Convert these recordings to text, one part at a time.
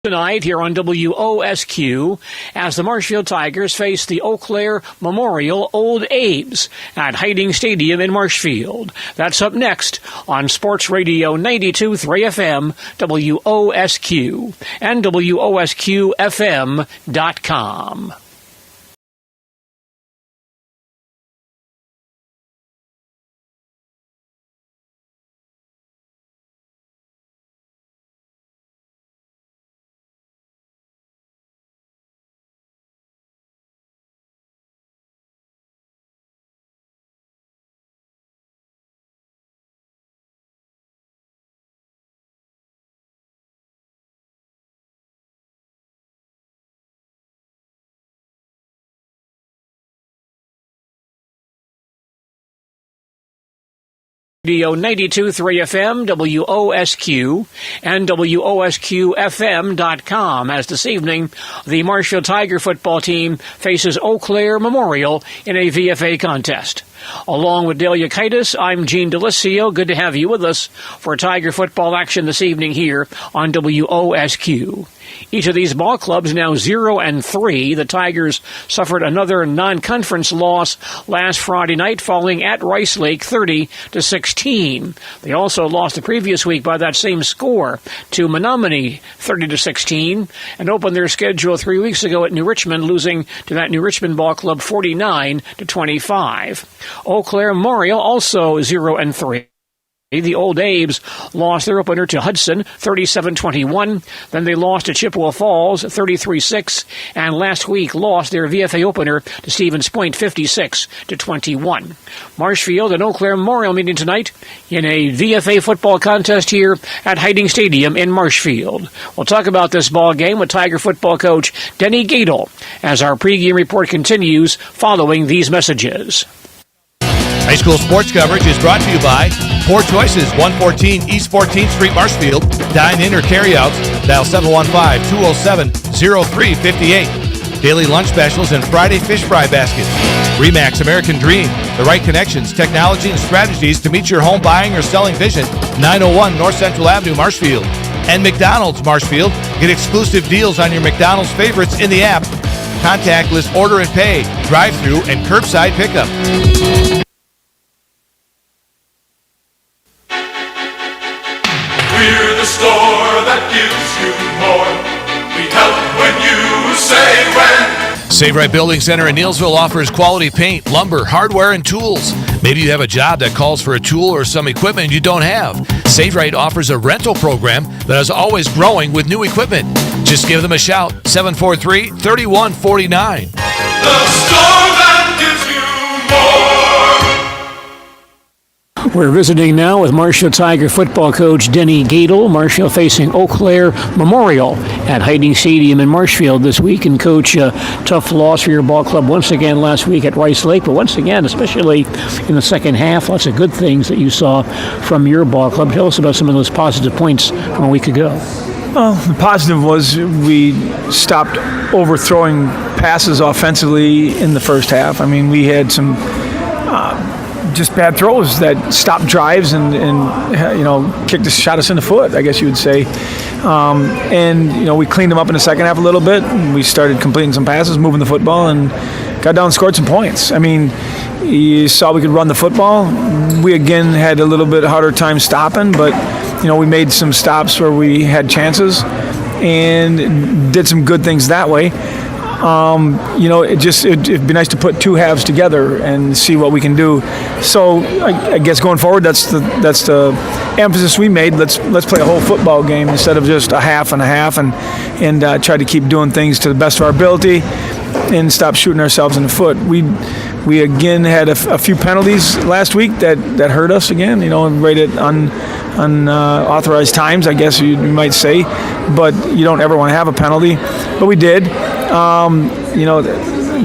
Tonight here on WOSQ as the Marshfield Tigers face the Oaklair Memorial Old Abe's at Hiding Stadium in Marshfield. That's up next on Sports Radio 92.3 FM, WOSQ, and WOSQFM.com. Radio 92.3 FM, WOSQ, and WOSQFM.com. As this evening, the Marshfield Tiger football team faces Oaklair Memorial in a VFA contest. Along with Dale Yukaitis, I'm Gene Delisio. Good to have you with us for Tiger football action this evening here on WOSQ. Each of these ball clubs now 0-3. The Tigers suffered another non-conference loss last Friday night, falling at Rice Lake 30-16. They also lost the previous week by that same score to Menominee 30-16, and opened their schedule 3 weeks ago at New Richmond, losing to that New Richmond ball club 49-25. Oaklair Memorial also 0-3. The Old Abes lost their opener to Hudson, 37-21. Then they lost to Chippewa Falls, 33-6. And last week lost their VFA opener to Stevens Point, 56-21. Marshfield and Oaklair Memorial meeting tonight in a VFA football contest here at Hiding Stadium in Marshfield. We'll talk about this ball game with Tiger football coach Denny Gadel as our pregame report continues following these messages. High school sports coverage is brought to you by Four Choices, 114 East 14th Street, Marshfield. Dine-in or carry-outs, dial 715-207-0358. Daily lunch specials and Friday fish fry baskets. Remax American Dream, the right connections, technology, and strategies to meet your home buying or selling vision. 901 North Central Avenue, Marshfield. And McDonald's, Marshfield. Get exclusive deals on your McDonald's favorites in the app. Contactless order and pay, drive-through, and curbside pickup. We're the store that gives you more. We help when you say when. Save Right Building Center in Neelsville offers quality paint, lumber, hardware, and tools. Maybe you have a job that calls for a tool or some equipment you don't have. Save Right offers a rental program that is always growing with new equipment. Just give them a shout, 743-3149. The store that gives you more. We're visiting now with Marshfield Tiger football coach Denny Gadel. Marshfield facing Oaklair Memorial at Hiding Stadium in Marshfield this week. And Coach, tough loss for your ball club once again last week at Rice Lake. But once again, especially in the second half, lots of good things that you saw from your ball club. Tell us about some of those positive points from a week ago. Well, the positive was we stopped overthrowing passes offensively in the first half. I mean, we had some just bad throws that stopped drives and shot us in the foot, I guess you would say. We cleaned them up in the second half a little bit. And we started completing some passes, moving the football, and got down and scored some points. I mean, you saw we could run the football. We, again, had a little bit harder time stopping, but, we made some stops where we had chances and did some good things that way. It'd be nice to put two halves together and see what we can do. So I guess going forward, that's the emphasis we made. Let's play a whole football game instead of just a half and a half, and try to keep doing things to the best of our ability and stop shooting ourselves in the foot. We again had a few penalties last week that hurt us again. Rated unauthorized times, I guess you might say, but you don't ever want to have a penalty. But we did.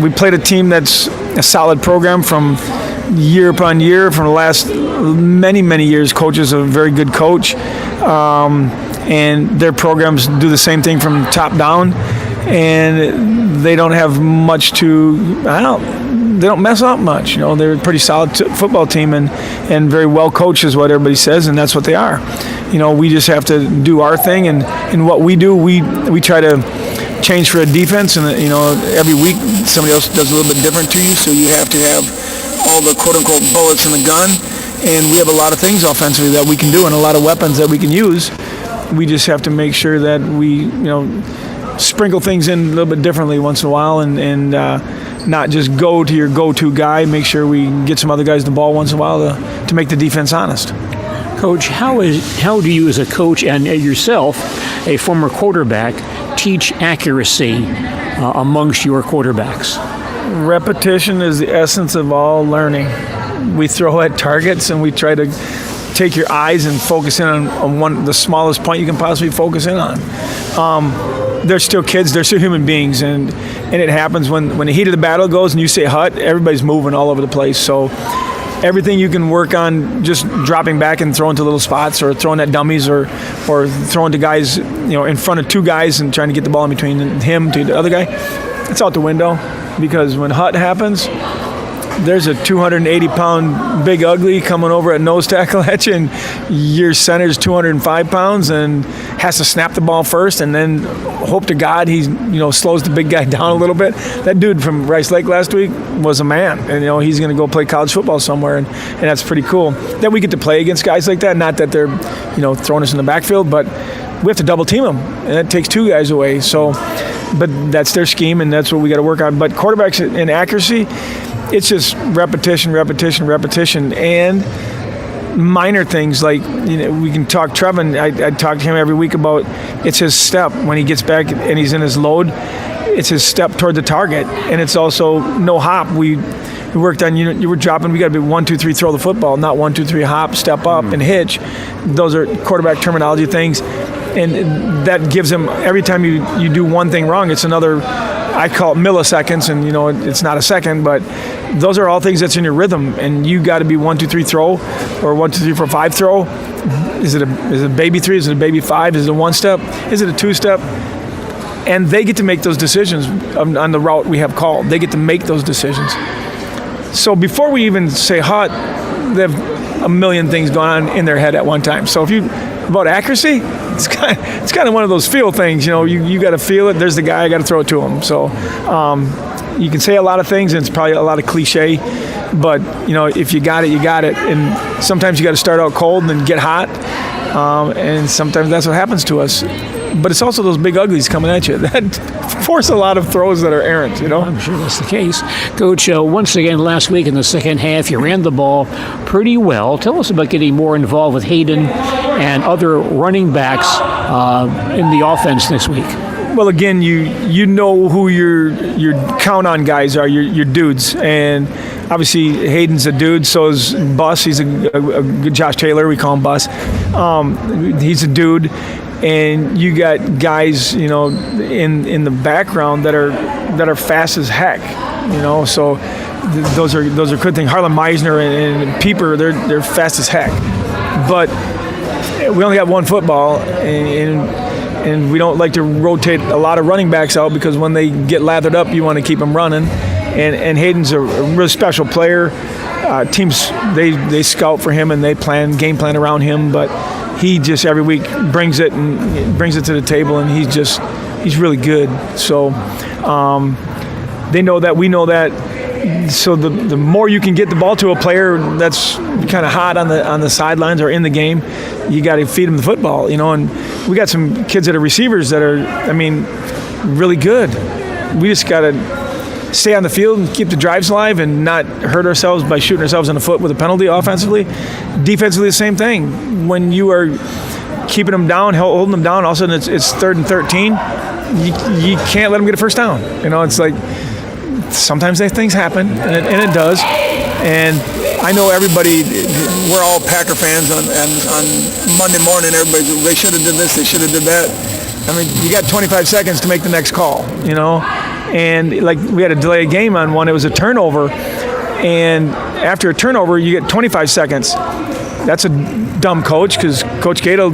We played a team that's a solid program from year upon year. From the last many, many years, coach is a very good coach. And their programs do the same thing from top down. And they don't have much to, don't mess up much. They're a pretty solid football team and very well coached is what everybody says, and that's what they are. We just have to do our thing, and what we do, we try to change for a defense, and every week somebody else does a little bit different to you, so you have to have all the quote-unquote bullets in the gun, and we have a lot of things offensively that we can do and a lot of weapons that we can use. We just have to make sure that we sprinkle things in a little bit differently once in a while, and not just go to your go-to guy. Make sure we get some other guys the ball once in a while to make the defense honest. Coach, how do you as a coach and yourself, a former quarterback, teach accuracy amongst your quarterbacks? Repetition is the essence of all learning. We throw at targets and we try to take your eyes and focus in on the smallest point you can possibly focus in on. They're still kids, they're still human beings, and it happens when the heat of the battle goes and you say hut, everybody's moving all over the place. So everything you can work on, just dropping back and throwing to little spots, or throwing at dummies, or throwing to guys, in front of two guys and trying to get the ball in between him to the other guy, it's out the window. Because when hut happens, there's a 280-pound big ugly coming over at nose tackle at you, and your center's 205 pounds and has to snap the ball first, and then hope to God he slows the big guy down a little bit. That dude from Rice Lake last week was a man, and he's going to go play college football somewhere, and that's pretty cool that we get to play against guys like that. Not that they're throwing us in the backfield, but we have to double team them, and that takes two guys away. So, but that's their scheme, and that's what we got to work on. But quarterbacks and accuracy, it's just repetition, and minor things like, we can talk Trevin. I talk to him every week about it's his step when he gets back and he's in his load. It's his step toward the target, and it's also no hop. We worked on, you were dropping, we got to be 1, 2, 3, throw the football, not 1, 2, 3, hop, step up, and hitch. Those are quarterback terminology things, and that gives him, every time you do one thing wrong, it's another, I call it milliseconds, and it's not a second, but those are all things that's in your rhythm, and you got to be 1, 2, 3 throw, or 1, 2, 3, 4, 5 throw. Is it a baby 3? Is it a baby 5? Is it a 1-step? Is it a 2-step? And they get to make those decisions on the route we have called. They get to make those decisions. So before we even say hot, they have a million things going on in their head at one time. So about accuracy, it's kind of one of those feel things. You got to feel it. There's the guy, I got to throw it to him. So you can say a lot of things, and it's probably a lot of cliche, but if you got it, you got it. And sometimes you got to start out cold and then get hot, and sometimes that's what happens to us. But it's also those big uglies coming at you that force a lot of throws that are errant, I'm sure that's the case. Coach, once again, last week in the second half, you ran the ball pretty well. Tell us about getting more involved with Hayden and other running backs in the offense this week. Well, again, you know who your count on guys are, your dudes, and obviously Hayden's a dude. So is Bus. He's a good Josh Taylor. We call him Bus. He's a dude, and you got guys, in the background that are fast as heck, So those are good things. Harlan Meisner and Pieper, they're fast as heck, but we only got one football, and we don't like to rotate a lot of running backs out, because when they get lathered up, you want to keep them running. And Hayden's a really special player. Teams, they scout for him and they game plan around him, but he just every week brings it to the table, and he's really good. So they know that, we know that. So the more you can get the ball to a player that's kind of hot on the sidelines or in the game, you got to feed them the football, And we got some kids that are receivers that are, really good. We just got to stay on the field and keep the drives alive and not hurt ourselves by shooting ourselves in the foot with a penalty offensively. Defensively, the same thing. When you are keeping them down, holding them down, all of a sudden it's 3rd and 13, you can't let them get a first down. It's like sometimes things happen, and it does. And I know everybody, we're all Packer fans on Monday morning. They should have did this, they should have did that. You got 25 seconds to make the next call, And like we had to delay a game on one, it was a turnover. And after a turnover, you get 25 seconds. That's a dumb coach, because Coach Gato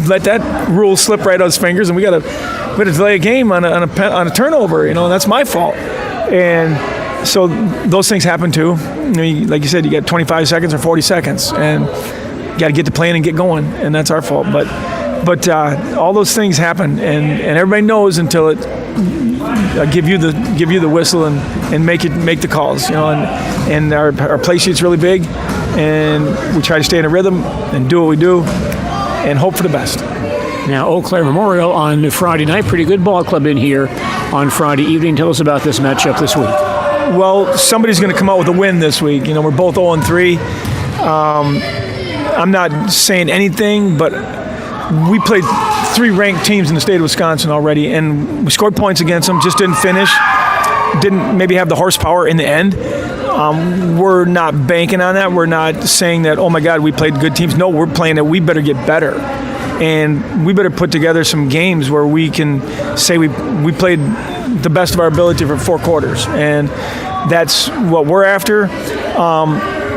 let that rule slip right out of his fingers, and we had to delay a game on a turnover. That's my fault. And So those things happen too. Like you said, you got 25 seconds or 40 seconds, and you got to get to playing and get going, and that's our fault. But all those things happen, and everybody knows until it give you the whistle and make the calls. And our play sheet's really big, and we try to stay in a rhythm and do what we do, and hope for the best. Now, Oaklair Memorial on Friday night. Pretty good ball club in here on Friday evening. Tell us about this matchup this week. Well, somebody's going to come out with a win this week. We're both 0-3. I'm not saying anything, but we played 3 ranked teams in the state of Wisconsin already, and we scored points against them, just didn't finish, didn't maybe have the horsepower in the end. We're not banking on that. We're not saying that, oh my God, we played good teams. No, we're playing that we better get better. And we better put together some games where we can say we played the best of our ability for 4 quarters. And that's what we're after.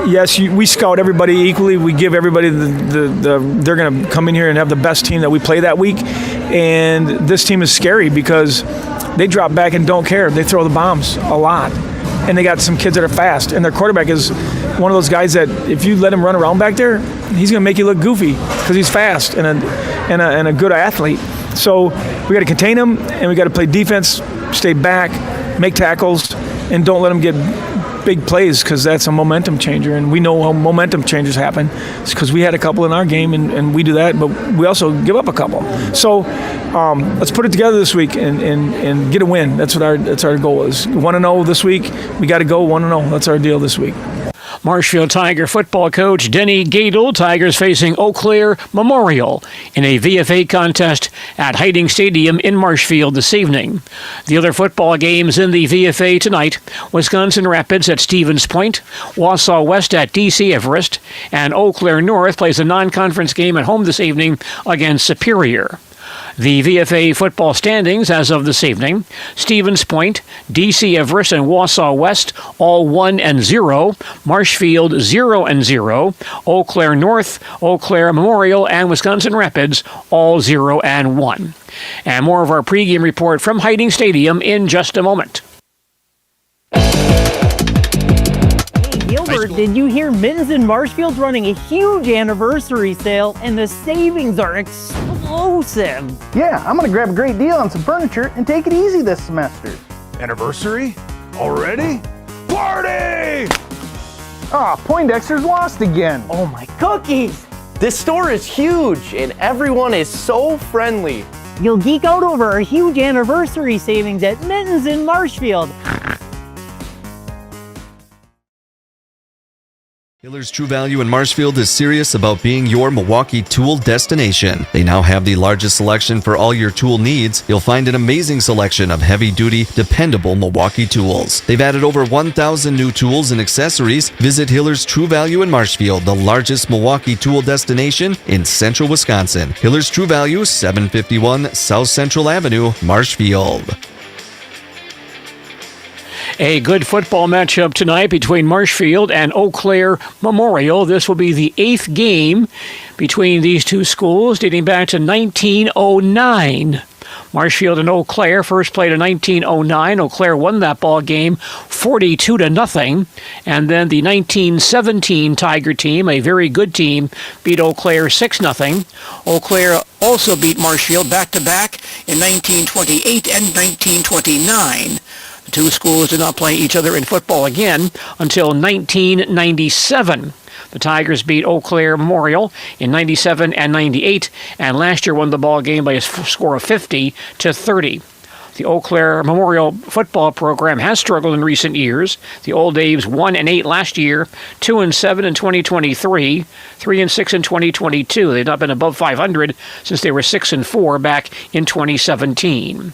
Yes, we scout everybody equally. We give everybody they're going to come in here and have the best team that we play that week. And this team is scary because they drop back and don't care. They throw the bombs a lot. And they got some kids that are fast. And their quarterback is one of those guys that if you let him run around back there, he's going to make you look goofy because he's fast and a good athlete. So we got to contain him, and we got to play defense, stay back, make tackles, and don't let him get big plays because that's a momentum changer. And we know how momentum changers happen. It's because we had a couple in our game, and we do that, but we also give up a couple. So let's put it together this week and get a win. That's our goal is. 1-0 this week. We got to go 1-0. That's our deal this week. Marshfield Tiger football coach Denny Gadel. Tigers facing Oaklair Memorial in a VFA contest at Hiding Stadium in Marshfield this evening. The other football games in the VFA tonight: Wisconsin Rapids at Stevens Point, Wausau West at DC Everest, and Oaklair North plays a non-conference game at home this evening against Superior. The VFA football standings as of this evening: Stevens Point, DC Everest, and Wausau West all 1-0, Marshfield 0-0, Oaklair North, Oaklair Memorial, and Wisconsin Rapids all 0-1. And more of our pregame report from Hiding Stadium in just a moment. Gilbert, did you hear Mittens in Marshfield's running a huge anniversary sale, and the savings are explosive? Yeah, I'm gonna grab a great deal on some furniture and take it easy this semester. Anniversary? Already? Party! Ah, Poindexter's lost again. Oh my cookies! This store is huge and everyone is so friendly. You'll geek out over our huge anniversary savings at Mittens in Marshfield. Hiller's True Value in Marshfield is serious about being your Milwaukee tool destination. They now have the largest selection for all your tool needs. You'll find an amazing selection of heavy-duty, dependable Milwaukee tools. They've added over 1,000 new tools and accessories. Visit Hiller's True Value in Marshfield, the largest Milwaukee tool destination in central Wisconsin. Hiller's True Value, 751 South Central Avenue, Marshfield. A good football matchup tonight between Marshfield and Oaklair Memorial. This will be the 8th game between these two schools dating back to 1909. Marshfield and Oaklair first played in 1909. Oaklair won that ball game 42-0. And then the 1917 Tiger team, a very good team, beat Oaklair 6-0. Oaklair also beat Marshfield back-to-back in 1928 and 1929. The two schools did not play each other in football again until 1997. The Tigers beat Oaklair Memorial in 97 and 98, and last year won the ball game by a score of 50-30. The Oaklair Memorial football program has struggled in recent years. The Old Daves 1-8 last year, 2-7 in 2023, 3-6 in 2022. They've not been above 500 since they were 6-4 back in 2017.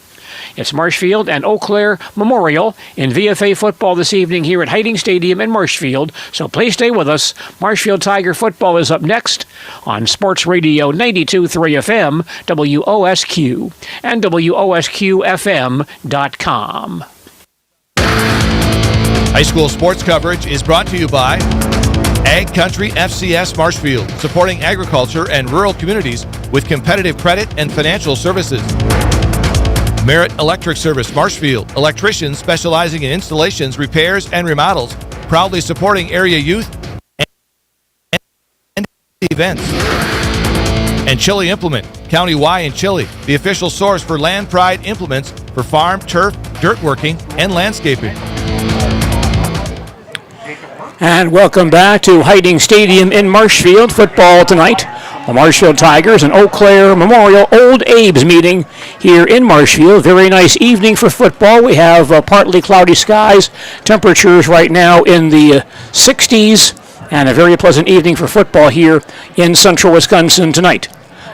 It's Marshfield and Oaklair Memorial in VFA football this evening here at Hiding Stadium in Marshfield, so please stay with us. Marshfield Tiger football is up next on Sports Radio 92.3 FM, WOSQ, and WOSQFM.com. High school sports coverage is brought to you by Ag Country FCS Marshfield, supporting agriculture and rural communities with competitive credit and financial services. Merit Electric Service Marshfield, electricians specializing in installations, repairs, and remodels, proudly supporting area youth and events. And Chili Implement, County Y in Chili, the official source for Land Pride implements for farm, turf, dirt working, and landscaping. And welcome back to Hiding Stadium in Marshfield. Football tonight. The Marshfield Tigers and Oaklair Memorial Old Abe's meeting here in Marshfield. Very nice evening for football. We have partly cloudy skies. Temperatures right now in the 60s. And a very pleasant evening for football here in central Wisconsin tonight.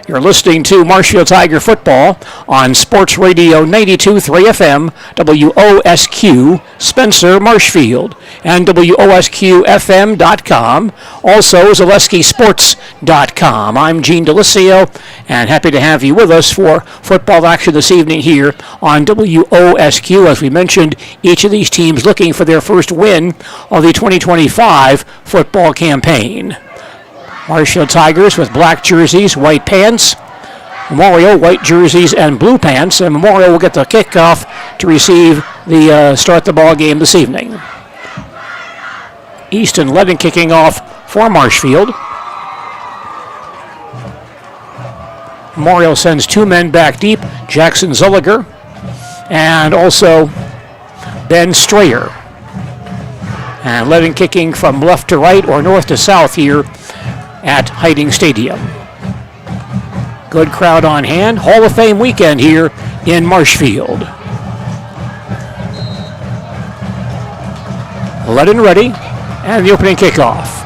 You're listening to Marshfield Tiger football on Sports Radio 92.3 FM, WOSQ, Spencer, Marshfield, and WOSQFM.com, also ZaleskiSports.com. I'm Gene Delisio, and happy to have you with us for football action this evening here on WOSQ. As we mentioned, each of these teams looking for their first win of the 2025 football campaign. Marshfield Tigers with black jerseys, white pants. Memorial, white jerseys and blue pants. And Memorial will get the kickoff to receive the start the ball game this evening. Easton Ledden kicking off for Marshfield. Memorial sends two men back deep, Jackson Zulliger and also Ben Strayer. And Ledden kicking from left to right or north to south here at Hiding Stadium. Good crowd on hand. Hall of Fame weekend here in Marshfield. Ledden ready, and the opening kickoff.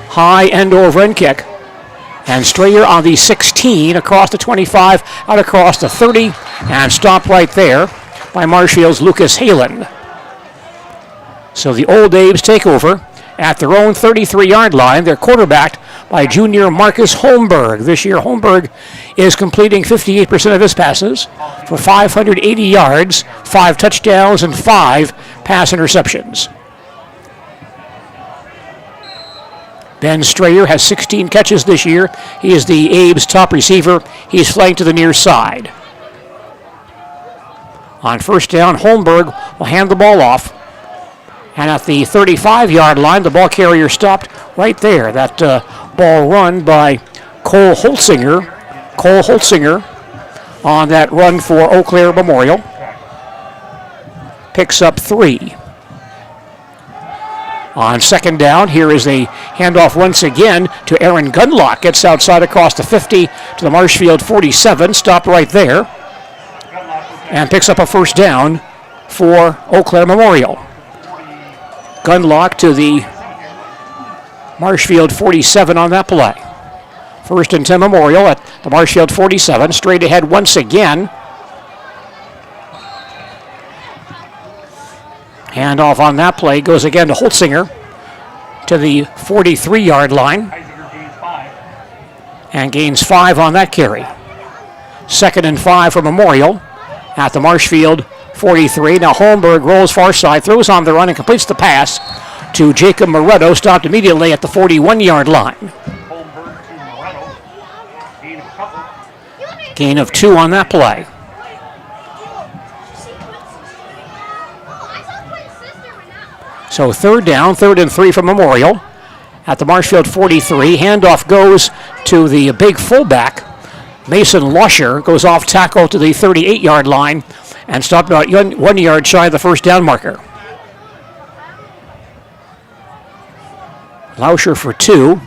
High end over end kick. And Strayer on the 16, across the 25, out across the 30, and stopped right there by Marshfield's Lucas Halen. So the Old Abes take over at their own 33-yard line. They're quarterbacked by junior Marcus Holmberg. This year, Holmberg is completing 58% of his passes for 580 yards, 5 touchdowns, and 5 pass interceptions. Ben Strayer has 16 catches this year. He is the Abe's top receiver. He's flanked to the near side. On first down, Holmberg will hand the ball off. And at the 35-yard line, the ball carrier stopped right there. That ball run by Cole Holtzinger. Cole Holtzinger on that run for Oaklair Memorial. Picks up 3. On second down, here is a handoff once again to Aaron Gunlock. Gets outside across the 50 to the Marshfield 47. Stopped right there. And picks up a first down for Oaklair Memorial. Gunlock to the Marshfield 47 on that play. First and 10 Memorial at the Marshfield 47. Straight ahead once again. Handoff on that play goes again to Holtzinger to the 43-yard line. And gains 5 on that carry. Second and 5 for Memorial at the Marshfield 43. Now Holmberg rolls far side, throws on the run, and completes the pass to Jacob Moretto, stopped immediately at the 41-yard line. Gain of 2 on that play. So third down, 3rd and 3 for Memorial at the Marshfield 43. Handoff goes to the big fullback. Mason Lusher goes off tackle to the 38-yard line and stopped about 1 yard shy of the first down marker. Lauscher for 2.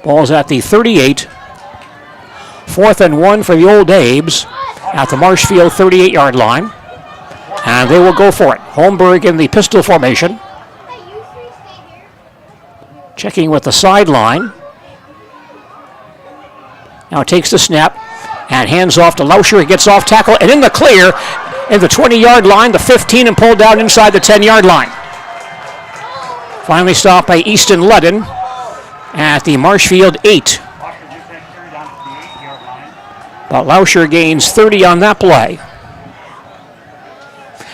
Ball's at the 38. 4th and 1 for the Old Abes at the Marshfield 38-yard line. And they will go for it. Holmberg in the pistol formation. Checking with the sideline. Now takes the snap and hands off to Lauscher. He gets off tackle and in the clear in the 20-yard line, the 15, and pulled down inside the 10-yard line. Finally stopped by Easton Ledden at the Marshfield 8. But Lauscher gains 30 on that play.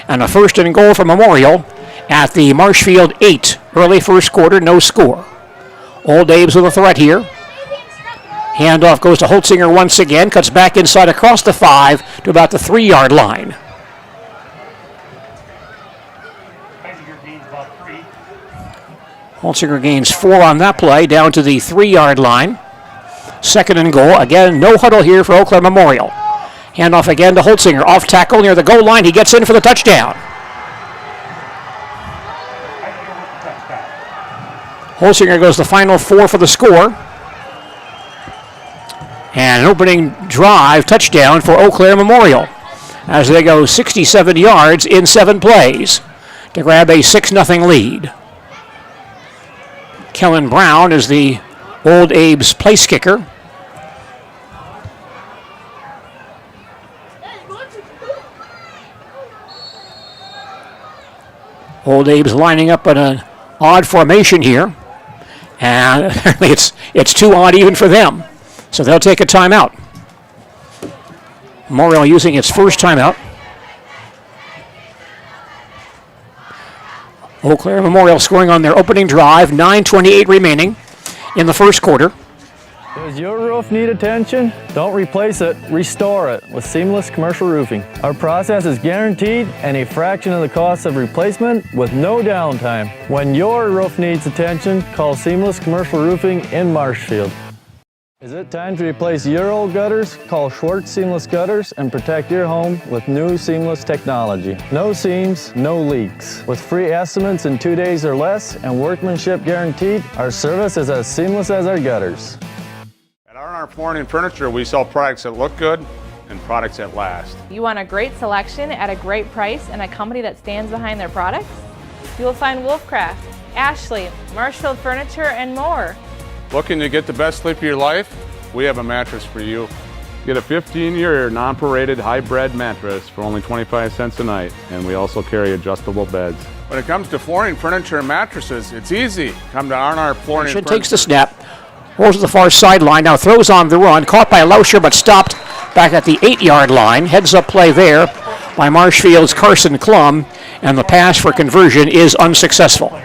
And a first and goal for Memorial at the Marshfield 8. Early first quarter, no score. Old Abes with a threat here. Handoff goes to Holtzinger once again. Cuts back inside across the 5 to about the 3-yard line. Holzinger gains 4 on that play, down to the 3-yard line. 2nd and goal. Again, no huddle here for Oaklair Memorial. Handoff again to Holzinger. Off tackle near the goal line. He gets in for the touchdown. Holzinger goes the final 4 for the score. And an opening drive touchdown for Oaklair Memorial as they go 67 yards in 7 plays to grab a 6-0 lead. Kellen Brown is the Old Abe's place kicker. Old Abe's lining up in an odd formation here. And it's too odd even for them. So they'll take a timeout. Memorial using its first timeout. Oaklair Memorial scoring on their opening drive, 9:28 remaining in the first quarter. Does your roof need attention? Don't replace it, restore it with Seamless Commercial Roofing. Our process is guaranteed and a fraction of the cost of replacement with no downtime. When your roof needs attention, call Seamless Commercial Roofing in Marshfield. Is it time to replace your old gutters? Call Schwartz Seamless Gutters and protect your home with new seamless technology. No seams, no leaks. With free estimates in 2 days or less and workmanship guaranteed, our service is as seamless as our gutters. At R&R Flooring and Furniture, we sell products that look good and products that last. You want a great selection at a great price and a company that stands behind their products? You will find Wolfcraft, Ashley, Marshfield Furniture, and more. Looking to get the best sleep of your life? We have a mattress for you. Get a 15-year non-paraded high-bred mattress for only 25 cents a night, and we also carry adjustable beds. When it comes to flooring, furniture, and mattresses, it's easy. Come to R&R Flooring and Furniture. Takes the snap, rolls to the far sideline, now throws on the run, caught by Lauscher but stopped back at the 8-yard line. Heads-up play there by Marshfield's Carson Klum, and the pass for conversion is unsuccessful.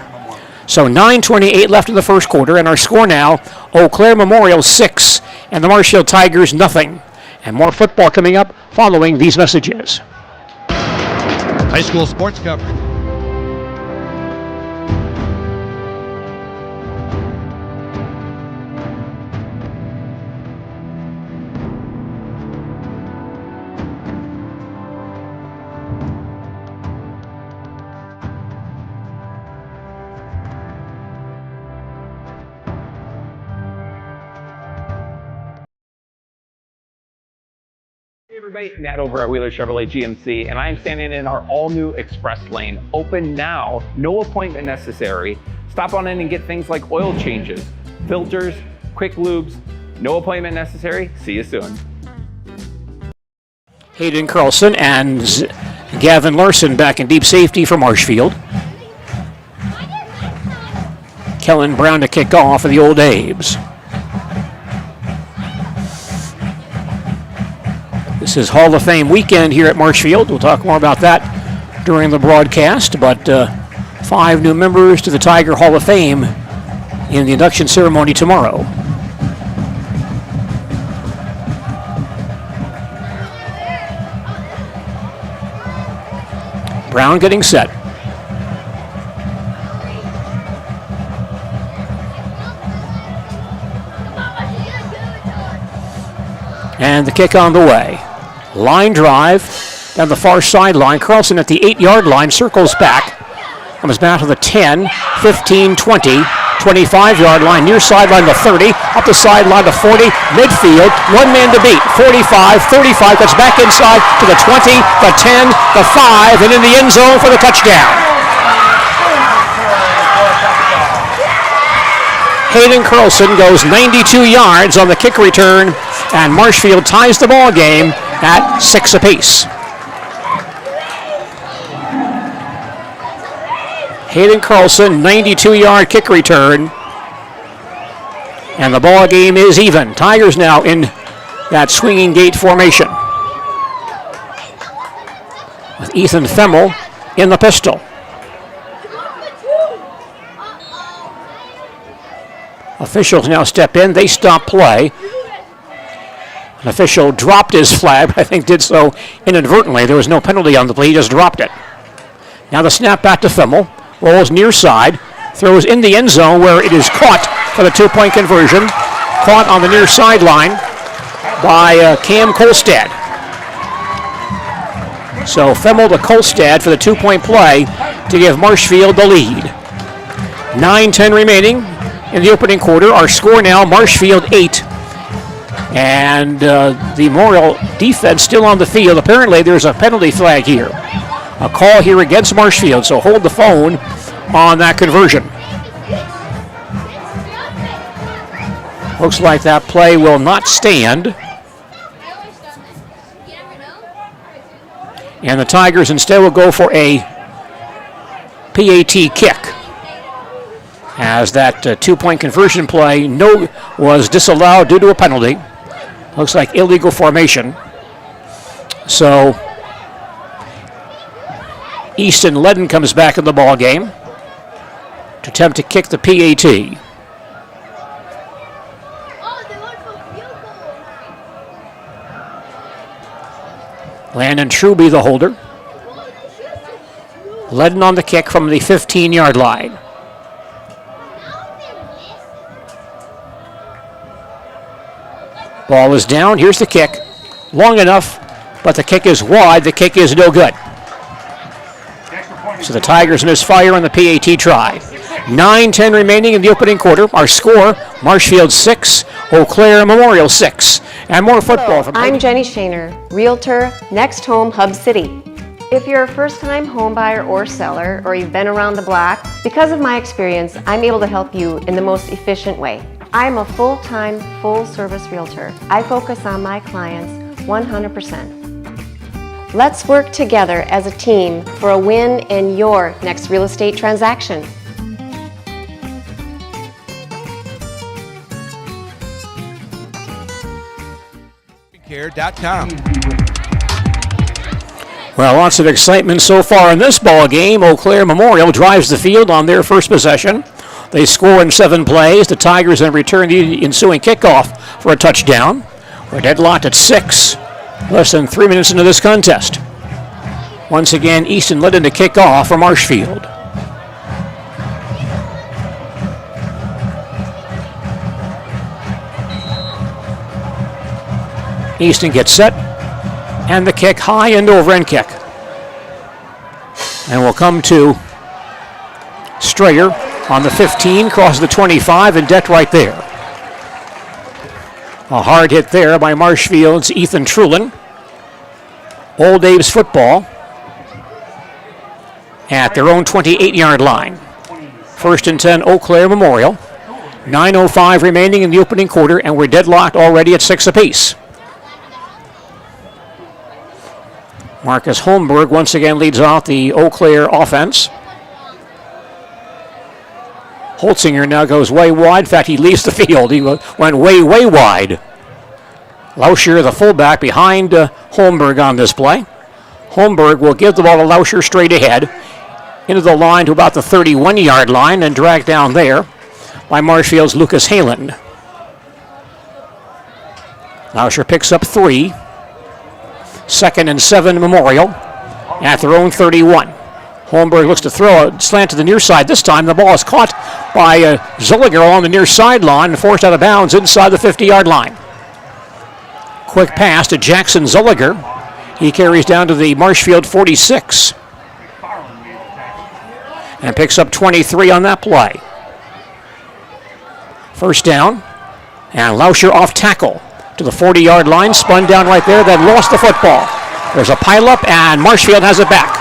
So 9:28 left in the first quarter, and our score now, Oaklair Memorial 6 and the Marshfield Tigers nothing. And more football coming up following these messages. High school sports coverage. Hey everybody, Nat over at Wheeler Chevrolet GMC, and I am standing in our all-new express lane. Open now, no appointment necessary. Stop on in and get things like oil changes, filters, quick lubes. No appointment necessary. See you soon. Hayden Carlson and Gavin Larson back in deep safety for Marshfield. Kellen Brown to kick off for the Old Abes. This is Hall of Fame weekend here at Marshfield. We'll talk more about that during the broadcast, but 5 new members to the Tiger Hall of Fame in the induction ceremony tomorrow. Brown getting set. And the kick on the way. Line drive down the far sideline. Carlson at the 8-yard line circles back. Comes back to the 10, 15, 20, 25-yard line. Near sideline to 30. Up the sideline to 40. Midfield. One man to beat. 45, 35. Cuts back inside to the 20, the 10, the 5. And in the end zone for the touchdown. Hayden Carlson goes 92 yards on the kick return, and Marshfield ties the ball game at 6 apiece. Hayden Carlson, 92-yard kick return, and the ball game is even. Tigers now in that swinging gate formation with Ethan Femmel in the pistol. Officials now step in. They stop play. An official dropped his flag, but I think did so inadvertently. There was no penalty on the play. He just dropped it. Now the snap back to Femmel. Rolls near side. Throws in the end zone where it is caught for the 2-point conversion. Caught on the near sideline by Cam Kolstad. So Femmel to Kolstad for the 2-point play to give Marshfield the lead. 9:10 remaining in the opening quarter. Our score now, Marshfield 8. And the Memorial defense still on the field. Apparently there's a penalty flag here. A call here against Marshfield, so hold the phone on that conversion. Looks like that play will not stand. And the Tigers instead will go for a PAT kick, as that 2-point conversion play was disallowed due to a penalty. Looks like illegal formation. So Easton Ledden comes back in the ball game to attempt to kick the PAT. Landon Truby the holder. Ledden on the kick from the 15-yard line. Ball is down. Here's the kick. Long enough, but the kick is wide. The kick is no good. So the Tigers misfire on the PAT try. 9:10 remaining in the opening quarter. Our score, Marshfield 6, Oaklair Memorial 6. And more football from... I'm Jenny Shaner, Realtor, Next Home Hub City. If you're a first-time home buyer or seller, or you've been around the block, because of my experience, I'm able to help you in the most efficient way. I'm a full-time, full-service realtor. I focus on my clients 100%. Let's work together as a team for a win in your next real estate transaction. Care.com. Well, lots of excitement so far in this ball game. Oaklair Memorial drives the field on their first possession. They score in 7 plays. The Tigers then return the ensuing kickoff for a touchdown. We're deadlocked at 6, less than 3 minutes into this contest. Once again, Easton led into kickoff for Marshfield. Easton gets set, and the kick, high end over end kick. And we'll come to Strayer on the 15, crosses the 25, and decked right there. A hard hit there by Marshfield's Ethan Trulin. Old Abe's football at their own 28-yard line. 1st and 10, Oaklair Memorial. 9:05 remaining in the opening quarter, and we're deadlocked already at 6 apiece. Marcus Holmberg once again leads off the Oaklair offense. Holtzinger now goes way wide. In fact, he leaves the field. He went way, way wide. Lauscher, the fullback, behind Holmberg on this play. Holmberg will give the ball to Lauscher straight ahead into the line to about the 31-yard line and dragged down there by Marshfield's Lucas Haaland. Lauscher picks up 3. 2nd and 7 Memorial at their own 31. Holmberg looks to throw a slant to the near side. This time the ball is caught by Zolliger on the near sideline and forced out of bounds inside the 50-yard line. Quick pass to Jackson Zolliger. He carries down to the Marshfield 46 and picks up 23 on that play. First down, and Lauscher off tackle to the 40-yard line, spun down right there, then lost the football. There's a pileup, and Marshfield has it back.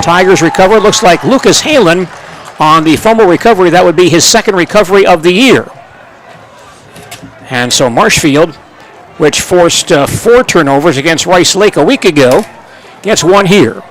Tigers recover. Looks like Lucas Haaland on the fumble recovery. That would be his 2nd recovery of the year. And so Marshfield, which forced 4 turnovers against Rice Lake a week ago, gets 1 here.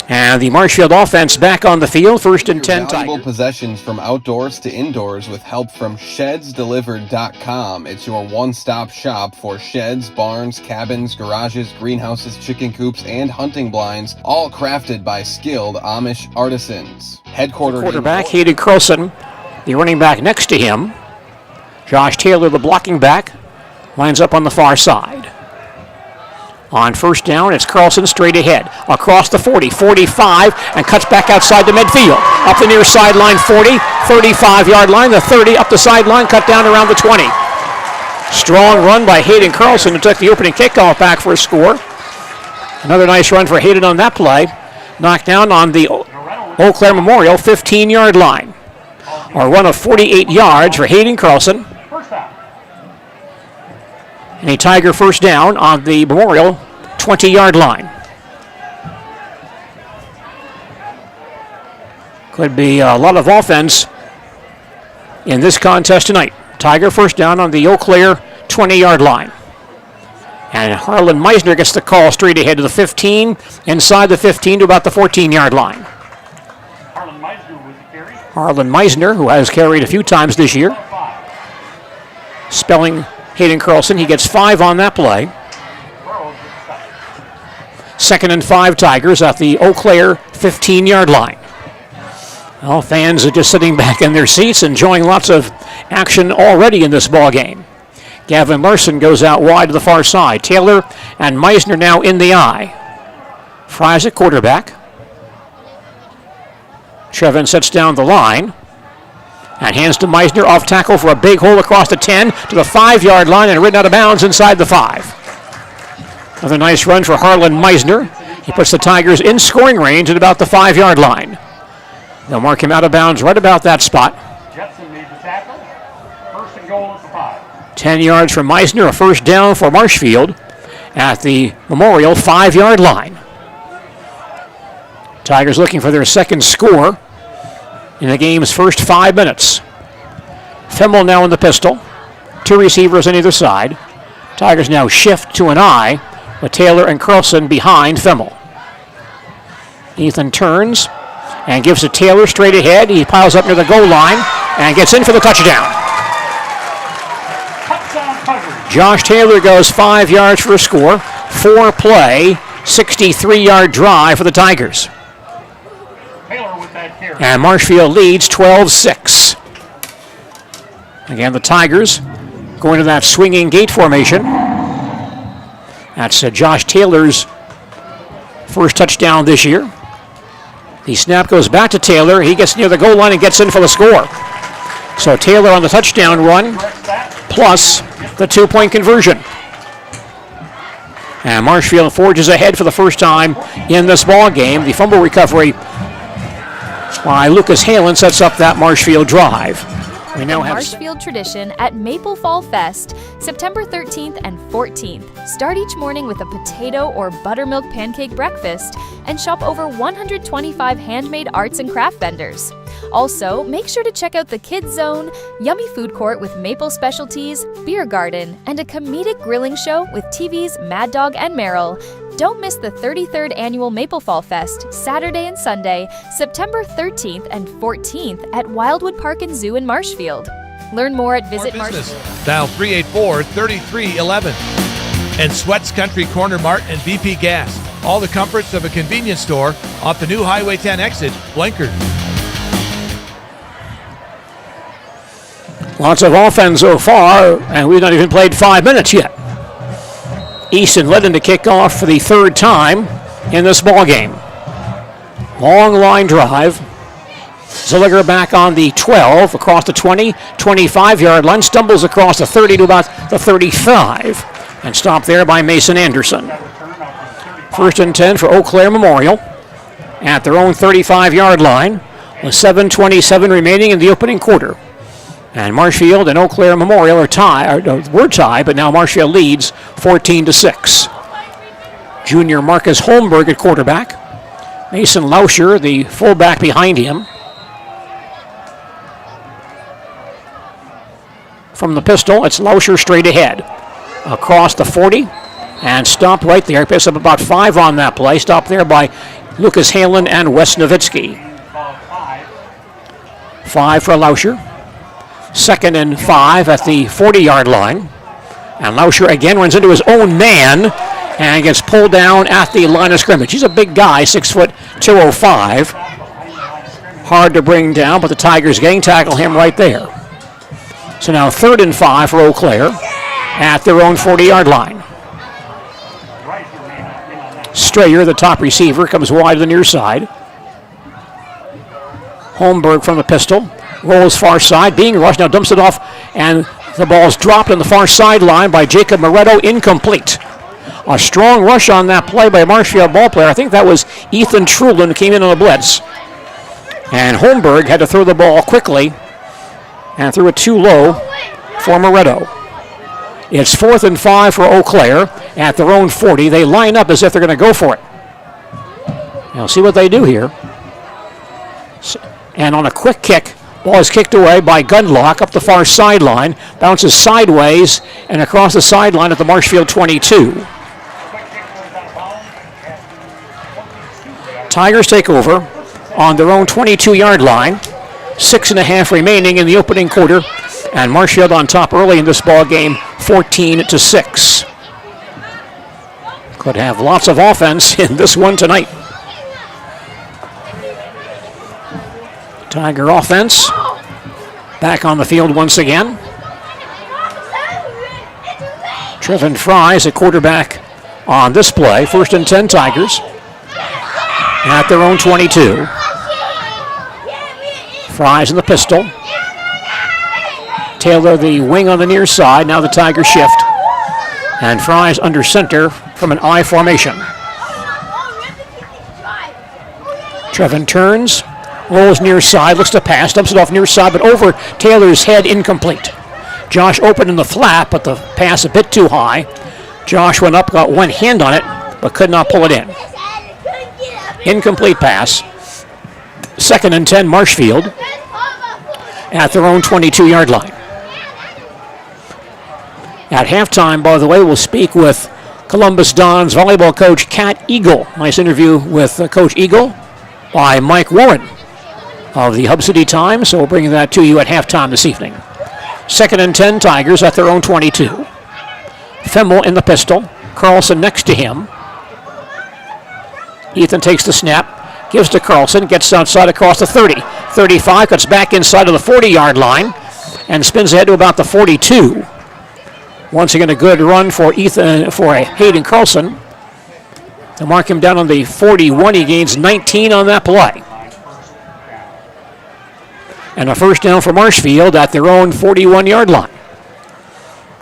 And the Marshfield offense back on the field, 1st and 10. Valuable possessions from outdoors to indoors with help from ShedsDelivered.com. It's your one-stop shop for sheds, barns, cabins, garages, greenhouses, chicken coops, and hunting blinds, all crafted by skilled Amish artisans. Headquartered quarterback, Hayden Carlson, the running back next to him. Josh Taylor, the blocking back, lines up on the far side. On first down, it's Carlson straight ahead. Across the 40, 45, and cuts back outside the midfield. Up the near sideline, 40, 35-yard line, the 30, up the sideline, cut down around the 20. Strong run by Hayden Carlson, who took the opening kickoff back for a score. Another nice run for Hayden on that play. Knocked down on the Oaklair Memorial 15-yard line. A run of 48 yards for Hayden Carlson. And a Tiger first down on the Memorial 20-yard line. Could be a lot of offense in this contest tonight. Tiger first down on the Oaklair 20-yard line. And Harlan Meisner gets the call straight ahead to the 15, inside the 15 to about the 14-yard line. Harlan Meisner, who has carried a few times this year. Spelling Hayden Carlson, he gets 5 on that play. 2nd and 5 Tigers at the Oaklair 15-yard line. Well, fans are just sitting back in their seats, enjoying lots of action already in this ball game. Gavin Larson goes out wide to the far side. Taylor and Meisner now in the eye. Fries at quarterback. Trevin sets down the line and hands to Meisner off tackle for a big hole across the 10 to the 5-yard line and ridden out of bounds inside the 5. Another nice run for Harlan Meisner. He puts the Tigers in scoring range at about the 5-yard line. They'll mark him out of bounds right about that spot. Jetson made the tackle. First and goal at the 5. 10 yards for Meisner, a first down for Marshfield at the Memorial 5-yard line. Tigers looking for their second score in the game's first 5 minutes. Fimmel now in the pistol. 2 receivers on either side. Tigers now shift to an eye with Taylor and Carlson behind Fimmel. Ethan turns and gives to Taylor straight ahead. He piles up near the goal line and gets in for the touchdown. Josh Taylor goes 5 yards for a score. 4-play, 63-yard drive for the Tigers. And Marshfield leads 12-6. Again, the Tigers going to that swinging gate formation. That's Josh Taylor's first touchdown this year. The snap goes back to Taylor. He gets near the goal line and gets in for the score. So Taylor on the touchdown run, plus the 2-point conversion. And Marshfield forges ahead for the first time in this ball game. The fumble recovery by Lucas Halen sets up that Marshfield drive. We now have Marshfield tradition at Maple Fall Fest, September 13th and 14th. Start each morning with a potato or buttermilk pancake breakfast and shop over 125 handmade arts and craft vendors. Also, make sure to check out the Kids Zone, yummy food court with maple specialties, beer garden, and a comedic grilling show with TV's Mad Dog and Meryl. Don't miss the 33rd Annual Maple Fall Fest, Saturday and Sunday, September 13th and 14th at Wildwood Park and Zoo in Marshfield. Learn more at Visit Marshfield. Dial 384-3311. And Sweats Country Corner Mart and BP Gas. All the comforts of a convenience store off the new Highway 10 exit, Blanchard. Lots of offense so far, and we've not even played 5 minutes yet. Easton led in to kick off for the 3rd time in this ball game. Long line drive. Zilliger back on the 12, across the 20, 25-yard line, stumbles across the 30 to about the 35, and stopped there by Mason Anderson. 1st and 10 for Oaklair Memorial at their own 35-yard line, with 7:27 remaining in the opening quarter. And Marshfield and Oaklair Memorial were tied, but now Marshfield leads 14-6. Junior Marcus Holmberg at quarterback. Mason Lauscher, the fullback, behind him. From the pistol, it's Lauscher straight ahead. Across the 40, and stopped right there. Picks up about 5 on that play. Stopped there by Lucas Halen and Wes Nowitzki. 5 for Lauscher. 2nd and 5 at the 40-yard line. And Lauscher again runs into his own man and gets pulled down at the line of scrimmage. He's a big guy, 6 foot 205. Hard to bring down, but the Tigers gang tackle him right there. So now 3rd and 5 for Eau Claire at their own 40-yard line. Strayer, the top receiver, comes wide to the near side. Holmberg from the pistol. Rolls far side, being rushed, now dumps it off, and the ball's dropped on the far sideline by Jacob Moretto, incomplete. A strong rush on that play by a Marshfield ball player. I think that was Ethan Trulin who came in on a blitz. And Holmberg had to throw the ball quickly and threw it too low for Moretto. It's 4th and 5 for Oaklair at their own 40. They line up as if they're going to go for it. Now see what they do here. And on a quick kick, ball is kicked away by Gunlock up the far sideline, bounces sideways and across the sideline at the Marshfield 22. Tigers take over on their own 22-yard line. 6.5 remaining in the opening quarter, and Marshfield on top early in this ball game, 14-6. Could have lots of offense in this one tonight. Tiger offense back on the field once again. Trevin Fries, a quarterback on this play. 1st and 10 Tigers at their own 22. Fries in the pistol. Taylor the wing on the near side. Now the Tigers shift. And Fries under center from an I formation. Trevin turns. Rolls near side, looks to pass, dumps it off near side, but over Taylor's head, incomplete. Josh open in the flat, but the pass a bit too high. Josh went up, got one hand on it, but could not pull it in. Incomplete pass. 2nd and 10 Marshfield at their own 22-yard line. At halftime, by the way, we'll speak with Columbus Dons volleyball coach Kat Eagle. Nice interview with Coach Eagle by Mike Warren of the Hub City Times, so we'll bring that to you at halftime this evening. 2nd and 10 Tigers at their own 22. Femmel in the pistol. Carlson next to him. Ethan takes the snap, gives to Carlson, gets outside across the 30. 35, cuts back inside of the 40-yard line, and spins ahead to about the 42. Once again, a good run for Hayden Carlson. To mark him down on the 41, he gains 19 on that play. And a first down for Marshfield at their own 41-yard line.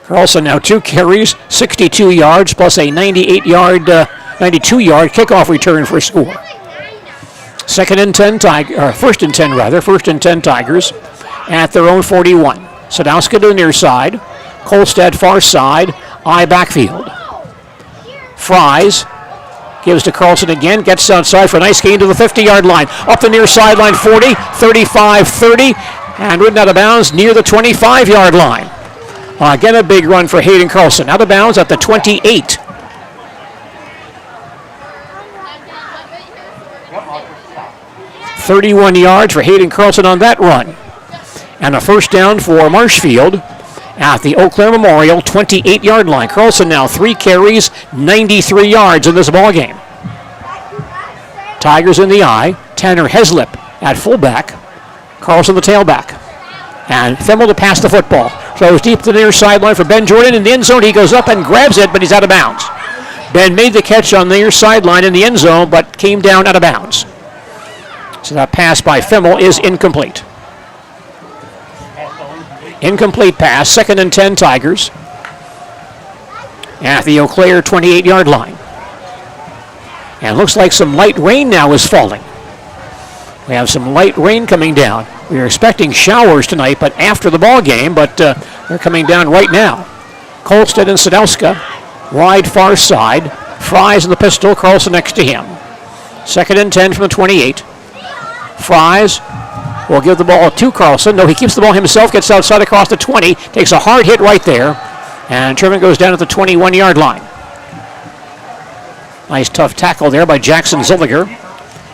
Carlson now 2 carries, 62 yards, plus a 92-yard kickoff return for a score. 1st and 10 Tigers at their own 41. Sadowska to the near side, Kolstad far side, I backfield. Fries gives to Carlson again, gets outside for a nice gain to the 50-yard line. Up the near sideline, 40, 35, 30, and ridden out of bounds near the 25-yard line. Again, a big run for Hayden Carlson. Out of bounds at the 28. .31 yards for Hayden Carlson on that run. And a first down for Marshfield at the Oaklair Memorial 28-yard line. Carlson now 3 carries, 93 yards in this ball game. Tigers in the I. Tanner Heslip at fullback. Carlson the tailback. And Femmel to pass the football. Throws deep to the near sideline for Ben Jordan in the end zone. He goes up and grabs it, but he's out of bounds. Ben made the catch on the near sideline in the end zone, but came down out of bounds. So that pass by Femmel is incomplete. Incomplete pass, 2nd and 10 Tigers at the Oaklair 28-yard line. And looks like some light rain now is falling. We have some light rain coming down. We are expecting showers tonight, but after the ball game, but they're coming down right now. Kolstad and Sadowska, wide far side. Fries in the pistol, Carlson next to him. 2nd and 10 from the 28. Fries will give the ball to Carlson. No, he keeps the ball himself, gets outside across the 20, takes a hard hit right there, and Trevin goes down at the 21-yard line. Nice tough tackle there by Jackson Zilliger.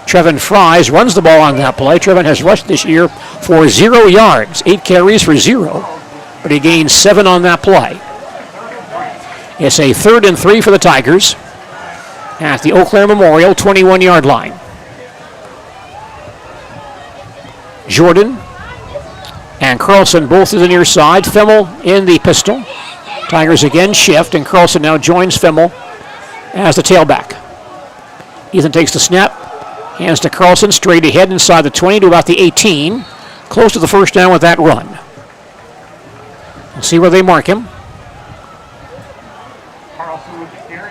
Trevin Fries runs the ball on that play. Trevin has rushed this year for 0 yards, 8 carries for 0, but he gains 7 on that play. It's a 3rd and 3 for the Tigers at the Oaklair Memorial 21-yard line. Jordan and Carlson both to the near side. Femmel in the pistol. Tigers again shift, and Carlson now joins Femmel as the tailback. Ethan takes the snap, hands to Carlson, straight ahead inside the 20 to about the 18. Close to the first down with that run. We'll see where they mark him.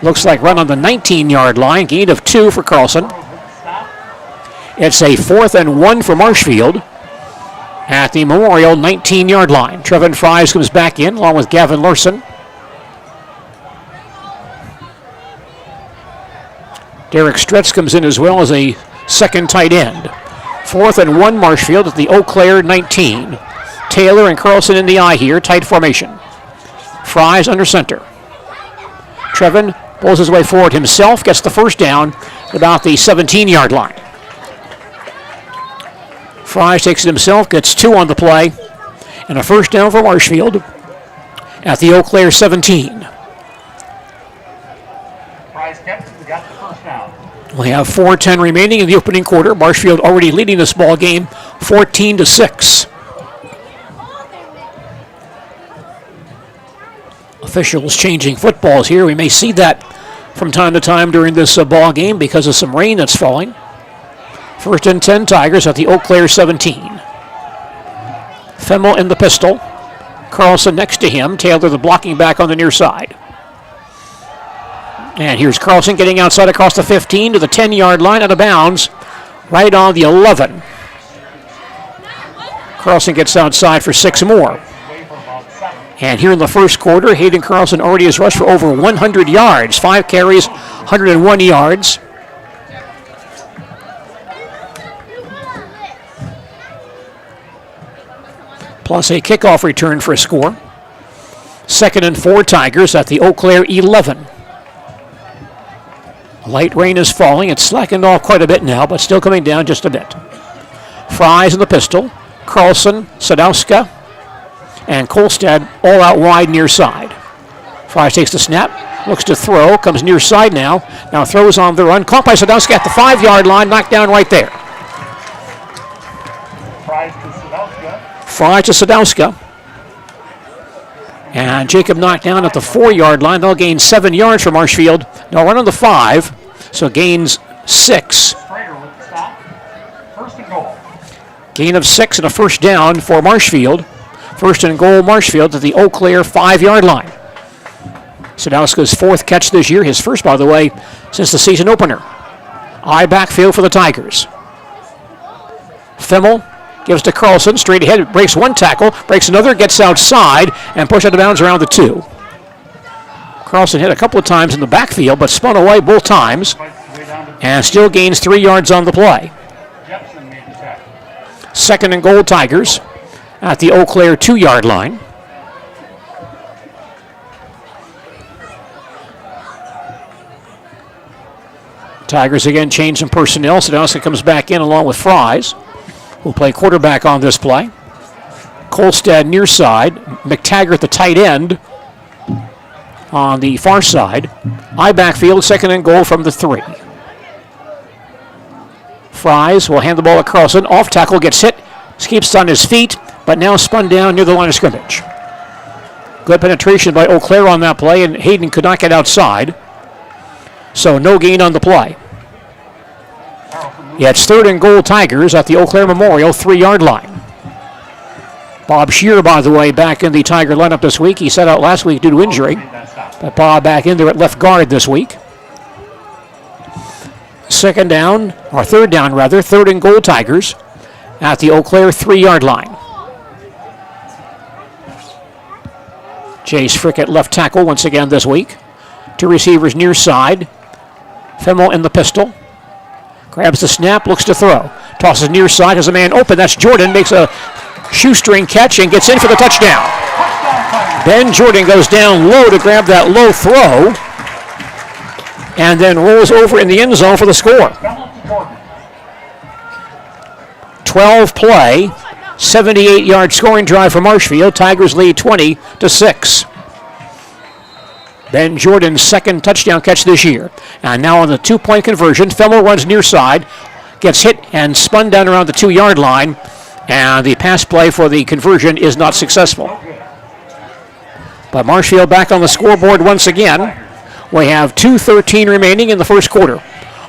Looks like run on the 19-yard line. Gain of 2 for Carlson. It's a 4th and 1 for Marshfield at the Memorial 19-yard line. Trevin Fries comes back in along with Gavin Larson. Derek Stretz comes in as well as a second tight end. 4th and 1 Marshfield at the Oaklair 19. Taylor and Carlson in the eye here, tight formation. Fries under center. Trevin pulls his way forward himself, gets the first down at about the 17-yard line. Fries takes it himself, gets 2 on the play, and a first down for Marshfield at the Oaklair 17. Fries kept it, we got the first down. We have 4:10 remaining in the opening quarter. Marshfield already leading this ball game 14-6. Officials changing footballs here. We may see that from time to time during this ball game because of some rain that's falling. 1st and 10 Tigers at the Oaklair 17. Femmel in the pistol. Carlson next to him. Taylor the blocking back on the near side. And here's Carlson getting outside across the 15 to the 10-yard line out of bounds. Right on the 11. Carlson gets outside for 6 more. And here in the first quarter, Hayden Carlson already has rushed for over 100 yards. 5 carries, 101 yards. Plus a kickoff return for a score. 2nd and 4 Tigers at the Oaklair 11. Light rain is falling. It's slackened off quite a bit now, but still coming down just a bit. Fries in the pistol. Carlson, Sadowska, and Kolstad all out wide near side. Fries takes the snap, looks to throw, comes near side now. Now throws on the run. Caught by Sadowska at the 5-yard line, knocked down right there. Fries to Sadowska. And Jacob knocked down at the 4-yard line. They'll gain 7 yards for Marshfield. Now run on the 5, so gains 6. Gain of 6 and a first down for Marshfield. 1st and goal Marshfield at the Oaklair 5-yard line. Sadowska's 4th catch this year, his first, by the way, since the season opener. Eye backfield for the Tigers. Femmel gives to Carlson, straight ahead, breaks 1 tackle, breaks another, gets outside, and pushed out of bounds around the 2. Carlson hit a couple of times in the backfield, but spun away both times, and still gains 3 yards on the play. 2nd and goal Tigers at the Oaklair 2-yard line. Tigers again change some personnel. Sadowska comes back in along with Fries, who'll play quarterback on this play. Kolstad near side. McTaggart the tight end on the far side. I backfield, 2nd and goal from the 3. Fries will hand the ball to Carlson. Off tackle, gets hit, keeps on his feet, but now spun down near the line of scrimmage. Good penetration by Oaklair on that play, and Hayden could not get outside. So no gain on the play. Yeah, it's 3rd and goal Tigers at the Oaklair Memorial 3-yard line. Bob Shear, by the way, back in the Tiger lineup this week. He sat out last week due to injury. But Bob back in there at left guard this week. 3rd down, 3rd and goal Tigers at the Oaklair 3-yard line. Chase Frick at left tackle once again this week. 2 receivers near side. Femmel in the pistol. Grabs the snap, looks to throw. Tosses near side, has a man open. That's Jordan, makes a shoestring catch and gets in for the touchdown. Ben Jordan goes down low to grab that low throw and then rolls over in the end zone for the score. 12 play, 78-yard scoring drive for Marshfield. Tigers lead 20-6. Ben Jordan's 2nd touchdown catch this year. And now on the 2-point conversion, Femmel runs near side, gets hit and spun down around the 2-yard line, and the pass play for the conversion is not successful. But Marshfield back on the scoreboard once again. We have 2:13 remaining in the first quarter.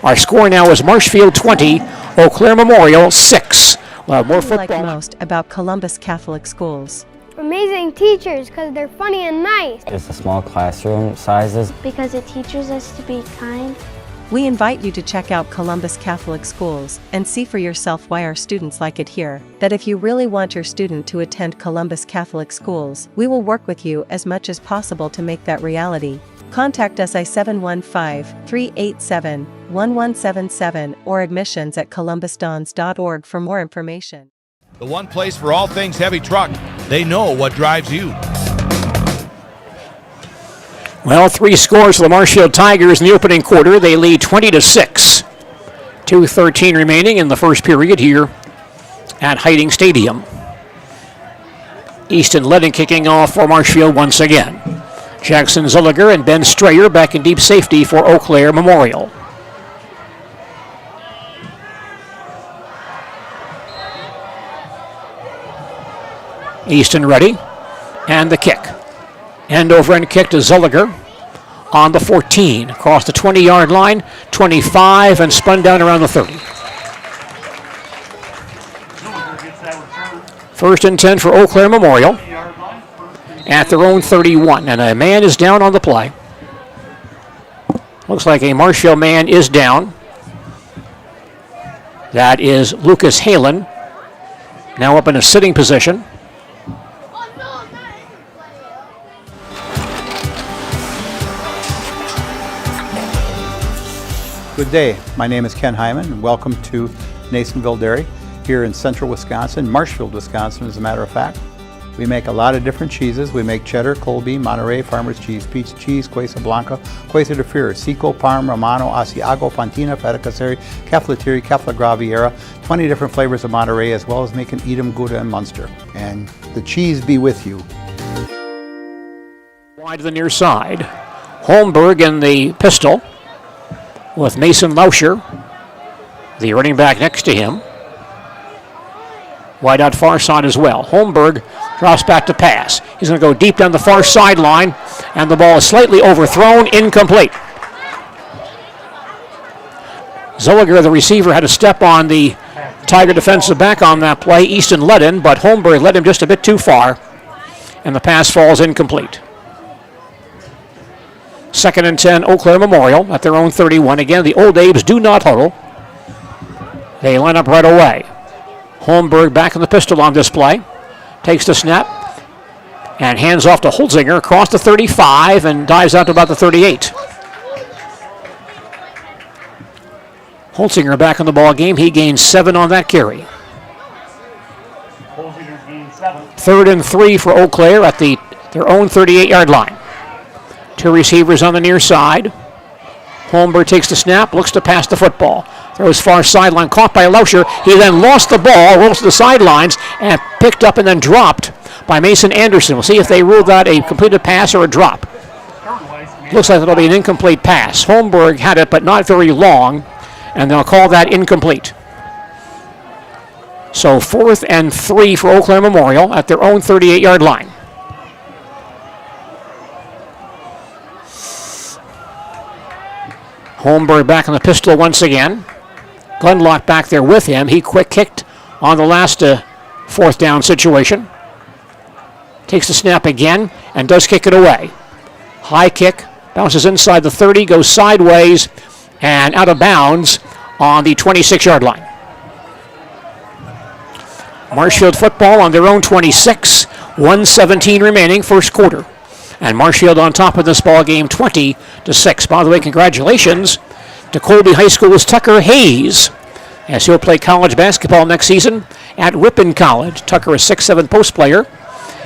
Our score now is Marshfield 20, Oaklair Memorial 6. We'll have more What do you football. like most about Columbus Catholic Schools? Amazing teachers because they're funny and nice. It's the small classroom sizes. Because it teaches us to be kind. We invite you to check out Columbus Catholic Schools and see for yourself why our students like it here. That if you really want your student to attend Columbus Catholic Schools, we will work with you as much as possible to make that reality. Contact us at 715-387-1177 or admissions at columbusdons.org for more information. The one place for all things heavy truck. They know what drives you. Well, 3 scores for the Marshfield Tigers in the opening quarter. They lead 20-6. 2:13 remaining in the first period here at Hiding Stadium. Easton Ledden kicking off for Marshfield once again. Jackson Zilliger and Ben Strayer back in deep safety for Oaklair Memorial. Easton ready, and the kick. End over end kick to Zilliger on the 14, across the 20-yard line, 25, and spun down around the 30. First and 10 for Oaklair Memorial at their own 31, and a man is down on the play. Looks like a Marshfield man is down. That is Lucas Halen, now up in a sitting position. Good day. My name is Ken Hyman, and welcome to Nasonville Dairy here in central Wisconsin, Marshfield, Wisconsin, as a matter of fact. We make a lot of different cheeses. We make cheddar, Colby, Monterey, Farmer's Cheese, Pizza Cheese, Quesa Blanca, Quesa de Fury, Seco, Parm, Romano, Asiago, Fontina, Feta Caseri, Caflateri, Cafla Graviera, 20 different flavors of Monterey, as well as making Edam, Gouda, and Munster. And the cheese be with you. Wide to the near side. Holmberg in the pistol with Mason Lauscher, the running back next to him. Wide out far side as well. Holmberg drops back to pass. He's going to go deep down the far sideline, and the ball is slightly overthrown, incomplete. Zilliger, the receiver, had a step on the Tiger defensive back on that play. Easton led him, but Holmberg led him just a bit too far, and the pass falls incomplete. Second and 10, Oaklair Memorial at their own 31. Again, the Old Abes do not huddle. They line up right away. Holmberg back in the pistol on this play. Takes the snap and hands off to Holzinger across the 35 and dives out to about the 38. Holzinger back in the ball game. He gains 7 on that carry. Third and 3 for Oaklair at their own 38-yard line. 2 receivers on the near side. Holmberg takes the snap, looks to pass the football. Throws far sideline, caught by Lauscher. He then lost the ball, rolls to the sidelines, and picked up and then dropped by Mason Anderson. We'll see if they rule that a completed pass or a drop. Looks like it'll be an incomplete pass. Holmberg had it, but not very long, and they'll call that incomplete. So 4th and 3 for Oaklair Memorial at their own 38-yard line. Holmberg back in the pistol once again. Glenlock back there with him. He quick kicked on the last 4th down situation. Takes the snap again and does kick it away. High kick, bounces inside the 30, goes sideways and out of bounds on the 26-yard line. Marshfield football on their own 26, 1:17 remaining, first quarter. And Marshfield on top of this ball game, 20-6. By the way, congratulations to Colby High School's Tucker Hayes, as he'll play college basketball next season at Ripon College. Tucker, a 6'7" post player,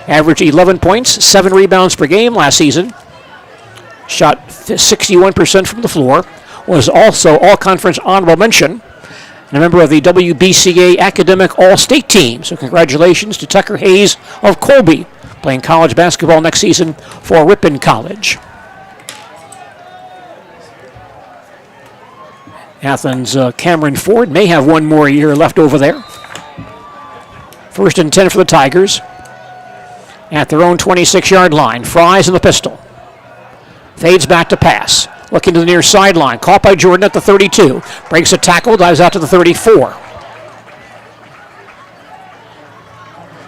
averaged 11 points, 7 rebounds per game last season. Shot 61% from the floor. Was also all-conference honorable mention, and a member of the WBCA Academic All-State team. So congratulations to Tucker Hayes of Colby, playing college basketball next season for Ripon College. Athens' Cameron Ford may have one more year left over there. First and 10 for the Tigers at their own 26-yard line. Fries in the pistol. Fades back to pass. looking to the near sideline. Caught by Jordan at the 32. Breaks a tackle, dives out to the 34.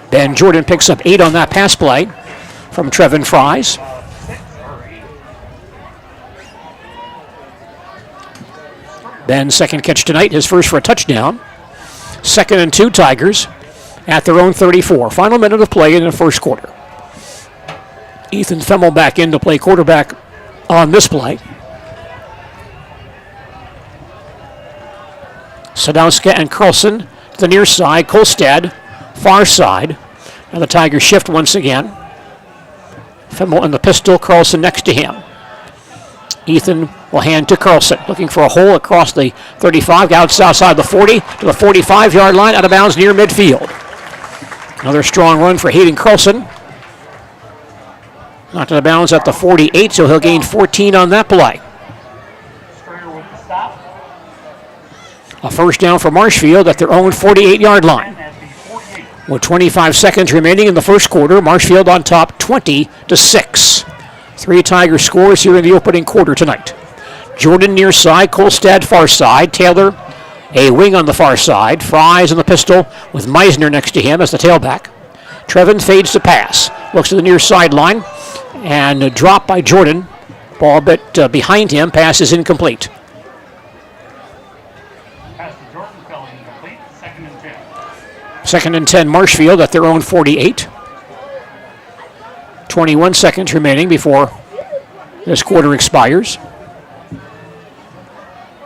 Ben Jordan picks up 8 on that pass play from Trevin Fries. Ben's second catch tonight, his first for a touchdown. 2nd and 2 Tigers at their own 34. Final minute of play in the first quarter. Ethan Femmel back in to play quarterback on this play. Sadowska and Carlson to the near side. Kolstad, far side. Now the Tigers shift once again. Femmel in the pistol, Carlson next to him. Ethan will hand to Carlson, looking for a hole across the 35, outside the 40 to the 45-yard line, out of bounds near midfield. Another strong run for Hayden Carlson. Knocked out of bounds at the 48, so he'll gain 14 on that play. A first down for Marshfield at their own 48-yard line. With 25 seconds remaining in the first quarter, Marshfield on top 20-6. 3 Tiger scores here in the opening quarter tonight. Jordan near side, Kolstad far side, Taylor a wing on the far side, Fries in the pistol with Meisner next to him as the tailback. Trevin fades to pass, looks to the near sideline, and dropped by Jordan. Ball a bit behind him, pass is incomplete. Pass to Jordan fell incomplete. 2nd and 10. 2nd and 10 Marshfield at their own 48. 21 seconds remaining before this quarter expires.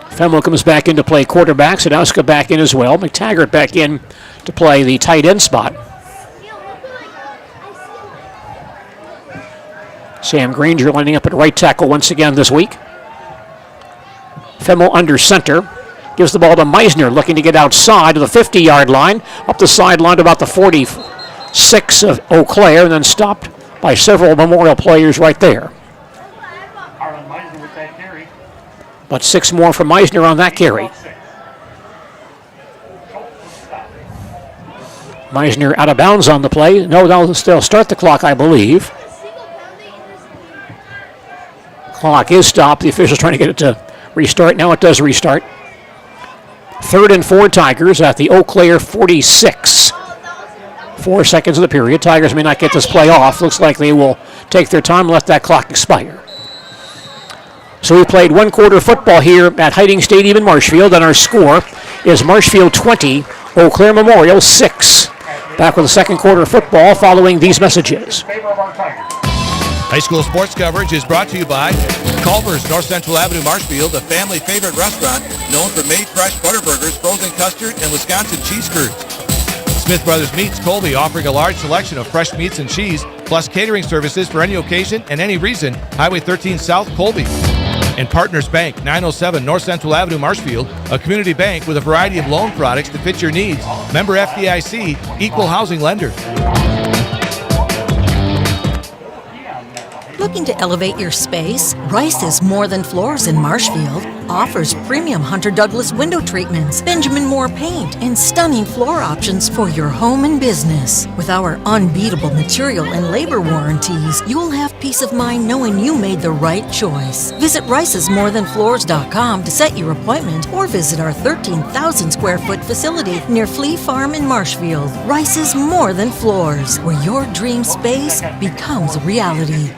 Femmel comes back in to play quarterback. Sadowska back in as well. McTaggart back in to play the tight end spot. Sam Granger lining up at right tackle once again this week. Femmel under center. Gives the ball to Meisner, looking to get outside to the 50-yard line. Up the sideline to about the 46 of Eau-Claire, and then stopped by several Memorial players right there. But 6 more from Meisner on that carry. Meisner out of bounds on the play. No, they'll still start the clock, I believe. Clock is stopped. The official's trying to get it to restart. Now it does restart. 3rd and 4 Tigers at the Eau-Claire 46. 4 seconds of the period. Tigers may not get this play off. Looks like they will take their time and let that clock expire. So we played 1 quarter football here at Hiding Stadium in Marshfield, and our score is Marshfield 20, Eau-Claire Memorial 6. Back with the 2nd quarter football following these messages. High school sports coverage is brought to you by Culver's, North Central Avenue, Marshfield, a family favorite restaurant known for made fresh butter burgers, frozen custard, and Wisconsin cheese curds. Smith Brothers Meats, Colby, offering a large selection of fresh meats and cheese, plus catering services for any occasion and any reason. Highway 13 South, Colby. And Partners Bank, 907 North Central Avenue, Marshfield, a community bank with a variety of loan products to fit your needs. Member FDIC, equal housing lender. Looking to elevate your space? Rice's More Than Floors in Marshfield offers premium Hunter Douglas window treatments, Benjamin Moore paint, and stunning floor options for your home and business. With our unbeatable material and labor warranties, you'll have peace of mind knowing you made the right choice. Visit ricesmorethanfloors.com to set your appointment or visit our 13,000 square foot facility near Flea Farm in Marshfield. Rice's More Than Floors, where your dream space becomes a reality.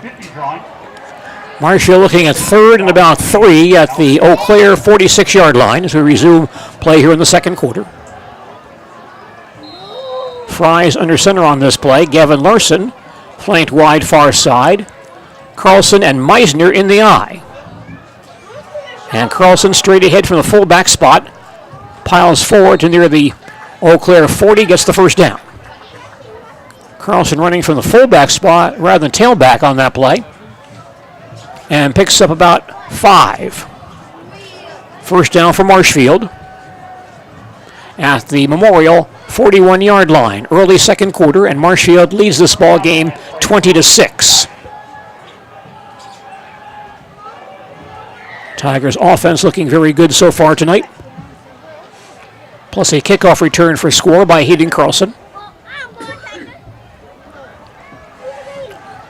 Marshfield looking at 3rd and about 3 at the Eau-Claire 46-yard line as we resume play here in the 2nd quarter. Fries under center on this play. Gavin Larson flanked wide far side. Carlson and Meisner in the eye. And Carlson straight ahead from the fullback spot. Piles forward to near the Eau-Claire 40, gets the first down. Carlson running from the fullback spot rather than tailback on that play. And picks up about 5. First down for Marshfield at the Memorial 41-yard line. Early 2nd quarter, and Marshfield leads this ball game 20-6. Tigers offense looking very good so far tonight. Plus a kickoff return for score by Hayden Carlson.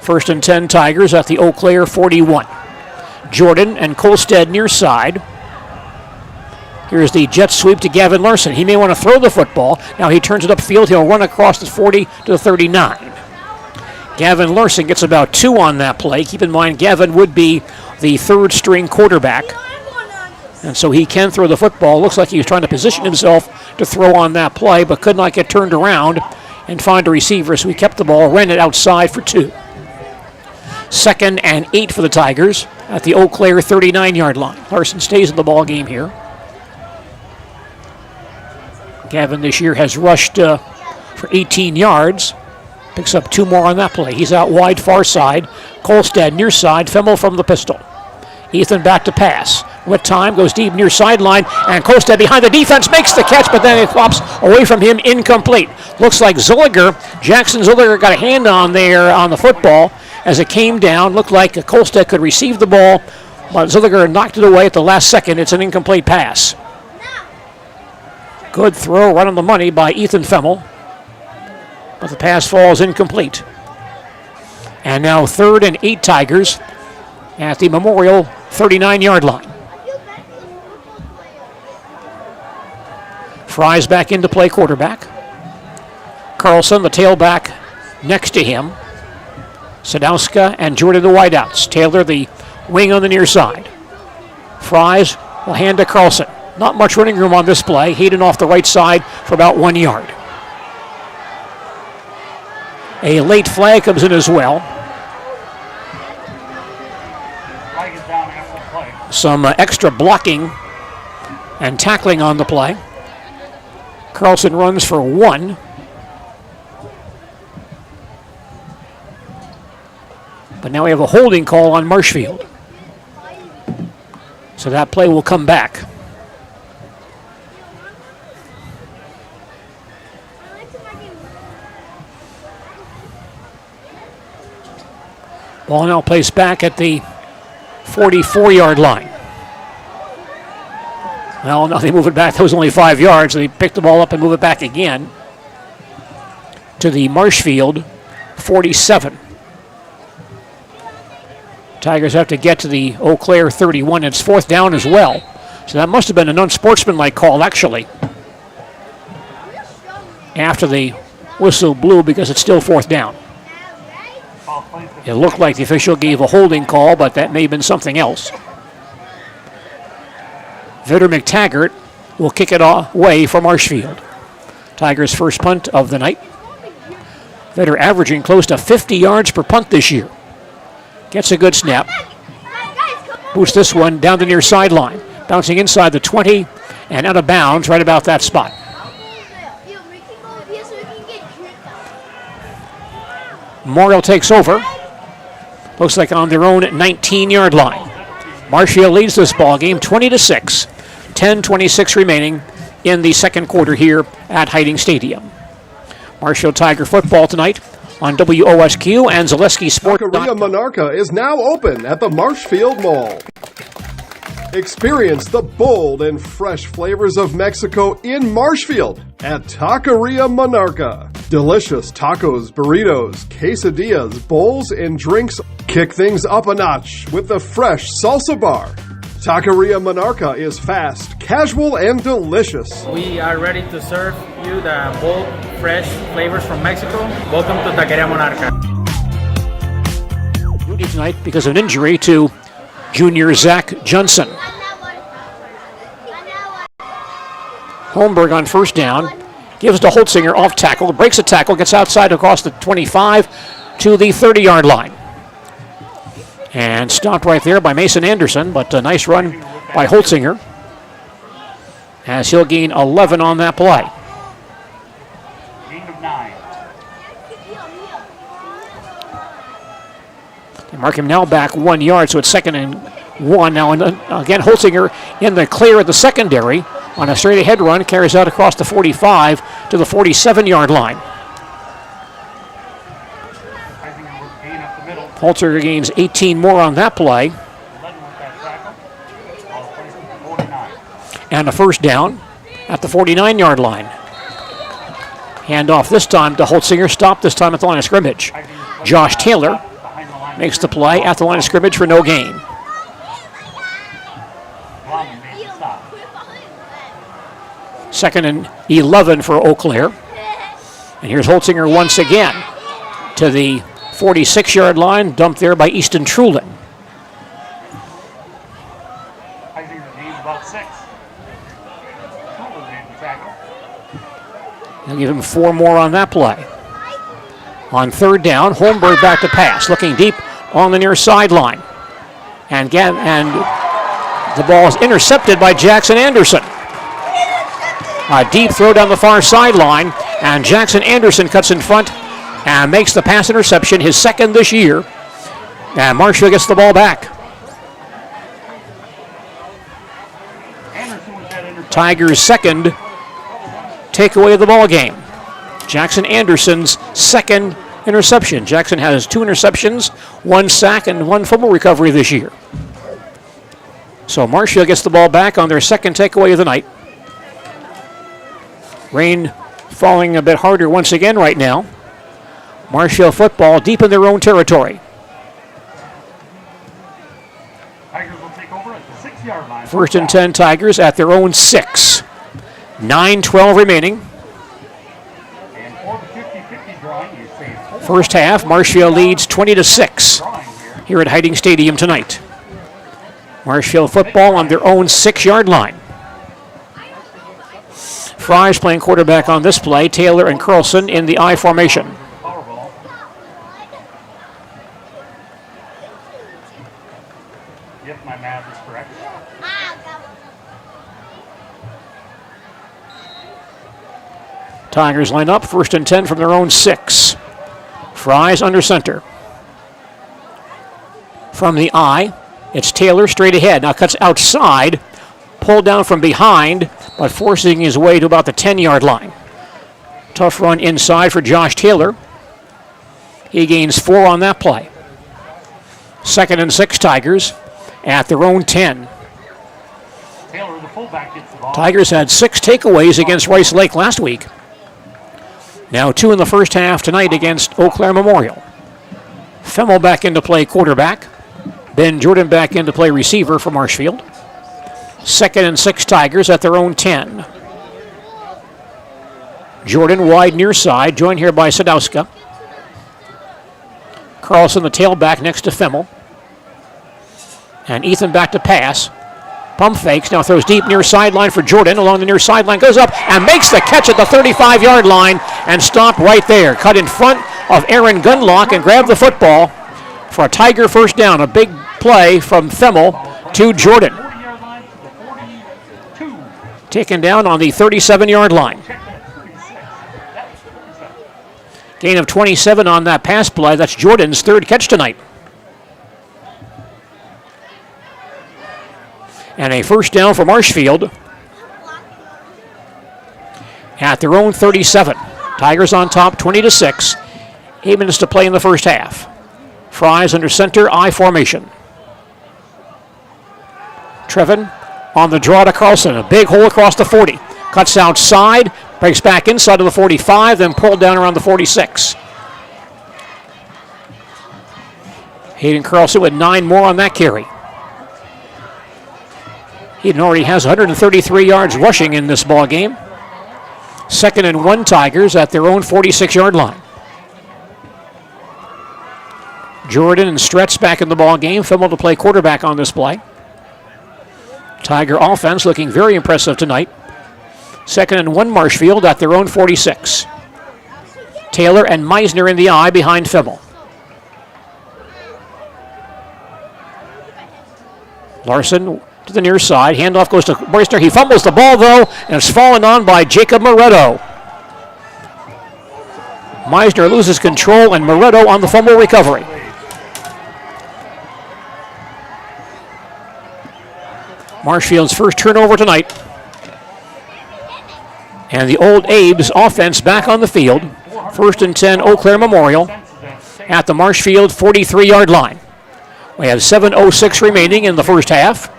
1st and 10 Tigers at the Eau-Claire 41. Jordan and Kolstad near side. Here's the jet sweep to Gavin Larson. He may want to throw the football. Now he turns it upfield. He'll run across the 40 to the 39. Gavin Larson gets about 2 on that play. Keep in mind, Gavin would be the third-string quarterback, and so he can throw the football. Looks like he was trying to position himself to throw on that play, but could not get turned around and find a receiver, so he kept the ball, ran it outside for 2. 2nd and 8 for the Tigers at the Oaklair 39-yard line. Larson stays in the ball game here. Gavin this year has rushed for 18 yards. Picks up 2 more on that play. He's out wide far side. Kolstad near side. Femmel from the pistol. Ethan back to pass. With time, goes deep near sideline, and Kolstad behind the defense makes the catch, but then it flops away from him, incomplete. Looks like Jackson Zilliger got a hand on there on the football as it came down. Looked like Kolstad could receive the ball, but Zilliger knocked it away at the last second. It's an incomplete pass. Good throw, right on the money by Ethan Femmel, but the pass falls incomplete. And now 3rd and 8 Tigers at the Memorial 39-yard line. Fry's back into play quarterback. Carlson, the tailback, next to him. Sadowska and Jordan, the wideouts. Taylor, the wing on the near side. Fry's will hand to Carlson. Not much running room on this play. Hayden off the right side for about 1 yard. A late flag comes in as well. Flag is down after the play. Some extra blocking and tackling on the play. Carlson runs for 1. But now we have a holding call on Marshfield. So that play will come back. Ball now placed back at the 44-yard line. Well, now they move it back. That was only 5 yards. They pick the ball up and move it back again to the Marshfield 47. Tigers have to get to the Oaklair 31. It's 4th down as well. So that must have been an unsportsmanlike call, actually, after the whistle blew, because it's still 4th down. It looked like the official gave a holding call, but that may have been something else. Vitter McTaggart will kick it away for Marshfield. Tigers' first punt of the night. Vitter averaging close to 50 yards per punt this year. Gets a good snap. Boosts this one down the near sideline. Bouncing inside the 20 and out of bounds right about that spot. Memorial takes over. Looks like on their own 19-yard line. Marshfield leads this ball game 20-6. 10:26 remaining in the second quarter here at Hiding Stadium. Marshfield Tiger football tonight on WOSQ and Zaleski Sports. Taqueria Monarca is now open at the Marshfield Mall. Experience the bold and fresh flavors of Mexico in Marshfield at Taqueria Monarca. Delicious tacos, burritos, quesadillas, bowls, and drinks. Kick things up a notch with the fresh salsa bar. Taqueria Monarca is fast, casual, and delicious. We are ready to serve you the bold, fresh flavors from Mexico. Welcome to Taqueria Monarca. Duty tonight because of an injury to junior Zach Johnson. Holmberg on first down. Gives to Holtzinger off tackle. Breaks a tackle. Gets outside across the 25 to the 30-yard line. And stopped right there by Mason Anderson. But a nice run by Holtzinger, as he'll gain 11 on that play. Gain of 9. They mark him now back 1 yard, so it's 2nd and 1. Now, again, Holtzinger in the clear at the secondary on a straight ahead run, carries out across the 45 to the 47-yard line. Holtzinger gains 18 more on that play. And a first down at the 49-yard line. Handoff this time to Holtzinger. Stop this time at the line of scrimmage. Josh Taylor makes the play at the line of scrimmage for no gain. 2nd and 11 for Oaklair. And here's Holtzinger once again to the 46-yard line, dumped there by Easton Trulin. About 6. They'll give him 4 more on that play. On 3rd down, Holmberg back to pass, looking deep on the near sideline. And the ball is intercepted by Jackson Anderson. A deep throw down the far sideline, and Jackson Anderson cuts in front and makes the pass interception, his 2nd this year. And Marshfield gets the ball back. Tigers' 2nd takeaway of the ball game. Jackson Anderson's 2nd interception. Jackson has 2 interceptions, 1 sack, and 1 fumble recovery this year. So Marshfield gets the ball back on their 2nd takeaway of the night. Rain falling a bit harder once again right now. Marshfield football deep in their own territory. Tigers will take over at the 6-yard line. 1st and 10 Tigers at their own 6. 9:12 remaining. And for the 50-50 drawing, you say First half, Marshfield leads 20-6 here at Hiding Stadium tonight. Marshfield football on their own 6-yard line. Fry's playing quarterback on this play. Taylor and Carlson in the I formation. If my math is correct. Tigers line up, 1st and 10 from their own 6. Fry's under center. From the I, it's Taylor straight ahead. Now cuts outside, pulled down from behind, but forcing his way to about the 10-yard line. Tough run inside for Josh Taylor. He gains 4 on that play. 2nd and 6 Tigers at their own 10. Taylor, the fullback, gets the ball. Tigers had 6 takeaways against Rice Lake last week. Now 2 in the first half tonight against Oaklair Memorial. Femmel back into play quarterback. Ben Jordan back into play receiver for Marshfield. 2nd and 6 Tigers at their own 10. Jordan wide near side, joined here by Sadowska. Carlson the tailback next to Femmel. And Ethan back to pass. Pump fakes, now throws deep near sideline for Jordan. Along the near sideline, goes up and makes the catch at the 35-yard line and stopped right there. Cut in front of Aaron Gunlock and grabbed the football for a Tiger first down. A big play from Femmel to Jordan. Taken down on the 37-yard line. Gain of 27 on that pass play. That's Jordan's 3rd catch tonight. And a first down for Marshfield at their own 37. Tigers on top, 20-6. 8 minutes to play in the first half. Fry's under center, I formation. Trevin on the draw to Carlson. A big hole across the 40. Cuts outside, breaks back inside of the 45, then pulled down around the 46. Hayden Carlson with 9 more on that carry. He already has 133 yards rushing in this ball game. 2nd and 1 Tigers at their own 46-yard line. Jordan and Stretz back in the ball game. Femmel to play quarterback on this play. Tiger offense looking very impressive tonight. 2nd and 1 Marshfield at their own 46. Taylor and Meisner in the I behind Femmel. Larson to the near side. Handoff goes to Meisner. He fumbles the ball, though, and it's fallen on by Jacob Moretto. Meisner loses control, and Moretto on the fumble recovery. Marshfield's first turnover tonight. And the Old Abe's offense back on the field. 1st and 10 Oaklair Memorial at the Marshfield 43-yard line. We have 7:06 remaining in the first half.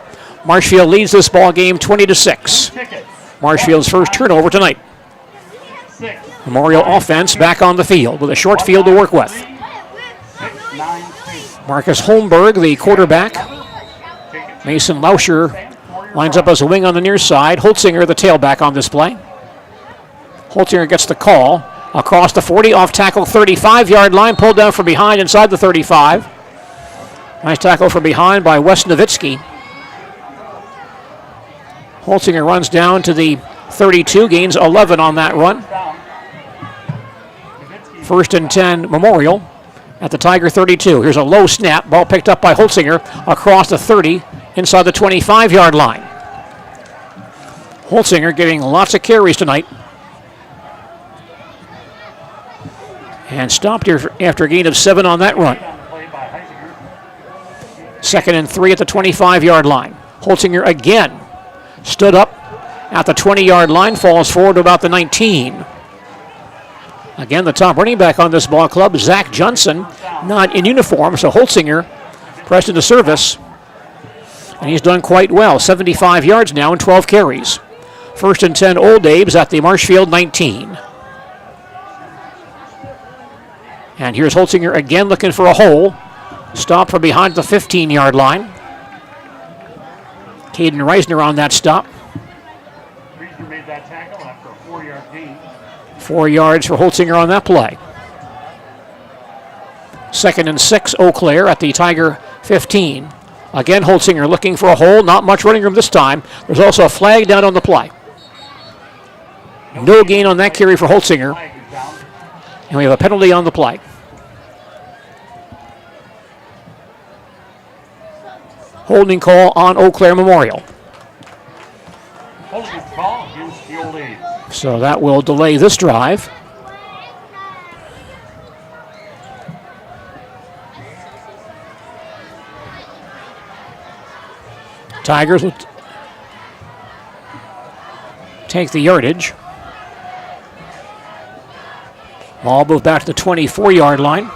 Marshfield leads this ball game 20-6. Marshfield's first turnover tonight. Memorial offense back on the field with a short field to work with. Marcus Holmberg, the quarterback. Mason Lauscher Lines up as a wing on the near side. Holtzinger, the tailback on this play. Holtzinger gets the call. Across the 40, off tackle, 35-yard line. Pulled down from behind inside the 35. Nice tackle from behind by Wes Nowitzki. Holtzinger runs down to the 32, gains 11 on that run. 1st and 10 Memorial at the Tiger 32. Here's a low snap. Ball picked up by Holtzinger across the 30 inside the 25-yard line. Holtzinger getting lots of carries tonight. And stopped here after a gain of 7 on that run. 2nd and 3 at the 25-yard line. Holtzinger again stood up at the 20-yard line, falls forward to about the 19. Again, the top running back on this ball club, Zach Johnson, not in uniform, so Holtzinger pressed into service. And he's done quite well, 75 yards now and 12 carries. 1st and 10 Old Abe's at the Marshfield 19. And here's Holtzinger again looking for a hole. Stop from behind the 15-yard line. Caden Reisner on that stop. Reisner made that tackle after a 4-yard gain. 4 yards for Holtzinger on that play. 2nd and 6 Oaklair at the Tiger 15. Again, Holtzinger looking for a hole. Not much running room this time. There's also a flag down on the play. No gain on that carry for Holtzinger. And we have a penalty on the play. Holding call on Oaklair Memorial. Holding call against the Old A's. So that will delay this drive. Tigers will take the yardage. Ball moved back to the 24-yard line.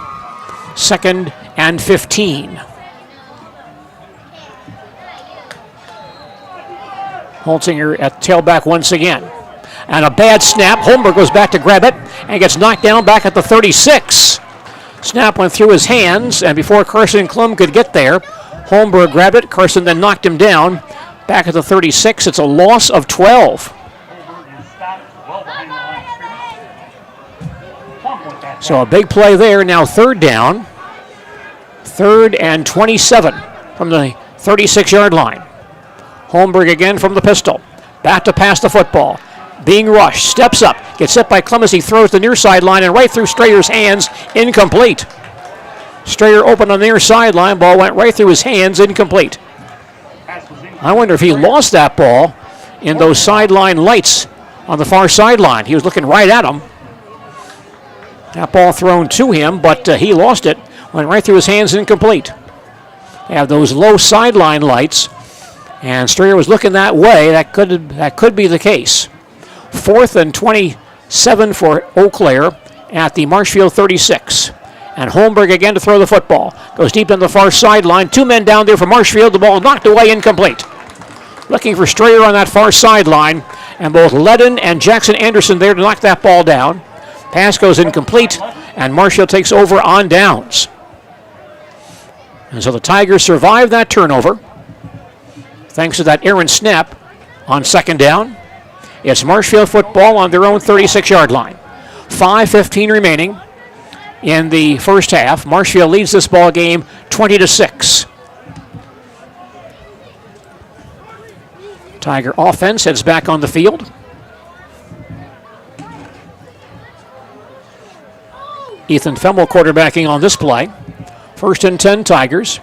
2nd and 15. Holtzinger at tailback once again. And a bad snap. Holmberg goes back to grab it and gets knocked down back at the 36. Snap went through his hands, and before Carson Klum could get there, Holmberg grabbed it. Carson then knocked him down back at the 36. It's a loss of 12. So a big play there. Now 3rd down. 3rd and 27 from the 36-yard line. Holmberg again from the pistol. Back to pass the football. Being rushed. Steps up. Gets hit by Klum as he throws the near sideline and right through Strayer's hands. Incomplete. Strayer open on the near sideline. Ball went right through his hands. Incomplete. I wonder if he lost that ball in those sideline lights on the far sideline. He was looking right at him. That ball thrown to him, but he lost it. Went right through his hands. Incomplete. They have those low sideline lights. And Strayer was looking that way. That could be the case. 4th and 27 for Oaklair at the Marshfield 36. And Holmberg again to throw the football. Goes deep on the far sideline. 2 men down there for Marshfield. The ball knocked away, incomplete. Looking for Strayer on that far sideline. And both Ledden and Jackson Anderson there to knock that ball down. Pass goes incomplete. And Marshfield takes over on downs. And so the Tigers survive that turnover, thanks to that errant snap on 2nd down. It's Marshfield football on their own 36-yard line. 5:15 remaining in the first half. Marshfield leads this ball game 20-6. Tiger offense heads back on the field. Ethan Femmel quarterbacking on this play. 1st and 10 Tigers.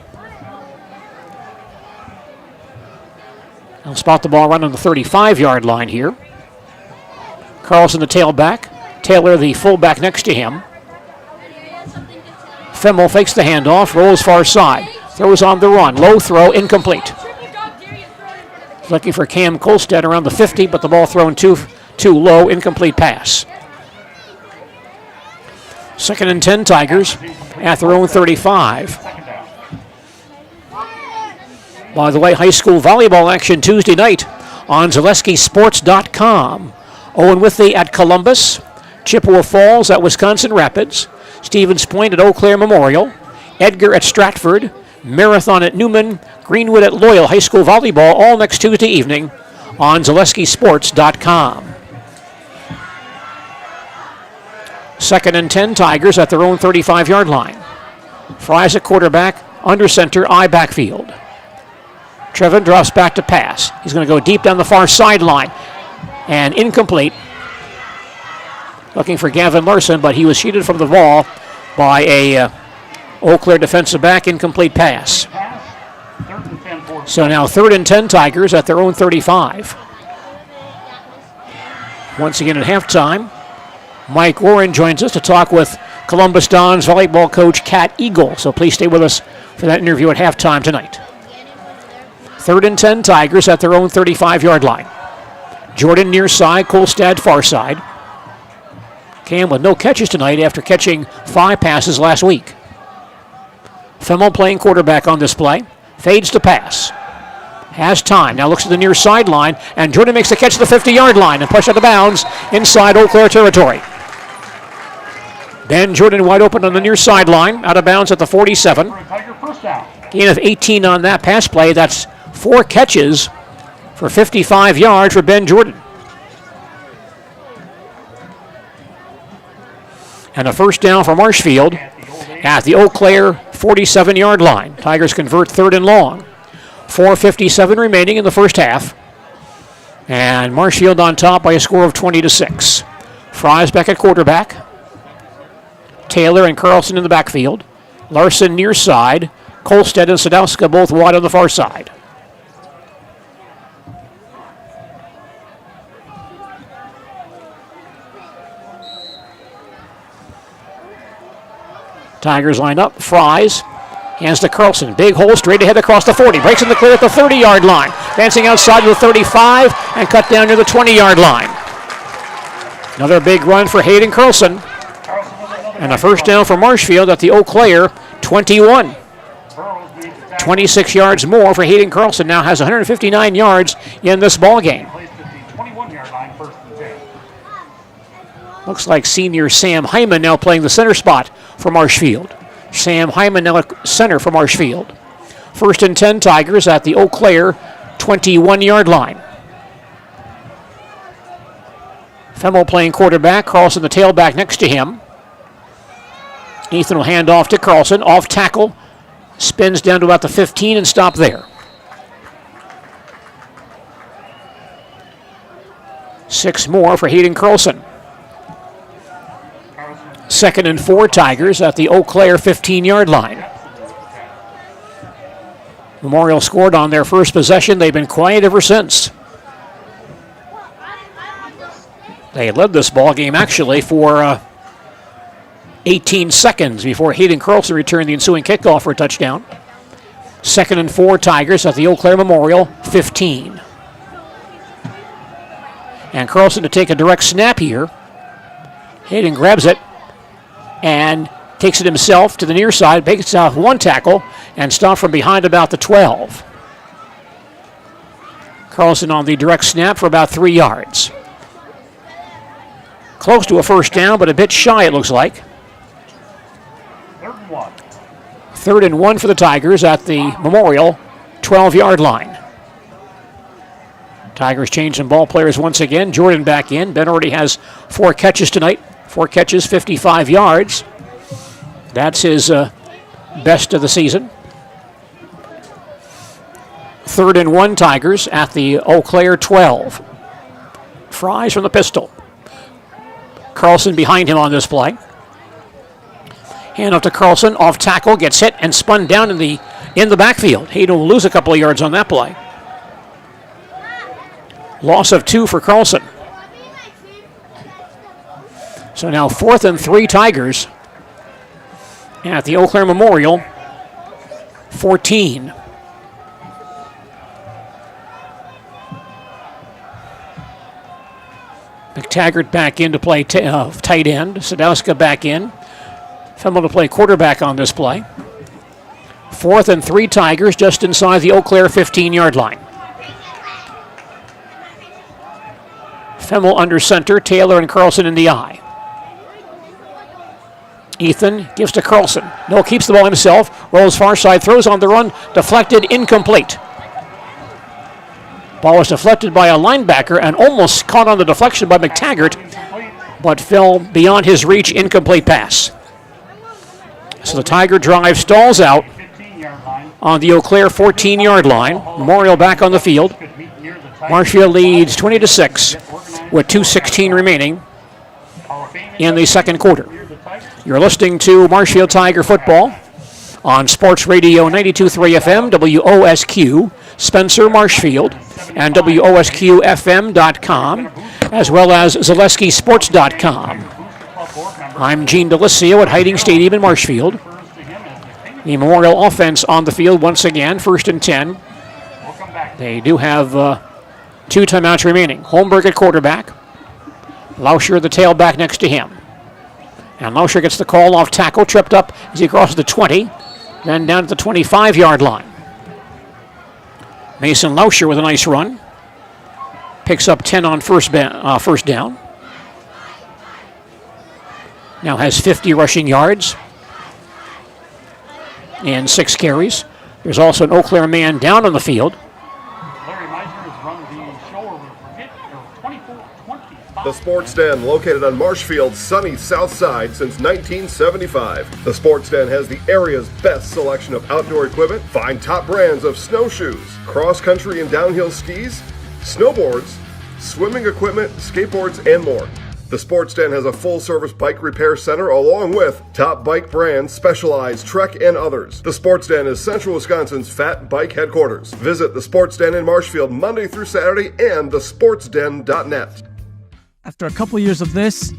They'll spot the ball right on the 35-yard line here. Carlson the tailback. Taylor the fullback next to him. Femmel fakes the handoff, rolls far side. Throws on the run. Low throw, incomplete. Looking for Cam Kolstad around the 50, but the ball thrown too low, incomplete pass. 2nd and 10 Tigers at their own 35. By the way, high school volleyball action Tuesday night on ZaleskiSports.com. Owen Withy at Columbus, Chippewa Falls at Wisconsin Rapids, Stevens Point at Eau Claire Memorial, Edgar at Stratford, Marathon at Newman, Greenwood at Loyal High School volleyball all next Tuesday evening on ZaleskiSports.com. 2nd and 10, Tigers at their own 35-yard line. Fries at quarterback, under center, I backfield. Trevin drops back to pass. He's going to go deep down the far sideline and incomplete. Looking for Gavin Larson, but he was shielded from the ball by a Oaklair defensive back, incomplete pass. So now 3rd and 10, Tigers at their own 35. Once again at halftime, Mike Warren joins us to talk with Columbus Dons volleyball coach Kat Eagle. So please stay with us for that interview at halftime tonight. 3rd and 10, Tigers at their own 35-yard line. Jordan near side, Kolstad far side. Cam with no catches tonight after catching 5 passes last week. Femmel playing quarterback on this play. Fades to pass. Has time. Now looks at the near sideline, and Jordan makes the catch at the 50-yard line and pushed out of bounds inside Oaklair territory. Ben Jordan wide open on the near sideline, out of bounds at the 47. Gain of 18 on that pass play. That's 4 catches for 55 yards for Ben Jordan. And a first down for Marshfield at the Oaklair 47-yard line. Tigers convert 3rd and long. 4:57 remaining in the first half. And Marshfield on top by a score of 20-6. Fries back at quarterback. Taylor and Carlson in the backfield. Larson near side. Kolstad and Sadowska both wide on the far side. Tigers line up. Fries. Hands to Carlson. Big hole straight ahead across the 40. Breaks in the clear at the 30-yard line. Dancing outside to the 35 and cut down near the 20-yard line. Another big run for Hayden Carlson. And a first down for Marshfield at the Oaklair 21. 26 yards more for Hayden Carlson. Now has 159 yards in this ball game. Looks like senior Sam Hyman now playing the center spot for Marshfield. Sam Hyman now at center for Marshfield. 1st and 10, Tigers at the Oaklair 21-yard line. Femmel playing quarterback. Carlson the tailback next to him. Ethan will hand off to Carlson. Off tackle. Spins down to about the 15 and stop there. 6 more for Hayden Carlson. 2nd and 4, Tigers at the Oaklair 15-yard line. Memorial scored on their first possession. They've been quiet ever since. They led this ball game actually for 18 seconds before Hayden Carlson returned the ensuing kickoff for a touchdown. 2nd and 4, Tigers at the Oaklair Memorial 15. And Carlson to take a direct snap here. Hayden grabs it and takes it himself to the near side, makes out 1 tackle, and stopped from behind about the 12. Carlson on the direct snap for about 3 yards. Close to a first down, but a bit shy it looks like. 3rd and 1 for the Tigers at the Memorial 12-yard line. Tigers changing ball players once again. Jordan back in. Ben already has 4 catches tonight. 4 catches, 55 yards. That's his best of the season. 3rd and 1, Tigers at the Oaklair 12. Fries from the pistol. Carlson behind him on this play. Hand off to Carlson, off tackle, gets hit and spun down in the backfield. Hayden will lose a couple of yards on that play. Loss of 2 for Carlson. So now 4th and 3, Tigers at the Oaklair Memorial 14. McTaggart back in to play tight end. Sadowska back in. Femmel to play quarterback on this play. 4th and 3, Tigers just inside the Oaklair 15-yard line. Femmel under center, Taylor and Carlson in the eye. Ethan gives to Carlson. No, keeps the ball himself. Rolls far side, throws on the run. Deflected, incomplete. Ball was deflected by a linebacker and almost caught on the deflection by McTaggart, but fell beyond his reach, incomplete pass. So the Tiger drive stalls out on the Oaklair 14-yard line. Memorial back on the field. Marshfield leads 20-6 with 2:16 remaining in the second quarter. You're listening to Marshfield Tiger football on Sports Radio 92.3 FM, WOSQ, Spencer, Marshfield, and WOSQFM.com, as well as ZaleskiSports.com. I'm Gene Delisio at Hiding Stadium in Marshfield. The Memorial offense on the field once again, 1st and 10. They do have 2 timeouts remaining. Holmberg at quarterback. Lauscher, the tailback, next to him. And Lauscher gets the call off tackle, tripped up as he crosses the 20, then down to the 25-yard line. Mason Lauscher with a nice run. Picks up 10 on first down. Now has 50 rushing yards and 6 carries. There's also an Oaklair man down on the field. The Sports Den, located on Marshfield's sunny south side since 1975. The Sports Den has the area's best selection of outdoor equipment. Find top brands of snowshoes, cross-country and downhill skis, snowboards, swimming equipment, skateboards, and more. The Sports Den has a full-service bike repair center along with top bike brands, Specialized, Trek, and others. The Sports Den is Central Wisconsin's fat bike headquarters. Visit the Sports Den in Marshfield Monday through Saturday and thesportsden.net. After a couple years of this,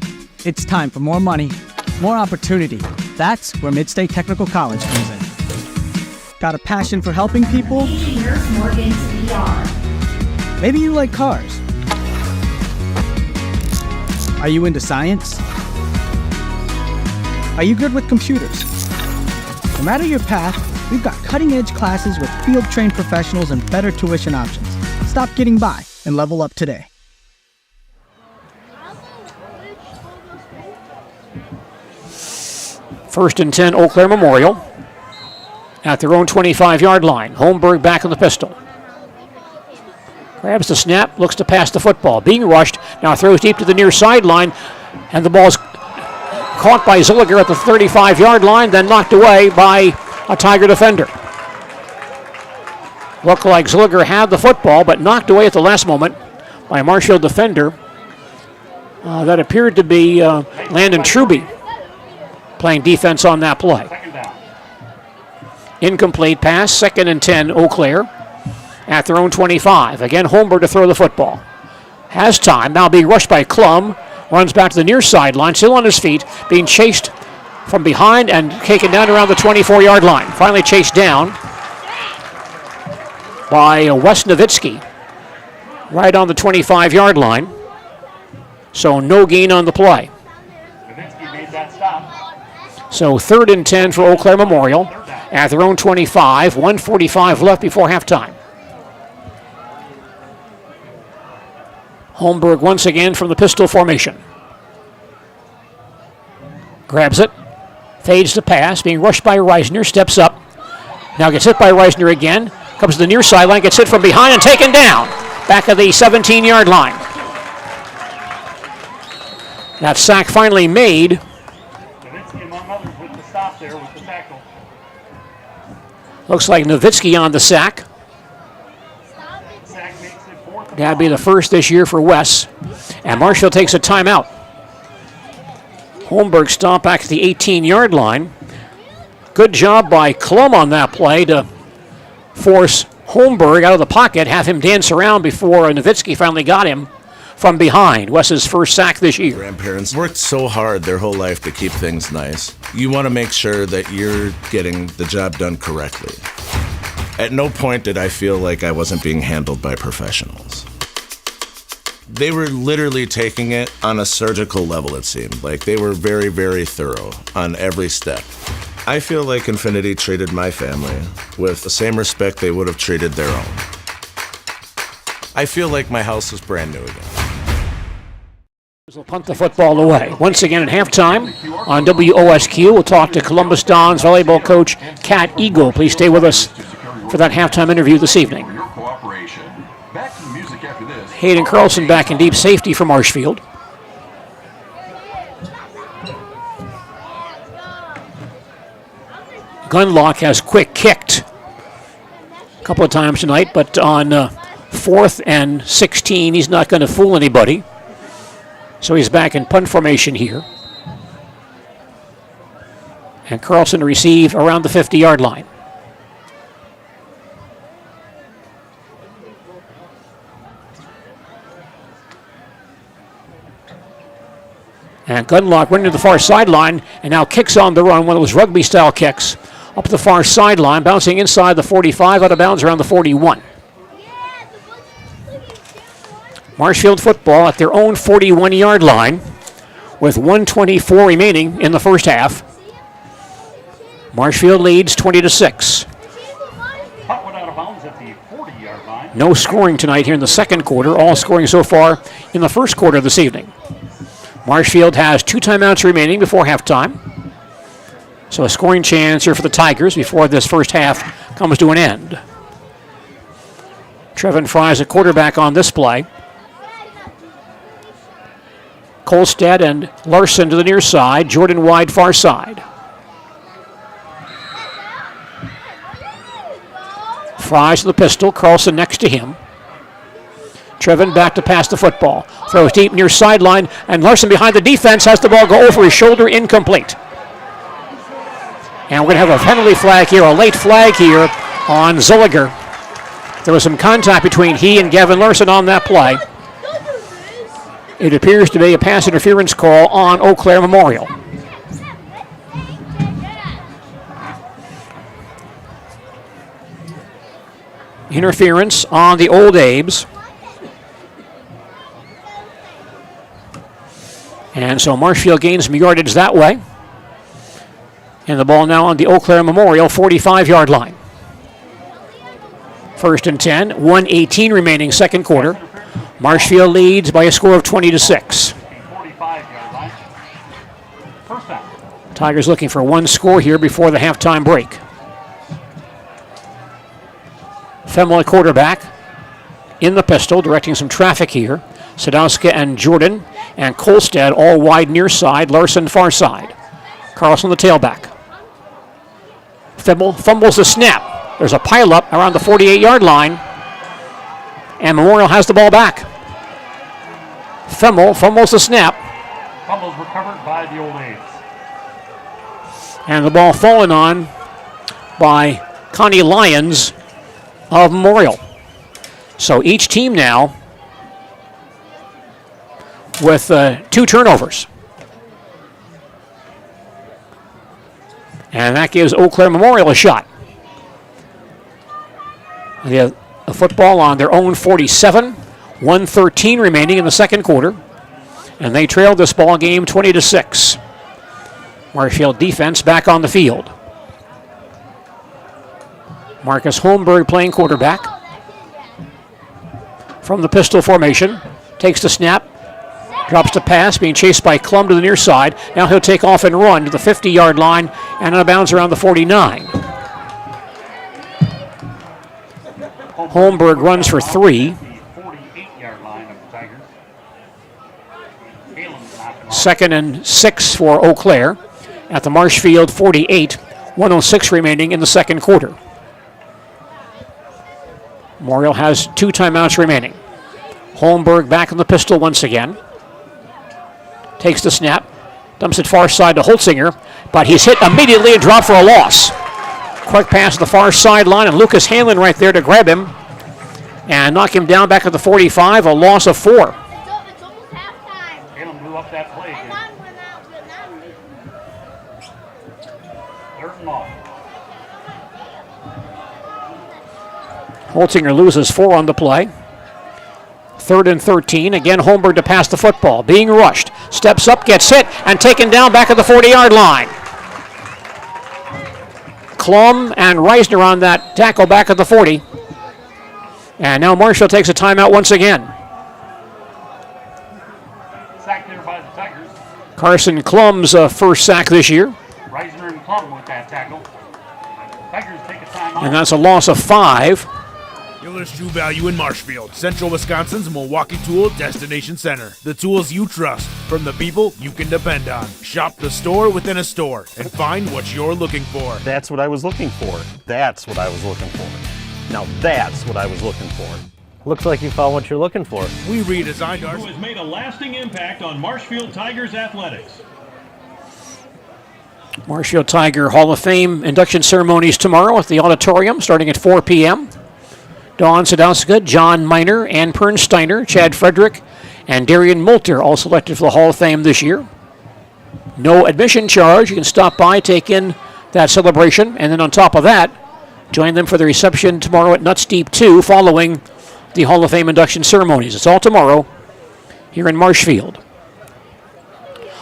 it's time for more money, more opportunity. That's where Midstate Technical College comes in. Got a passion for helping people? Maybe you like cars. Are you into science? Are you good with computers? No matter your path, we've got cutting-edge classes with field-trained professionals and better tuition options. Stop getting by and level up today. First and 10, Eau Claire Memorial at their own 25-yard line. Holmberg back on the pistol. Grabs the snap, looks to pass the football. Being rushed, now throws deep to the near sideline, and the ball's caught by Zilliger at the 35-yard line, then knocked away by a Tiger defender. Looked like Zilliger had the football, but knocked away at the last moment by a Marshfield defender. That appeared to be Landon Truby playing defense on that play. Incomplete pass, 2nd and 10, Eau Claire at their own 25. Again, Holmberg to throw the football. Has time, now being rushed by Klum, runs back to the near sideline, still on his feet, being chased from behind and taken down around the 24-yard line. Finally chased down by Wes Nowitzki, right on the 25-yard line. So no gain on the play. So 3rd and 10 for Eau Claire Memorial at their own 25. 1:45 left before halftime. Holmberg once again from the pistol formation. Grabs it. Fades the pass. Being rushed by Reisner. Steps up. Now gets hit by Reisner again. Comes to the near sideline. Gets hit from behind and taken down. Back of the 17-yard line. That sack finally made. Looks like Nowitzki on the sack. That'd be the first this year for Wes. And Marshfield takes a timeout. Holmberg stopped back at the 18-yard line. Good job by Klum on that play to force Holmberg out of the pocket, have him dance around before Nowitzki finally got him from behind. Wes's first sack this year. Grandparents worked so hard their whole life to keep things nice. You want to make sure that you're getting the job done correctly. At no point did I feel like I wasn't being handled by professionals. They were literally taking it on a surgical level, it seemed. Like they were very, very thorough on every step. I feel like Infinity treated my family with the same respect they would have treated their own. I feel like my house is brand new again. Will punt the football away. Once again at halftime on WOSQ, we'll talk to Columbus Dons volleyball coach Kat Eagle. Please stay with us for that halftime interview this evening. Hayden Carlson back in deep safety for Marshfield. Gunlock has quick kicked a couple of times tonight, but on 4th and 16, he's not going to fool anybody. So he's back in punt formation here. And Carlson to receive around the 50-yard line. And Gunlock running to the far sideline and now kicks on the run, one of those rugby-style kicks. Up the far sideline, bouncing inside the 45, out of bounds around the 41. Marshfield football at their own 41-yard line with 1:24 remaining in the first half. Marshfield leads 20-6. No scoring tonight here in the second quarter, all scoring so far in the first quarter this evening. Marshfield has 2 timeouts remaining before halftime. So a scoring chance here for the Tigers before this first half comes to an end. Trevin Fry's a quarterback on this play. Kolstad and Larson to the near side. Jordan wide far side. Fry's to the pistol. Carlson next to him. Trevin back to pass the football. Throws deep near sideline, and Larson behind the defense has the ball go over his shoulder, incomplete. And we're going to have a penalty flag here, a late flag here on Zilliger. There was some contact between he and Gavin Larson on that play. It appears to be a pass interference call on Oaklair Memorial. Interference on the Old Abes. And so Marshfield gains some yardage that way. And the ball now on the Oaklair Memorial 45-yard line. 1st and 10, 1:18 remaining second quarter. Marshfield leads by a score of 20-6. Tigers looking for one score here before the halftime break. Femla quarterback in the pistol, directing some traffic here. Sadowska and Jordan and Kolstad all wide near side, Larson far side. Carlson the tailback. Fumbles the snap. There's a pileup around the 48-yard line. And Memorial has the ball back. Fumbles the snap. Fumbles recovered by the Old Aids. And the ball fallen on by Connie Lyons of Memorial. So each team now with 2 turnovers. And that gives Oaklair Memorial a shot. The football on their own 47, 1:13 remaining in the second quarter. And they trailed this ball game 20-6. Marshfield defense back on the field. Marcus Holmberg playing quarterback. From the pistol formation. Takes the snap. Drops the pass, being chased by Klum to the near side. Now he'll take off and run to the 50-yard line and out of bounds around the 49. Holmberg runs for 3. 48-yard line of the Tigers. 2nd and 6 for Oaklair at the Marshfield 48. 1:06 remaining in the second quarter. Memorial has 2 timeouts remaining. Holmberg back in the pistol once again. Takes the snap, dumps it far side to Holtzinger, but he's hit immediately and dropped for a loss. Quick pass to the far sideline, and Lucas Hanlon right there to grab him and knock him down back at the 45, a loss of 4. Hanlon blew up that play again. 3rd and long. Holtzinger loses 4 on the play. 3rd and 13. Again, Holmberg to pass the football. Being rushed. Steps up, gets hit, and taken down back at the 40-yard line. Klum and Reisner on that tackle back at the 40. And now Marshall takes a timeout once again. Sack there Carson Klum's first sack this year. Reisner and Klum with that tackle. Tigers take a timeout. And that's a loss of 5. Dealer's True Value in Marshfield, Central Wisconsin's Milwaukee Tool Destination Center. The tools you trust from the people you can depend on. Shop the store within a store and find what you're looking for. That's what I was looking for. That's what I was looking for. Now that's what I was looking for. Looks like you found what you're looking for. We redesigned ours. Who has made a lasting impact on Marshfield Tigers athletics. Marshfield Tiger Hall of Fame induction ceremonies tomorrow at the auditorium starting at 4 p.m. Dawn Sadowska, John Miner, Ann Pernsteiner, Chad Frederick, and Darian Moulter all selected for the Hall of Fame this year. No admission charge. You can stop by, take in that celebration, and then on top of that, join them for the reception tomorrow at Nuts Deep 2 following the Hall of Fame induction ceremonies. It's all tomorrow here in Marshfield.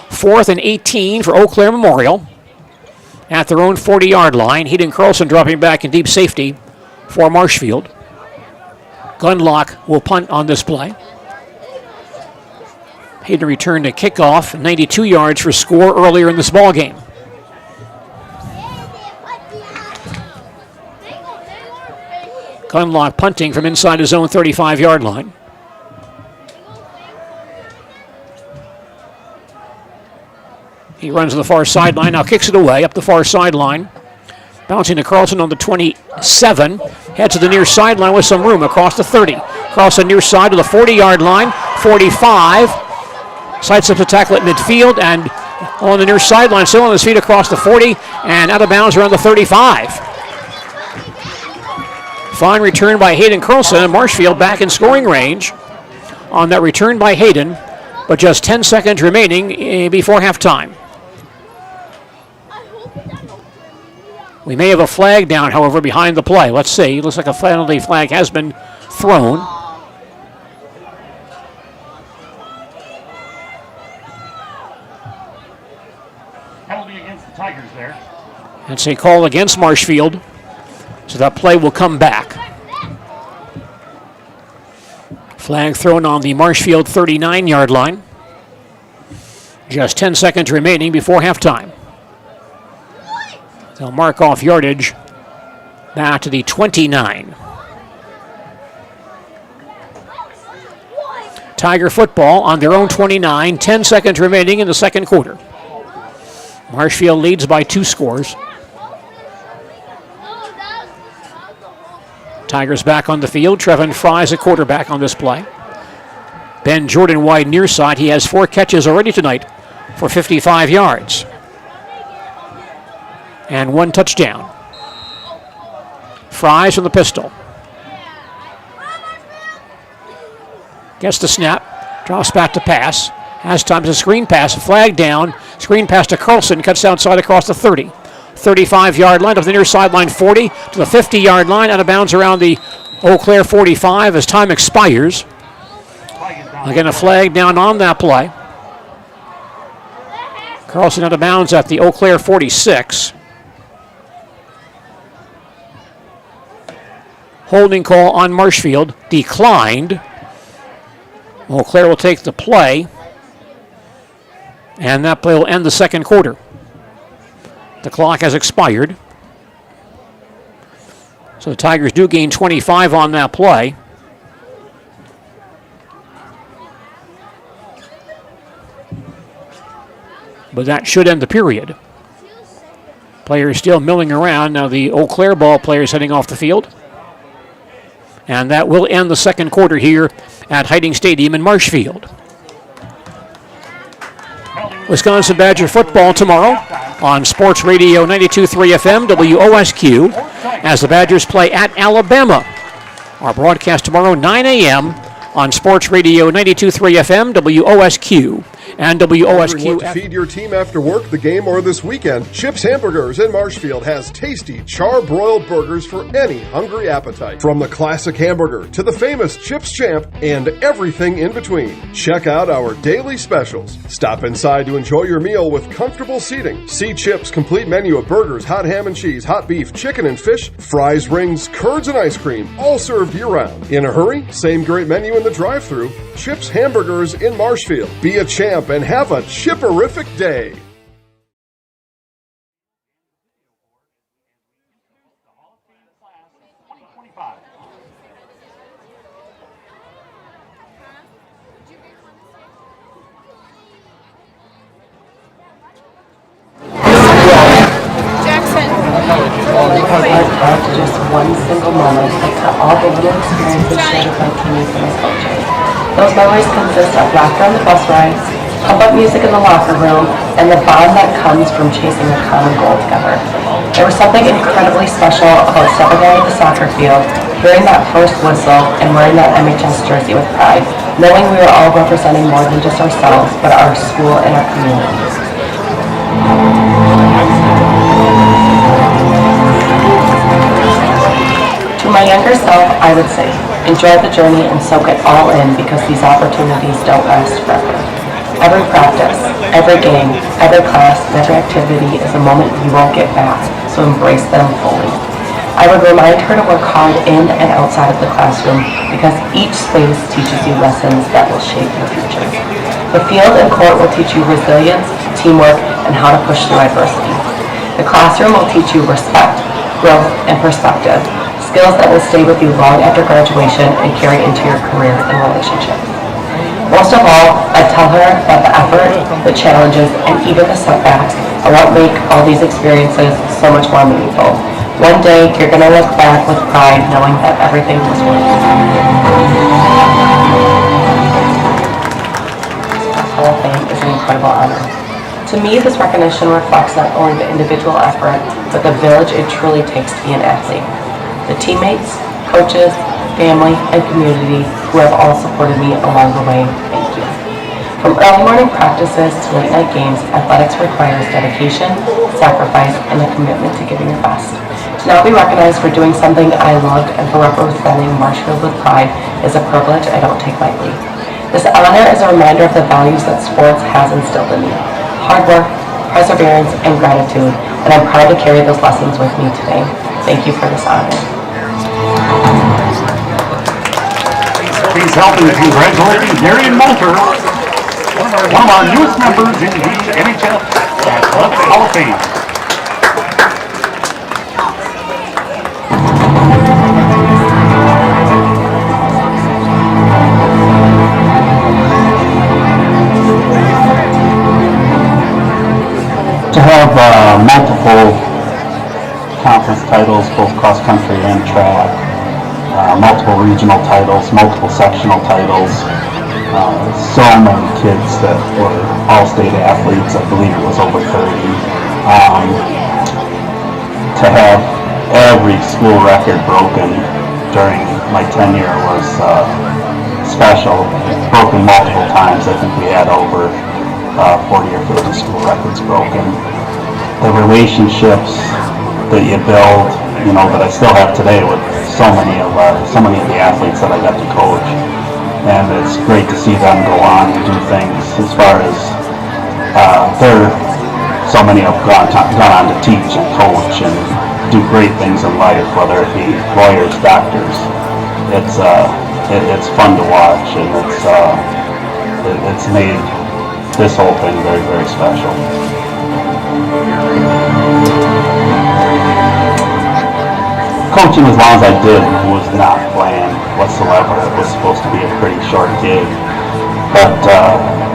4th and 18 for Oaklair Memorial at their own 40-yard line. Hayden Carlson dropping back in deep safety for Marshfield. Gunlock will punt on this play. Hayden returned a kickoff, 92 yards for score earlier in this ball game. Gunlock punting from inside his own 35-yard line. He runs to the far sideline, now kicks it away up the far sideline. Bouncing to Carlson on the 27. Heads to the near sideline with some room across the 30. Carlson near side to the 40-yard line. 45. Sights up to tackle at midfield and on the near sideline, still on his feet across the 40 and out of bounds around the 35. Fine return by Hayden Carlson and Marshfield back in scoring range on that return by Hayden, but just 10 seconds remaining before halftime. We may have a flag down, however, behind the play. Let's see. Looks like a penalty flag has been thrown. Penalty against the Tigers there. That's a call against Marshfield, so that play will come back. Flag thrown on the Marshfield 39-yard line. Just 10 seconds remaining before halftime. They'll mark off yardage back to the 29. Tiger football on their own 29, 10 seconds remaining in the second quarter. Marshfield leads by 2 scores. Tigers back on the field. Trevin Fry's a quarterback on this play. Ben Jordan wide near side. He has 4 catches already tonight for 55 yards. And 1 touchdown. Fries from the pistol. Gets the snap. Drops back to pass. Has time to screen pass. Flag down. Screen pass to Carlson. Cuts outside across the 30. 35-yard line up the near sideline 40 to the 50-yard line. Out of bounds around the Oaklair 45 as time expires. Again, a flag down on that play. Carlson out of bounds at the Oaklair 46. Holding call on Marshfield declined. Oaklair will take the play, and that play will end the second quarter. The clock has expired. So the Tigers do gain 25 on that play. But that should end the period. Players still milling around. Now the Oaklair ball players heading off the field. And that will end the second quarter here at Hiding Stadium in Marshfield. Wisconsin Badger football tomorrow on Sports Radio 92.3 FM WOSQ as the Badgers play at Alabama. Our broadcast tomorrow 9 a.m. on Sports Radio 92.3 FM WOSQ and WOSQ. Wondering what to feed your team after work, the game, or this weekend? Chips Hamburgers in Marshfield has tasty char-broiled burgers for any hungry appetite. From the classic hamburger to the famous Chips Champ and everything in between. Check out our daily specials. Stop inside to enjoy your meal with comfortable seating. See Chips' complete menu of burgers, hot ham and cheese, hot beef, chicken and fish, fries, rings, curds, and ice cream, all served year-round. In a hurry? Same great menu in the drive-thru. Chips Hamburgers in Marshfield. Be a champ up and have a chipperific day. Just one single moment, but to all the little experiences shared with my teammates and my coaches. Those memories consist of laughter on the bus rides, pump-up music in the locker room, and the bond that comes from chasing a common goal together. There was something incredibly special about stepping out of the soccer field, hearing that first whistle, and wearing that MHS jersey with pride, knowing we were all representing more than just ourselves, but our school and our communities. To my younger self, I would say, enjoy the journey and soak it all in because these opportunities don't last forever. Every practice, every game, every class, and every activity is a moment you won't get back, so embrace them fully. I would remind her to work hard in and outside of the classroom because each space teaches you lessons that will shape your future. The field and court will teach you resilience, teamwork, and how to push through adversity. The classroom will teach you respect, growth, and perspective. Skills that will stay with you long after graduation and carry into your career and relationship. Most of all, I tell her that the effort, the challenges, and even the setbacks are what make all these experiences so much more meaningful. One day, you're going to look back with pride knowing that everything was worth it. This whole thing is an incredible honor. To me, this recognition reflects not only the individual effort, but the village it truly takes to be an athlete. The teammates, coaches, family, and community who have all supported me along the way, thank you. From early morning practices to late night games, athletics requires dedication, sacrifice, and a commitment to giving your best. To now be recognized for doing something I loved and for representing Marshfield with pride is a privilege I don't take lightly. This honor is a reminder of the values that sports has instilled in me. Hard work, perseverance, and gratitude, and I'm proud to carry those lessons with me today. Thank you for this honor. Please help in congratulating Gary Moulter, one of our newest members in the NHL Athletics Hall of Fame. To have multiple conference titles, both cross country and track, multiple regional titles, multiple sectional titles, so many kids that were all-state athletes. I believe it was over 30. To have every school record broken during my tenure was special. Broken multiple times. I think we had over 40 or 50 school records broken. The relationships that you build, that I still have today with so many of the athletes that I got to coach, and it's great to see them go on and do things. As far as so many have gone on to teach and coach and do great things in life, whether it be lawyers, doctors. It's fun to watch, and it's made this whole thing very, very special. Coaching as long as I did was not planned whatsoever. It was supposed to be a pretty short gig. But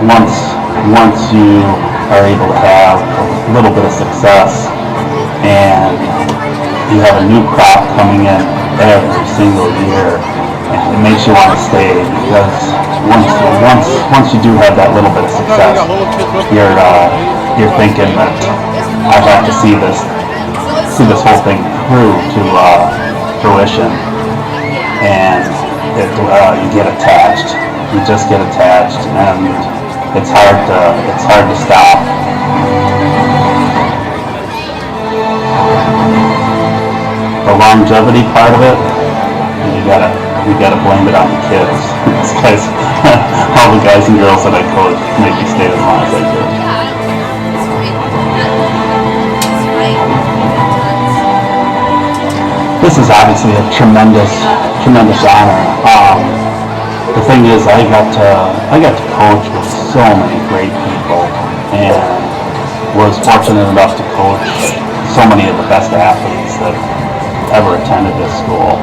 once you are able to have a little bit of success and you have a new crop coming in every single year, it makes you want to stay, because once you do have that little bit of success, you're thinking that I'd like to see this whole thing through to fruition, and you get attached. You just get attached, and it's hard to stop. The longevity part of it, you gotta blame it on the kids. These guys, all the guys and girls that I coach make me stay as long as I do. This is obviously a tremendous honor. The thing is, I got to coach with so many great people, and was fortunate enough to coach so many of the best athletes that ever attended this school.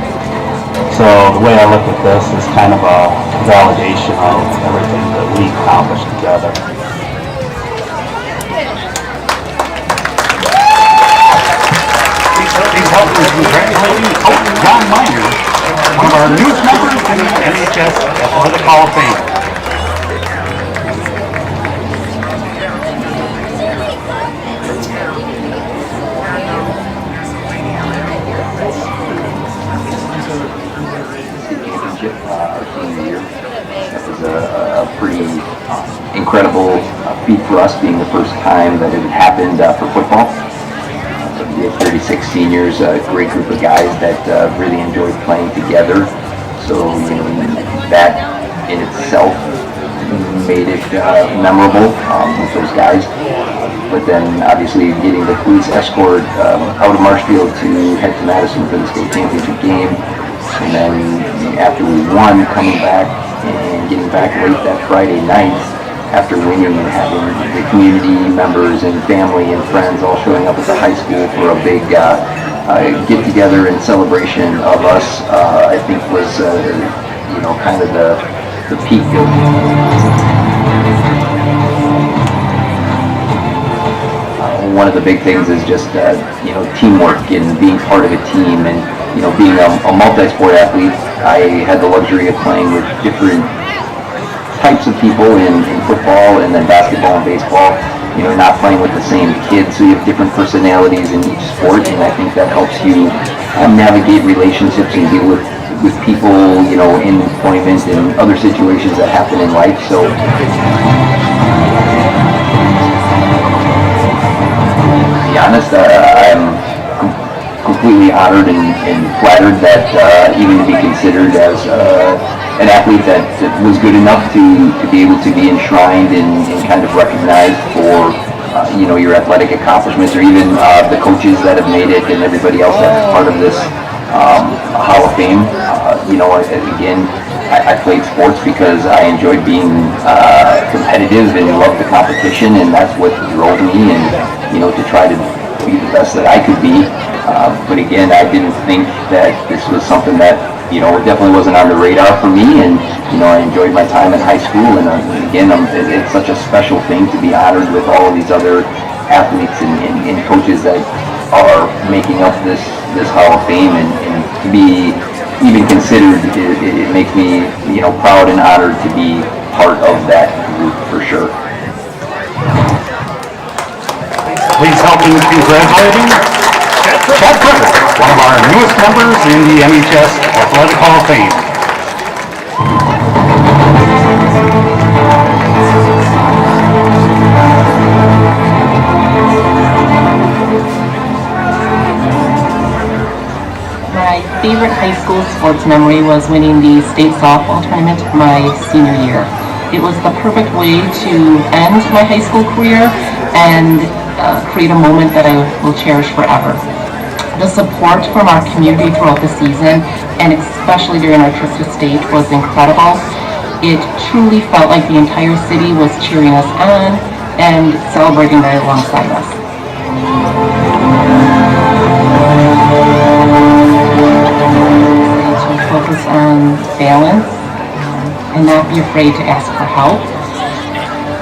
So the way I look at this is kind of a validation of everything that we accomplished together. Please help me congratulating Coach John Minor, one of our newest members in the NHS Athletic Hall of Fame. Our senior year. That was a pretty incredible feat for us, being the first time that it had happened for football. We had 36 seniors, a great group of guys that really enjoyed playing together. So that in itself made it memorable with those guys. But then obviously getting the police escort out of Marshfield to head to Madison for the state championship game. And then after we won, coming back and getting back late that Friday night after winning and having the community members and family and friends all showing up at the high school for a big get-together and celebration of us, I think was, kind of the peak of one of the big things is just, teamwork and being part of a team. And, being a multi-sport athlete, I had the luxury of playing with different types of people in football and then basketball and baseball, not playing with the same kids, so you have different personalities in each sport, and I think that helps you navigate relationships and deal with people, in employment and other situations that happen in life. So to be honest, I'm completely honored and flattered that even to be considered as an athlete that was good enough to be able to be enshrined and kind of recognized for your athletic accomplishments, or even the coaches that have made it and everybody else that's part of this Hall of Fame. Again, I played sports because I enjoyed being competitive and loved the competition, and that's what drove me, and to try to be the best that I could be. But again, I didn't think that this was something that, it definitely wasn't on the radar for me, and, I enjoyed my time in high school, and again, it's such a special thing to be honored with all of these other athletes and coaches that are making up this Hall of Fame, and to be even considered, it makes me, proud and honored to be part of that group for sure. Please help me congratulating Chad Trevor, one of our newest members in the NHS Athletic Hall of Fame. My favorite high school sports memory was winning the state softball tournament my senior year. It was the perfect way to end my high school career and create a moment that I will cherish forever. The support from our community throughout the season, and especially during our trip to state, was incredible. It truly felt like the entire city was cheering us on and celebrating right alongside us. To focus on balance and not be afraid to ask for help.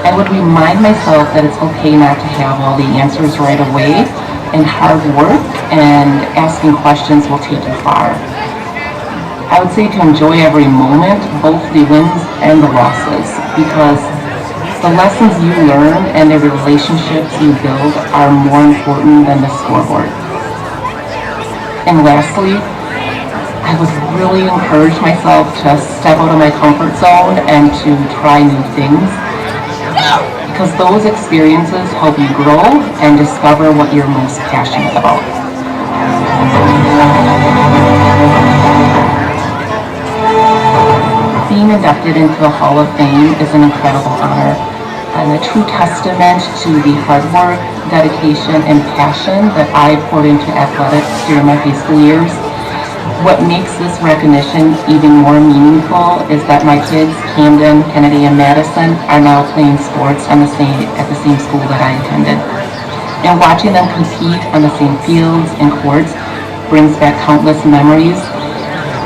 I would remind myself that it's okay not to have all the answers right away, and hard work and asking questions will take you far. I would say to enjoy every moment, both the wins and the losses, because the lessons you learn and the relationships you build are more important than the scoreboard. And lastly, I would really encourage myself to step out of my comfort zone and to try new things, because those experiences help you grow and discover what you're most passionate about. Being inducted into the Hall of Fame is an incredible honor and a true testament to the hard work, dedication, and passion that I poured into athletics during my high school years. What makes this recognition even more meaningful is that my kids, Camden, Kennedy, and Madison, are now playing sports at the same school that I attended. And watching them compete on the same fields and courts brings back countless memories.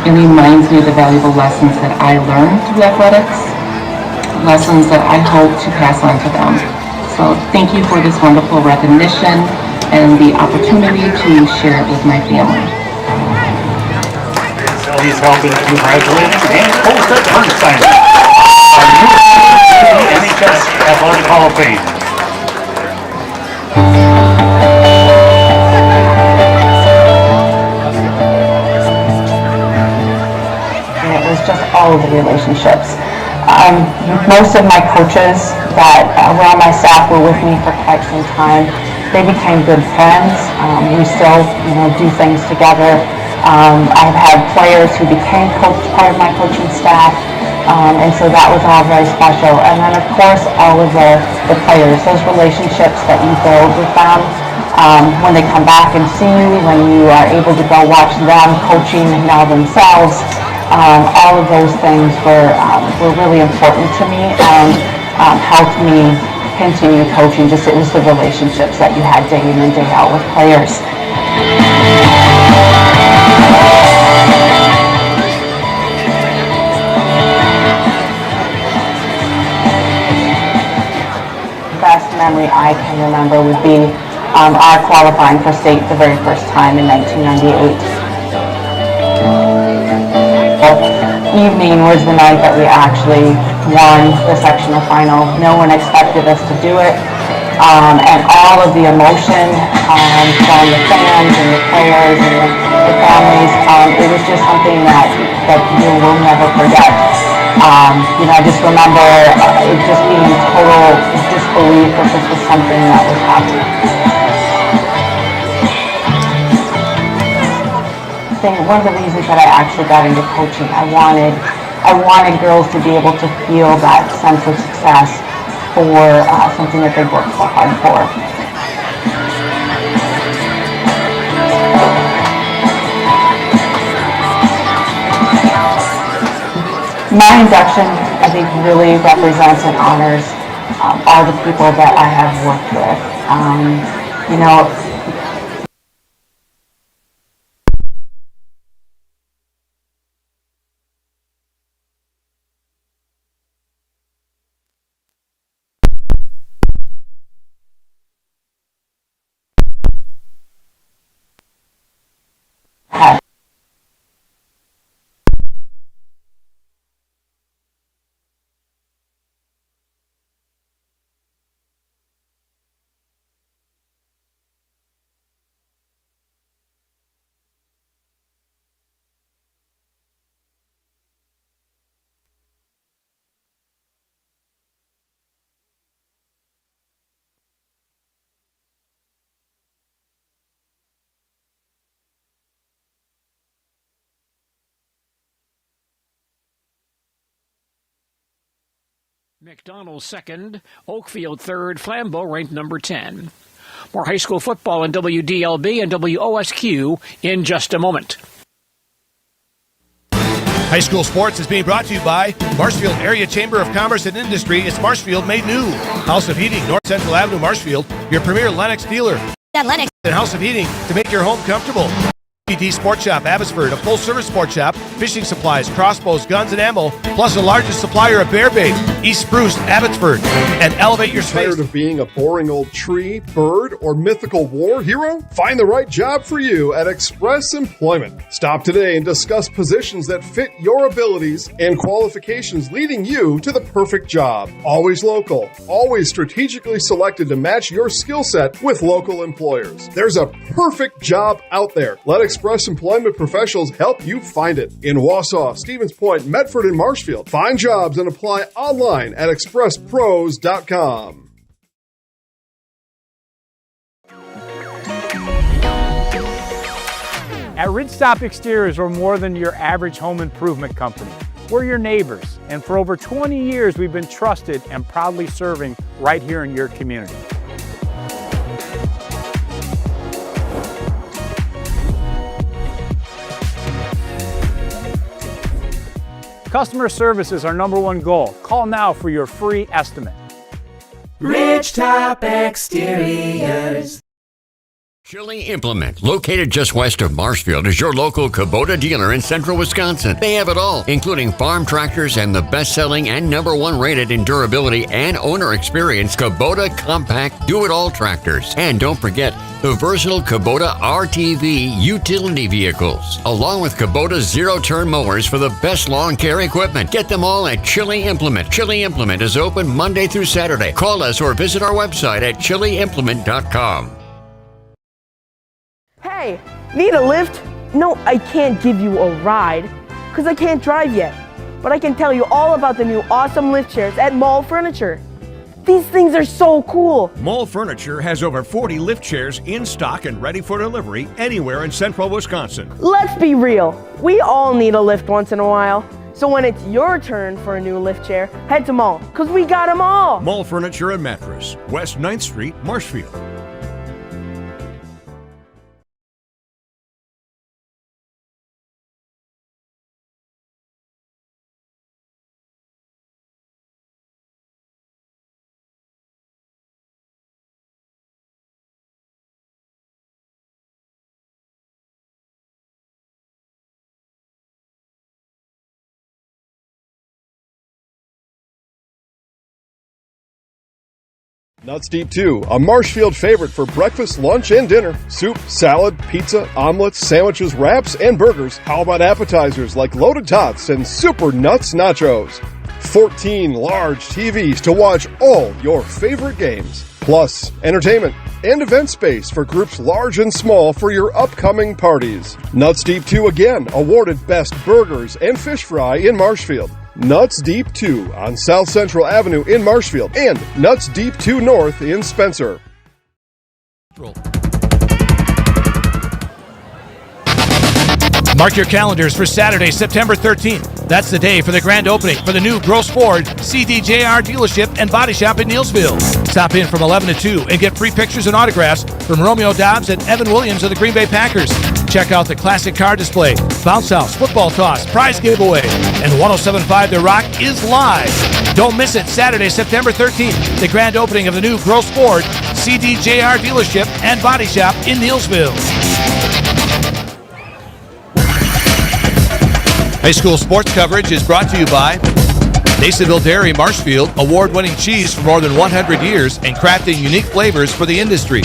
It reminds me of the valuable lessons that I learned through athletics, lessons that I hope to pass on to them. So thank you for this wonderful recognition and the opportunity to share it with my family. Please help in congratulating and Colstead Bernstein, our new NHS Athletic Hall of Fame. It was just all of the relationships. Most of my coaches that were on my staff were with me for quite some time. They became good friends. We still, do things together. I've had players who became part of my coaching staff, and so that was all very special. And then, of course, all of the players, those relationships that you build with them, when they come back and see you, when you are able to go watch them coaching now themselves, all of those things were really important to me and helped me continue coaching. It was the relationships that you had day in and day out with players. Best memory I can remember would be our qualifying for state the very first time in 1998. Evening was the night that we actually won the sectional final. No one expected us to do it, and all of the emotion from the fans and the players and the families, it was just something that you will never forget. I just remember it just being total disbelief that this was something that was happening. One of the reasons that I actually got into coaching, I wanted girls to be able to feel that sense of success for something that they worked so hard for. My induction, I think, really represents and honors all the people that I have worked with. McDonald second, Oakfield third, Flambeau ranked number 10. More high school football in WDLB and WOSQ in just a moment. High school sports is being brought to you by Marshfield Area Chamber of Commerce and Industry. It's Marshfield made new. House of Heating, North Central Avenue, Marshfield, your premier Lennox dealer. Lennox. And House of Heating to make your home comfortable. PD Sports Shop, Abbotsford, a full-service sports shop, fishing supplies, crossbows, guns, and ammo, plus the largest supplier of bear bait, East Spruce, Abbotsford, and elevate your space. Tired of being a boring old tree, bird, or mythical war hero? Find the right job for you at Express Employment. Stop today and discuss positions that fit your abilities and qualifications, leading you to the perfect job. Always local, always strategically selected to match your skill set with local employers. There's a perfect job out there. Let Express Employment professionals help you find it. In Wausau, Stevens Point, Medford, and Marshfield. Find jobs and apply online at expresspros.com. At Ridgestop Exteriors, we're more than your average home improvement company. We're your neighbors, and for over 20 years, we've been trusted and proudly serving right here in your community. Customer service is our #1 goal. Call now for your free estimate. Ridgetop Exteriors. Chili Implement, located just west of Marshfield, is your local Kubota dealer in central Wisconsin. They have it all, including farm tractors and the best-selling and #1 rated in durability and owner experience Kubota compact do-it-all tractors. And don't forget the versatile Kubota RTV utility vehicles, along with Kubota zero-turn mowers for the best lawn care equipment. Get them all at Chili Implement. Chili Implement is open Monday through Saturday. Call us or visit our website at chiliimplement.com. Hey, need a lift? No, I can't give you a ride because I can't drive yet. But I can tell you all about the new awesome lift chairs at Mall Furniture. These things are so cool. Mall Furniture has over 40 lift chairs in stock and ready for delivery anywhere in central Wisconsin. Let's be real. We all need a lift once in a while. So when it's your turn for a new lift chair, head to Mall because we got them all. Mall Furniture and Mattress, West 9th Street, Marshfield. Nuts Deep 2, a Marshfield favorite for breakfast, lunch, and dinner. Soup, salad, pizza, omelets, sandwiches, wraps, and burgers. How about appetizers like loaded tots and super nuts nachos? 14 large TVs to watch all your favorite games. Plus, entertainment and event space for groups large and small for your upcoming parties. Nuts Deep 2 again, awarded Best Burgers and Fish Fry in Marshfield. Nuts Deep 2 on South Central Avenue in Marshfield and Nuts Deep 2 North in Spencer. Mark your calendars for Saturday, September 13th. That's the day for the grand opening for the new Gross Ford CDJR dealership and body shop in Neillsville. Stop in from 11 to 2 and get free pictures and autographs from Romeo Dobbs and Evan Williams of the Green Bay Packers. Check out the classic car display, bounce house, football toss, prize giveaway, and 107.5 The Rock is live. Don't miss it, Saturday, September 13th, the grand opening of the new Gross Ford CDJR dealership and body shop in Neillsville. High school sports coverage is brought to you by Nasonville Dairy Marshfield, award-winning cheese for more than 100 years and crafting unique flavors for the industry.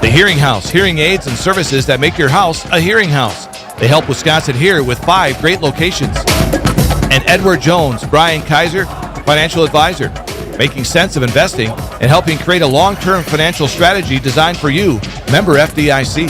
The Hearing House, hearing aids and services that make your house a hearing house. They help Wisconsin hear with 5 great locations. And Edward Jones, Brian Kaiser, financial advisor, making sense of investing and helping create a long-term financial strategy designed for you. Member FDIC.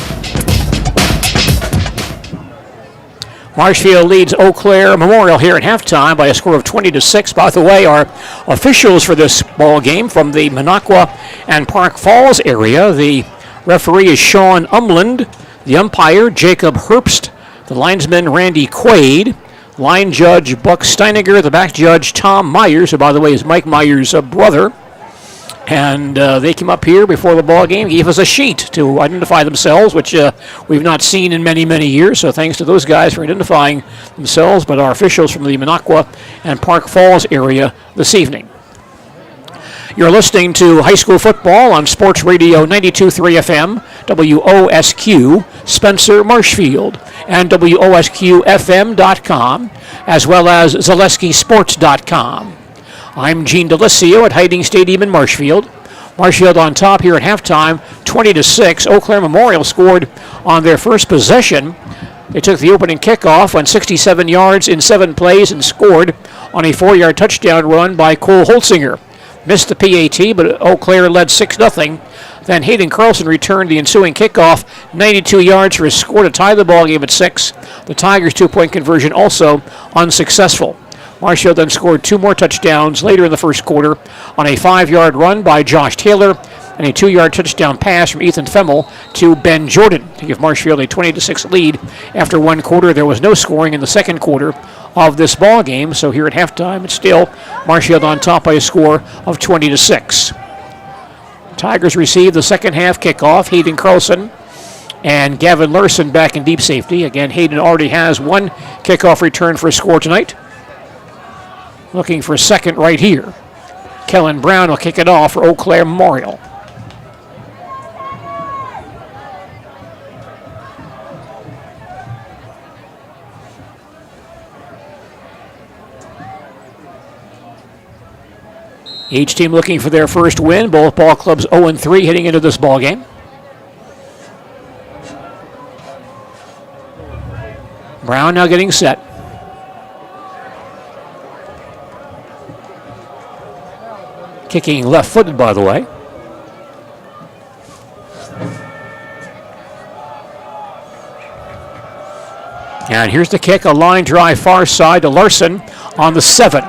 Marshfield leads Oaklair Memorial here at halftime by a score of 20-6. By the way, our officials for this ball game from the Minocqua and Park Falls area. The referee is Sean Umland. The umpire, Jacob Herbst. The linesman, Randy Quaid. Line judge, Buck Steiniger. The back judge, Tom Myers, who, by the way, is Mike Myers' brother. And they came up here before the ball game, gave us a sheet to identify themselves, which we've not seen in many, many years. So thanks to those guys for identifying themselves, but our officials from the Minocqua and Park Falls area this evening. You're listening to high school football on Sports Radio 92.3 FM, WOSQ, Spencer, Marshfield, and WOSQFM.com, as well as ZaleskiSports.com. I'm Gene Delisio at Hiding Stadium in Marshfield. Marshfield on top here at halftime, 20-6. Oaklair Memorial scored on their first possession. They took the opening kickoff, went 67 yards in 7 plays, and scored on a 4-yard touchdown run by Cole Holtzinger. Missed the PAT, but Oaklair led 6-0. Then Hayden Carlson returned the ensuing kickoff, 92 yards for a score to tie the ball game at 6. The Tigers' 2-point conversion also unsuccessful. Marshfield then scored 2 more touchdowns later in the first quarter on a 5-yard run by Josh Taylor and a 2-yard touchdown pass from Ethan Femmel to Ben Jordan to give Marshfield a 20-6 lead. After 1 quarter, there was no scoring in the second quarter of this ball game, so here at halftime, it's still Marshfield on top by a score of 20-6. Tigers receive the second half kickoff. Hayden Carlson and Gavin Larson back in deep safety. Again, Hayden already has 1 kickoff return for a score tonight. looking for second right here. Kellen Brown will kick it off for Oaklair Memorial. Each team looking for their first win. Both ball clubs 0-3 heading into this ball game. Brown now getting set. Kicking left-footed, by the way. And here's the kick, a line drive far side to Larson on the 7.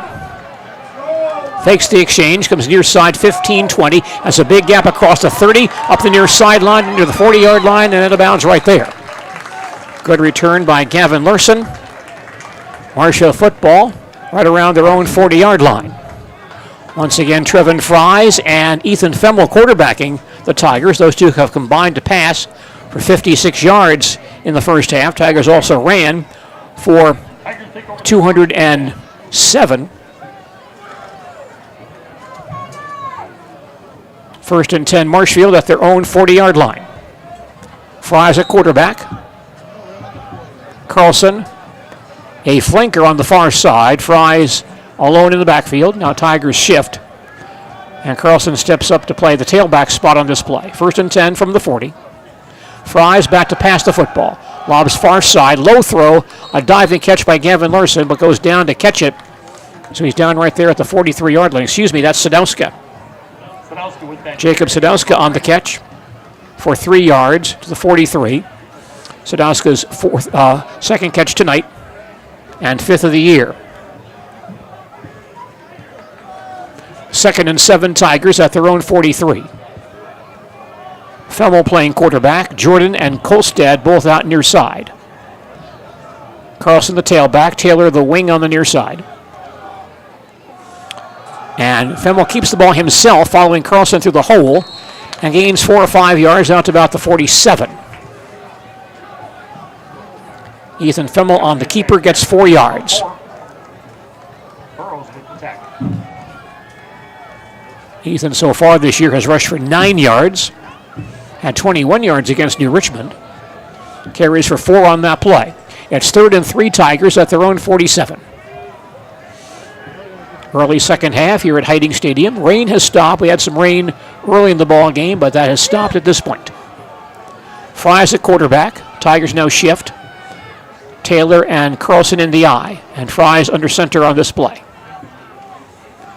Fakes the exchange, comes near side 15-20. Has a big gap across the 30, up the near sideline, into the 40-yard line, and out of bounds right there. Good return by Gavin Larson. Marshfield football right around their own 40-yard line. Once again, Trevin Fries and Ethan Femmel quarterbacking the Tigers. Those two have combined to pass for 56 yards in the first half. Tigers also ran for 207. First and 10, Marshfield at their own 40-yard line. Fries at quarterback. Carlson, a flanker on the far side. Fries alone in the backfield. Now Tigers shift. And Carlson steps up to play the tailback spot on this play. First and 10 from the 40. Fries back to pass the football. Lobs far side, low throw. A diving catch by Gavin Larson, but goes down to catch it. So he's down right there at the 43-yard line. Excuse me, that's Sadowska. Jacob Sadowska on the catch for 3 yards to the 43. Sadowska's second catch tonight and fifth of the year. Second and 7 Tigers at their own 43. Femmel playing quarterback. Jordan and Kolstad both out near side. Carlson the tailback. Taylor the wing on the near side. And Femmel keeps the ball himself, following Carlson through the hole, and gains 4 or 5 yards out to about the 47. Ethan Femmel on the keeper gets 4 yards. Ethan so far this year has rushed for 9 yards, had 21 yards against New Richmond. Carries for 4 on that play. It's 3rd and 3 Tigers at their own 47. Early second half here at Hiding Stadium. Rain has stopped. We had some rain early in the ball game, but that has stopped at this point. Fries at quarterback. Tigers now shift. Taylor and Carlson in the eye, and Fries under center on this play.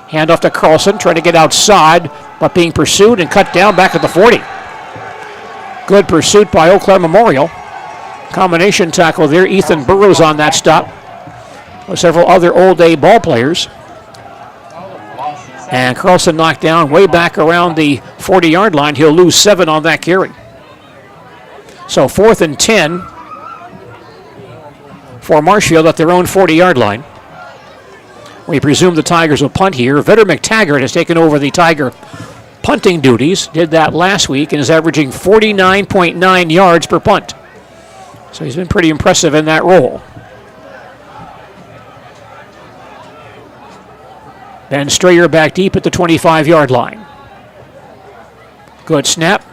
Handoff to Carlson, trying to get outside, but being pursued and cut down back at the 40. Good pursuit by Oaklair Memorial. Combination tackle there. Ethan Burrows on that stop, with several other Old A ball players. And Carlson knocked down way back around the 40-yard line. He'll lose 7 on that carry. So 4th and 10 for Marshfield at their own 40-yard line. We presume the Tigers will punt here. Vetter McTaggart has taken over the Tiger punting duties. Did that last week and is averaging 49.9 yards per punt. So he's been pretty impressive in that role. Ben Strayer back deep at the 25-yard line. Good snap.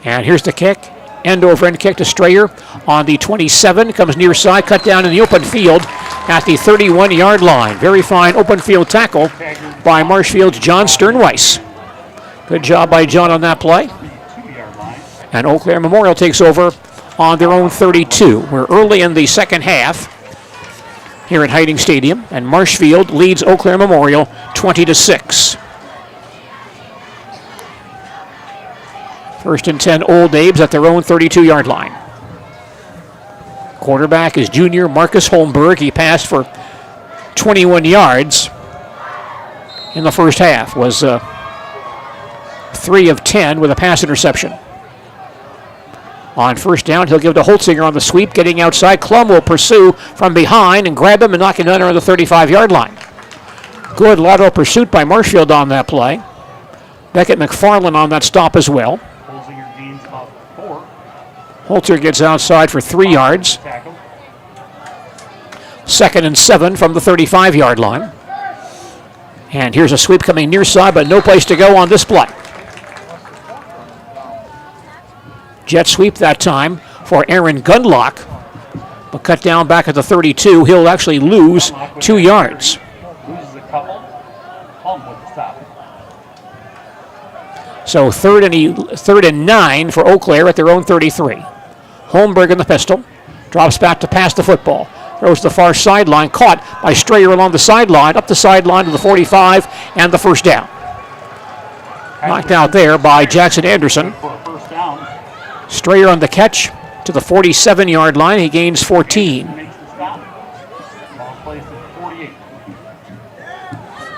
And here's the kick. End over end kick to Strayer on the 27. Comes near side, cut down in the open field at the 31-yard line. Very fine open field tackle by Marshfield's John Sternweiss. Good job by John on that play. And Oaklair Memorial takes over on their own 32. We're early in the second half here at Hiding Stadium, and Marshfield leads Oaklair Memorial 20-6. First and 10 Old Abes at their own 32-yard line. Quarterback is junior Marcus Holmberg. He passed for 21 yards in the first half. Was 3 of 10 with a pass interception. On first down, he'll give to Holtzinger on the sweep, getting outside. Klum will pursue from behind and grab him and knock him down around the 35-yard line. Good lateral pursuit by Marshfield on that play. Beckett McFarland on that stop as well. Holzer gets outside for 3 yards. 2nd and 7 from the 35-yard line. And here's a sweep coming near side, but no place to go on this play. Jet sweep that time for Aaron Gunlock, but cut down back at the 32. He'll actually lose 2 yards. Loses a couple. Home with the stop. So third and 9 for Oaklair at their own 33. Holmberg in the pistol. Drops back to pass the football. Throws to the far sideline. Caught by Strayer along the sideline. Up the sideline to the 45 and the first down. Knocked out there by Jackson Anderson. Strayer on the catch to the 47-yard line. He gains 14.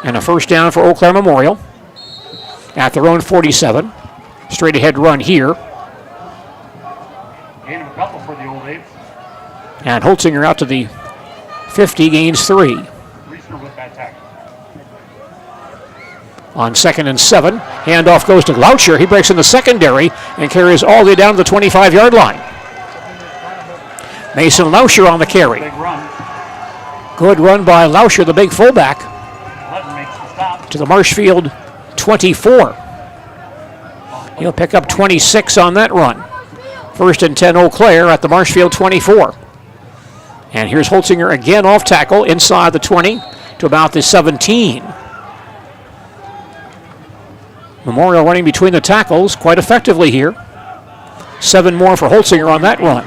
And a first down for Eau Claire Memorial at their own 47. Straight ahead run here. Gain of a couple for the Old Apes. And Holtzinger out to the 50, gains 3. Reeser with that tackle. On 2nd and 7, handoff goes to Lauscher. He breaks in the secondary and carries all the way down to the 25-yard line. Mason Lauscher on the carry. Big run. Good run by Lauscher, the big fullback, 11 makes the stop. to the Marshfield 24. He'll pick up 26 on that run. First and 10 Eau Claire at the Marshfield 24. And here's Holtzinger again off tackle inside the 20 to about the 17. Memorial running between the tackles quite effectively here. 7 more for Holtzinger on that run.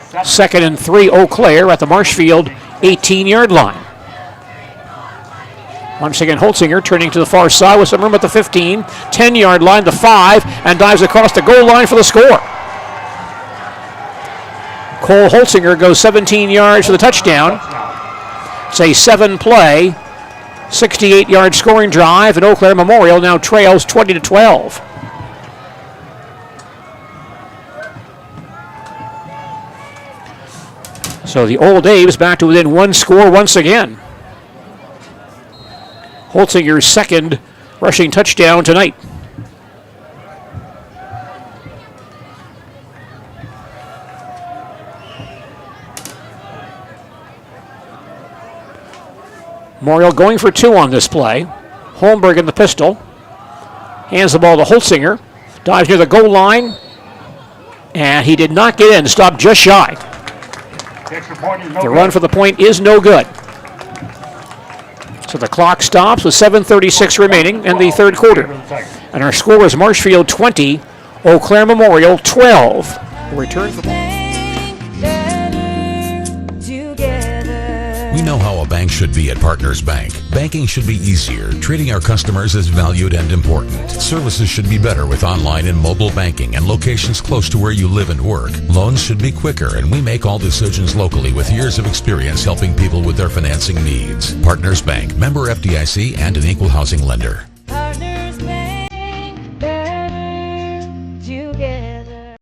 2nd and 3 Eau Claire at the Marshfield 18-yard line. Once again, Holtzinger turning to the far side with some room at the 15, 10-yard line, the 5, and dives across the goal line for the score. Cole Holtzinger goes 17 yards for the touchdown. It's a 7-play, 68-yard scoring drive, and Eau Claire Memorial now trails 20-12. So the Old Aves back to within 1 score once again. Holtzinger's 2nd rushing touchdown tonight. Memorial going for 2 on this play. Holmberg in the pistol. Hands the ball to Holtzinger. Dives near the goal line. And he did not get in. Stopped just shy. The run for the point is no good. So the clock stops with 7:36 remaining in the third quarter. And our score is Marshfield 20, Eau Claire Memorial 12. Return for... We know how a bank should be at Partners Bank. Banking should be easier. Treating our customers as valued and important. Services should be better with online and mobile banking and locations close to where you live and work. Loans should be quicker, and we make all decisions locally with years of experience helping people with their financing needs. Partners Bank, member FDIC, and an equal housing lender.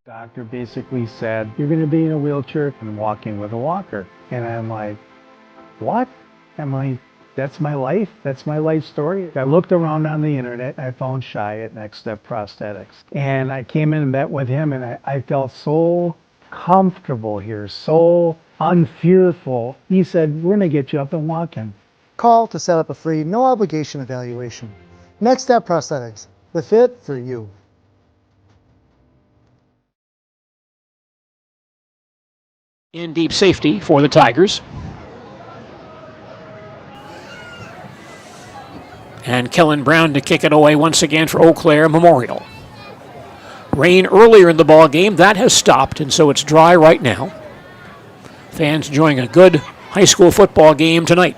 Doctor basically said, you're going to be in a wheelchair and walking with a walker. And I'm like, what? I'm like, that's my life? That's my life story? I looked around on the internet. I found Shai at Next Step Prosthetics. And I came in and met with him, and I felt so comfortable here, so unfearful. He said, we're going to get you up and walking. Call to set up a free, no obligation evaluation. Next Step Prosthetics, the fit for you. In deep safety for the Tigers. And Kellen Brown to kick it away once again for Eau Claire Memorial. Rain earlier in the ball game, that has stopped, and so it's dry right now. Fans enjoying a good high school football game tonight.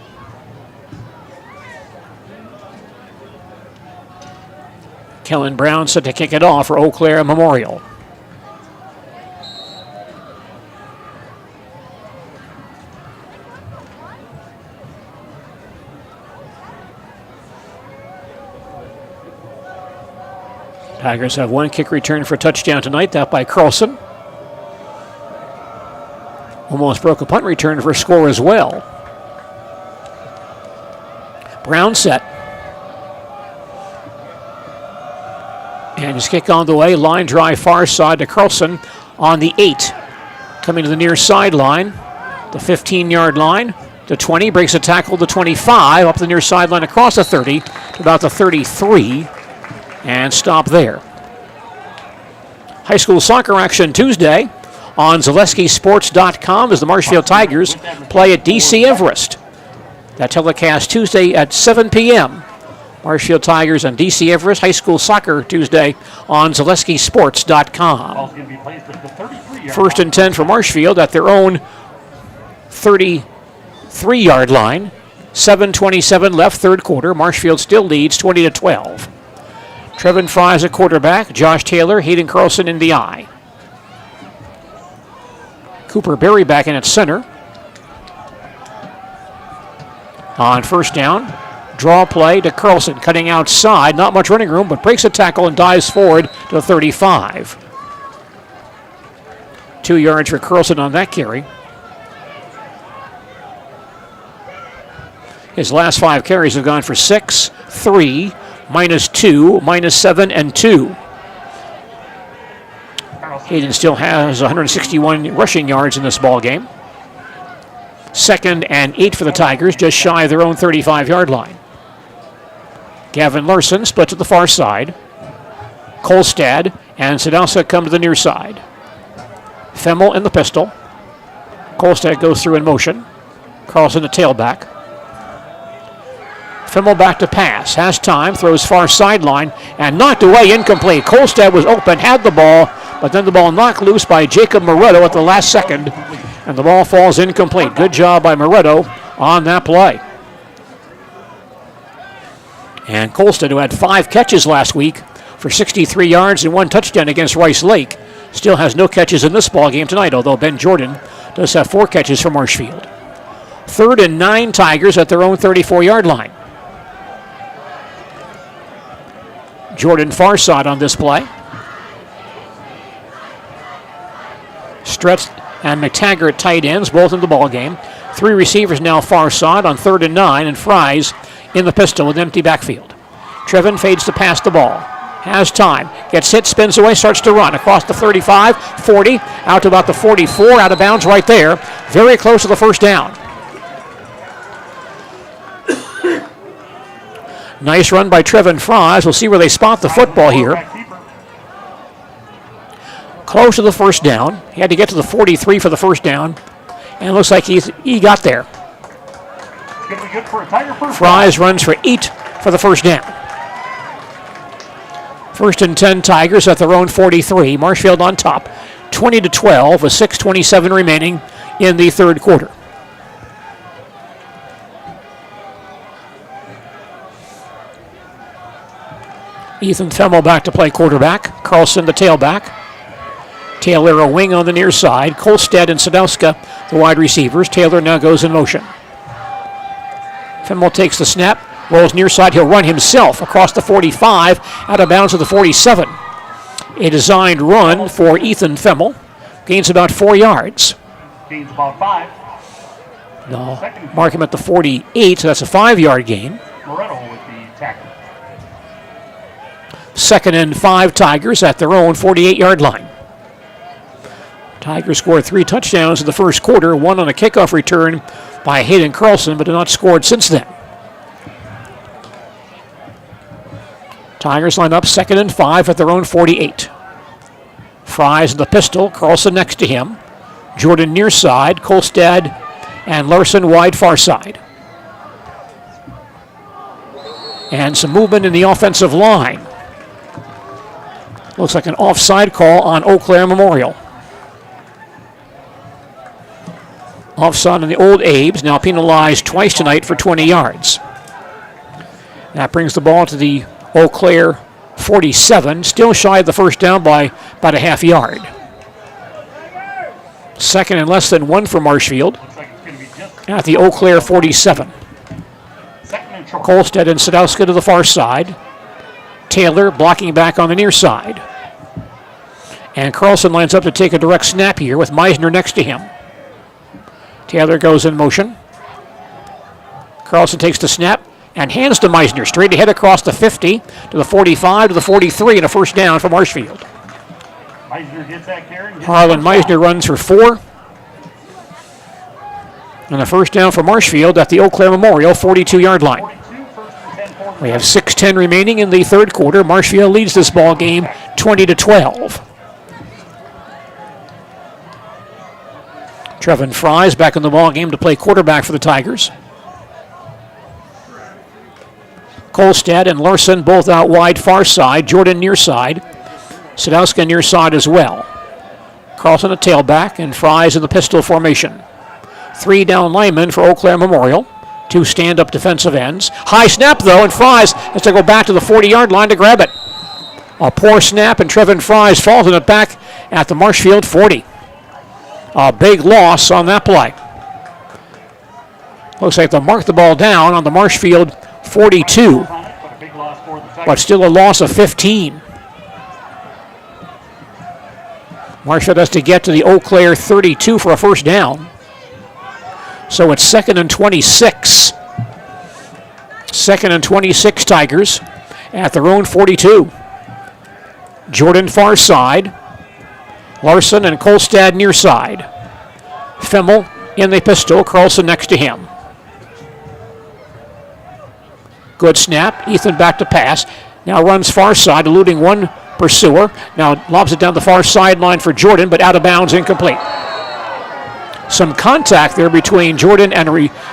Kellen Brown set to kick it off for Eau Claire Memorial. Tigers have 1 kick return for a touchdown tonight, that by Carlson. Almost broke a punt return for a score as well. Brown set. And his kick on the way, line drive far side to Carlson on the 8. Coming to the near sideline, the 15-yard line, The 20, breaks a tackle, the 25, up the near sideline across the 30 to about the 33, and stop there. High school soccer action Tuesday on ZaleskiSports.com as the Marshfield Tigers play at DC Everest. That telecast Tuesday at 7 p.m. Marshfield Tigers and DC Everest High School Soccer Tuesday on ZaleskiSports.com. First and 10 for Marshfield at their own 33-yard line. 7:27 left, third quarter. Marshfield still leads 20-12. Trevin Fries at quarterback. Josh Taylor, Hayden Carlson in the I. Cooper Berry back in at center. On first down, draw play to Carlson, cutting outside. Not much running room, but breaks a tackle and dives forward to the 35. 2 yards for Carlson on that carry. His last 5 carries have gone for 6, 3, -2, -7, and 2. Hayden still has 161 rushing yards in this ball game. 2nd and 8 for the Tigers, just shy of their own 35-yard line. Gavin Larson split to the far side. Kolstad and Sadowska come to the near side. Femmel in the pistol. Kolstad goes through in motion. Carlson the tailback. Femmel back to pass. Has time, throws far sideline, and knocked away, incomplete. Kolstad was open, had the ball, but then the ball knocked loose by Jacob Moretto at the last second, and the ball falls incomplete. Good job by Moretto on that play. And Kolstad, who had 5 catches last week for 63 yards and 1 touchdown against Rice Lake, still has no catches in this ball game tonight, although Ben Jordan does have 4 catches for Marshfield. 3rd and 9 Tigers at their own 34-yard line. Jordan far side on this play. Stretz and McTaggart tight ends, both in the ball game. 3 receivers now far side on 3rd and 9, and Fries in the pistol with empty backfield. Trevin fades to pass the ball. Has time. Gets hit, spins away, starts to run across the 35, 40, out to about the 44, out of bounds right there. Very close to the first down. Nice run by Trevin Fries. We'll see where they spot the football here. Close to the first down. He had to get to the 43 for the first down. And it looks like he got there. Fries runs for 8 for the first down. 1st and 10 Tigers at their own 43. Marshfield on top, 20-12 with 6:27 remaining in the third quarter. Ethan Femmel back to play quarterback. Carlson the tailback. Taylor a wing on the near side. Kolstad and Sadowska the wide receivers. Taylor now goes in motion. Femmel takes the snap, rolls near side. He'll run himself across the 45, out of bounds to the 47. A designed run for Ethan Femmel. Gains about 4 yards. Gains about 5. No, mark him at the 48, so that's a 5-yard gain. Moretto with the tackle. 2nd and 5 Tigers at their own 48-yard line. Tigers scored 3 touchdowns in the first quarter, 1 on a kickoff return by Hayden Carlson, but have not scored since then. Tigers line up 2nd and 5 at their own 48. Fries in the pistol, Carlson next to him. Jordan near side, Kolstad and Larson wide far side. And some movement in the offensive line. Looks like an offside call on Oaklair Memorial. Offside on the old Abes, now penalized twice tonight for 20 yards. That brings the ball to the Oaklair 47, still shy of the first down by about a half yard. 2nd and less than 1 for Marshfield at the Oaklair 47. Kolstad and Sadowska to the far side. Taylor blocking back on the near side. And Carlson lines up to take a direct snap here with Meisner next to him. Taylor goes in motion. Carlson takes the snap and hands to Meisner straight ahead across the 50 to the 45 to the 43 and a first down for Marshfield. Meisner gets that carry. Harlan Meisner runs for 4. And a first down for Marshfield at the Oaklair Memorial 42-yard line. We have 6:10 remaining in the third quarter. Marshfield leads this ball game 20-12. Trevin Fries back in the ball game to play quarterback for the Tigers. Kolstad and Larson both out wide far side. Jordan near side. Sadowska near side as well. Carlson a tailback and Fries in the pistol formation. 3 down linemen for Oaklair Memorial. 2 stand-up defensive ends. High snap, though, and Fries has to go back to the 40-yard line to grab it. A poor snap, and Trevin Fries falls in it back at the Marshfield 40. A big loss on that play. Looks like they'll mark the ball down on the Marshfield 42, but still a loss of 15. Marshfield has to get to the Oaklair 32 for a first down. So it's 2nd and 26. 2nd and 26 Tigers at their own 42. Jordan far side. Larson and Kolstad near side. Fimmel in the pistol. Carlson next to him. Good snap. Ethan back to pass. Now runs far side, eluding one pursuer. Now lobs it down the far sideline for Jordan, but out of bounds, incomplete. Some contact there between Jordan and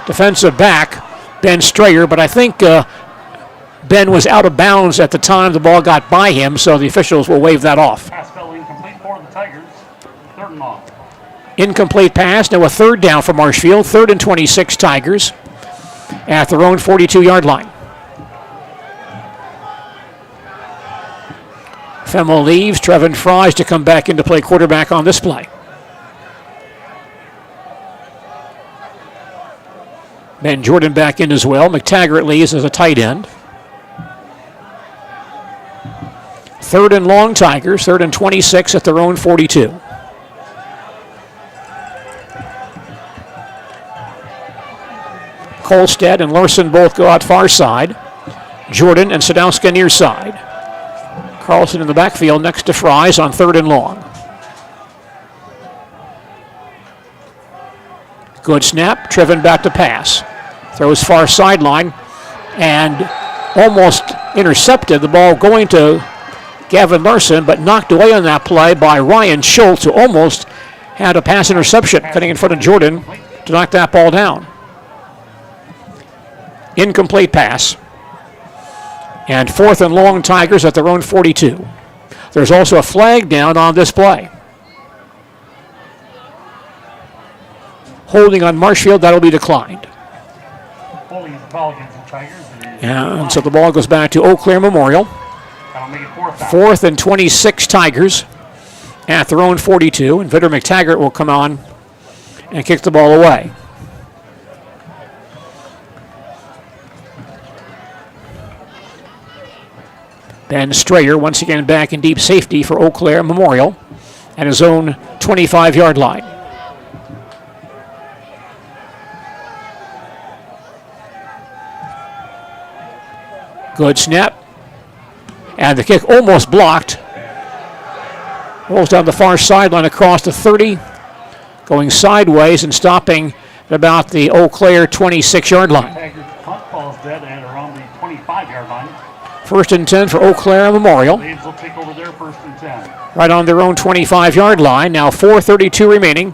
defensive back, Ben Strayer, but I think Ben was out of bounds at the time the ball got by him, so the officials will waive that off. Pass fell incomplete for the Tigers. 3rd and long. Incomplete pass, now a third down for Marshfield. 3rd and 26 Tigers at their own 42-yard line. Fimmel leaves, Trevin Fries to come back in to play quarterback on this play. Ben Jordan back in as well. McTaggart leaves as a tight end. 3rd and long Tigers, 3rd and 26 at their own 42. Kolstad and Larson both go out far side. Jordan and Sadowska near side. Carlson in the backfield next to Fries on 3rd and long. Good snap. Trevin back to pass. Throws far sideline and almost intercepted. The ball going to Gavin Larson, but knocked away on that play by Ryan Schultz, who almost had a pass interception, cutting in front of Jordan to knock that ball down. Incomplete pass. And 4th and long Tigers at their own 42. There's also a flag down on this play. Holding on Marshfield, that'll be declined. Holding is a foul against the Tigers. And so the ball goes back to Oaklair Memorial. 4th and 26 Tigers at their own 42. And Vidor McTaggart will come on and kick the ball away. Ben Strayer once again back in deep safety for Oaklair Memorial at his own 25-yard line. Good snap. And the kick almost blocked. Rolls down the far sideline across the 30, going sideways and stopping at about the Oaklair 26-yard line. Punt ball's dead at around the 25-yard line. 1st and 10 for Oaklair Memorial. Waves will take over their 1st and 10. Right on their own 25-yard line. Now 4:32 remaining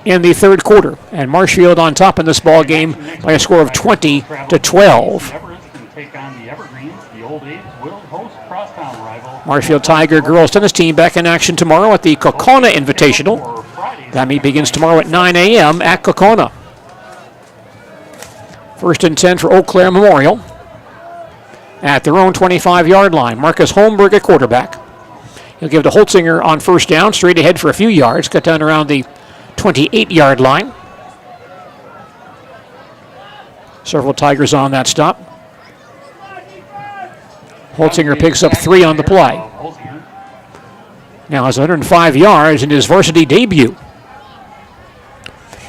in the third quarter. And Marshfield on top in this ball game by a score of 20-12. Take on the Evergreens. The Old A's will host crosstown rival Marshfield Tiger girls tennis team back in action tomorrow at the Kokona Invitational. That meet begins tomorrow at 9 a.m. at Kokona. 1st and 10 for Oaklair Memorial at their own 25-yard line. Marcus Holmberg at quarterback. He'll give to Holtzinger on first down, straight ahead for a few yards, cut down around the 28-yard line. Several Tigers on that stop. Holtzinger picks up 3 on the play. Now has 105 yards in his varsity debut.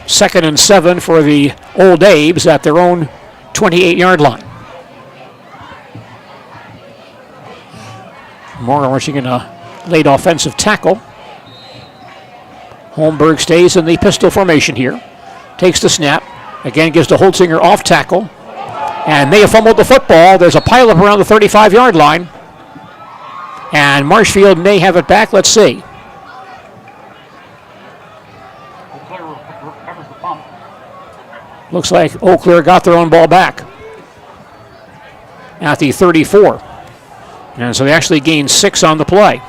2nd and 7 for the Old Abes at their own 28-yard line. Morgan rushing in a late offensive tackle. Holmberg stays in the pistol formation here. takes the snap. Again, gives to Holtzinger off tackle. And may have fumbled the football. There's a pileup around the 35-yard line. And Marshfield may have it back. Let's see. Looks like Oaklair got their own ball back at the 34. And so they actually gained 6 on the play.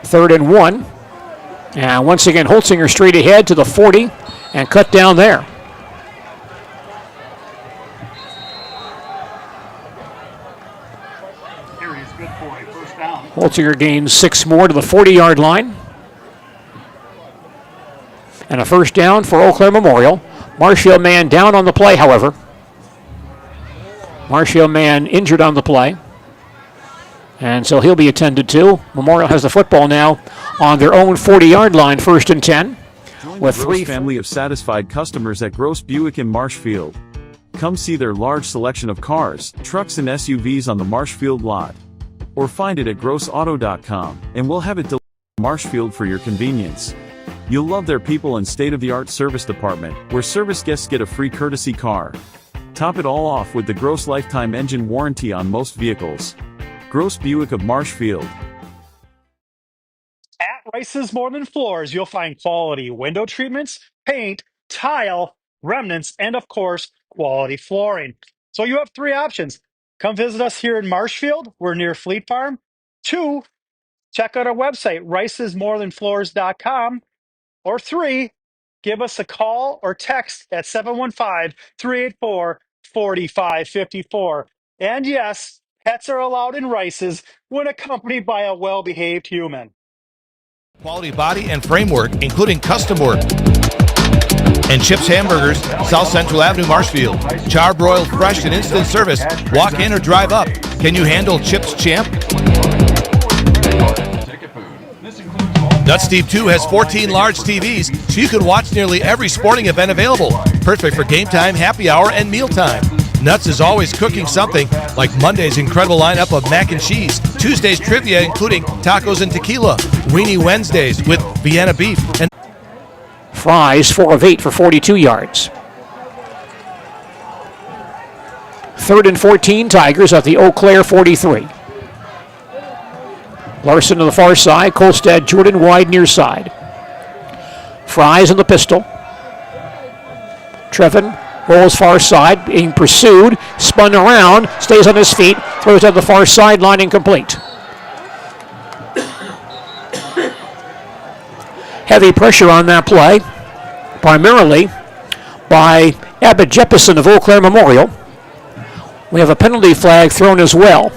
3rd and 1. And once again, Holtzinger straight ahead to the 40 and cut down there. Holtzinger gains 6 more to the 40-yard line. And a first down for Oaklair Memorial. Marshfield man down on the play, however. Marshfield man injured on the play. And so he'll be attended to. Memorial has the football now on their own 40-yard line, 1st and 10. With the Gross family of satisfied customers at Gross Buick in Marshfield. Come see their large selection of cars, trucks and SUVs on the Marshfield lot. Or find it at grossauto.com, and we'll have it delivered to Marshfield for your convenience. You'll love their people and state-of-the-art service department, where service guests get a free courtesy car. Top it all off with the Gross lifetime engine warranty on most vehicles. Gross Buick of Marshfield. At Rice's More Than Floors, you'll find quality window treatments, paint, tile, remnants, and of course, quality flooring. So you have 3 options. Come visit us here in Marshfield. We're near Fleet Farm. 2, check out our website, ricesmorethanfloors.com. Or 3, give us a call or text at 715-384-4554. And yes, pets are allowed in Rice's when accompanied by a well-behaved human. Quality body and framework, including custom work. And Chips Hamburgers, South Central Avenue, Marshfield. Charbroiled, fresh, and instant service. Walk in or drive up. Can you handle Chips Champ? Nuts Steve 2 has 14 large TVs, so you can watch nearly every sporting event available. Perfect for game time, happy hour, and mealtime. Nuts is always cooking something, like Monday's incredible lineup of mac and cheese, Tuesday's trivia including tacos and tequila, Weenie Wednesdays with Vienna beef, and Fries 4 of 8 for 42 yards. 3rd and 14, Tigers at the Oaklair 43. Larson to the far side, Kolstad, Jordan wide near side. Fries in the pistol. Trevin rolls far side, being pursued, spun around, stays on his feet, throws on the far sideline, incomplete. Heavy pressure on that play, primarily by Abbott Jeppesen of Oaklair Memorial. We have a penalty flag thrown as well.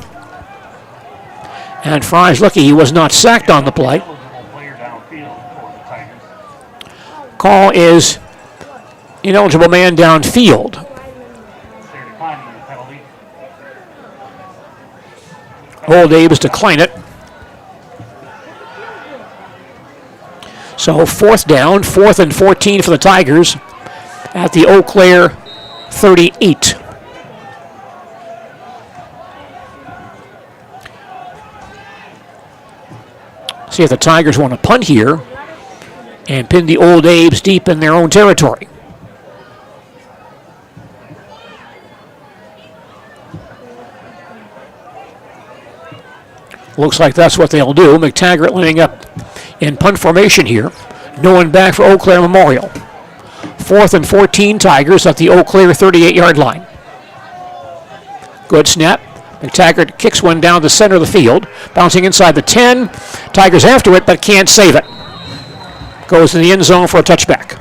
And Fry's lucky he was not sacked on the play. Call is ineligible man downfield. Old Abe's decline it. So 4th down, 4th and 14 for the Tigers at the Oaklair 38. See if the Tigers want to punt here and pin the Old Abes deep in their own territory. Looks like that's what they'll do. McTaggart lining up in punt formation here. No one back for Oaklair Memorial. 4th and 14, Tigers at the Oaklair 38-yard line. Good snap. McTaggart kicks one down the center of the field, bouncing inside the 10. Tigers after it, but can't save it. Goes in the end zone for a touchback.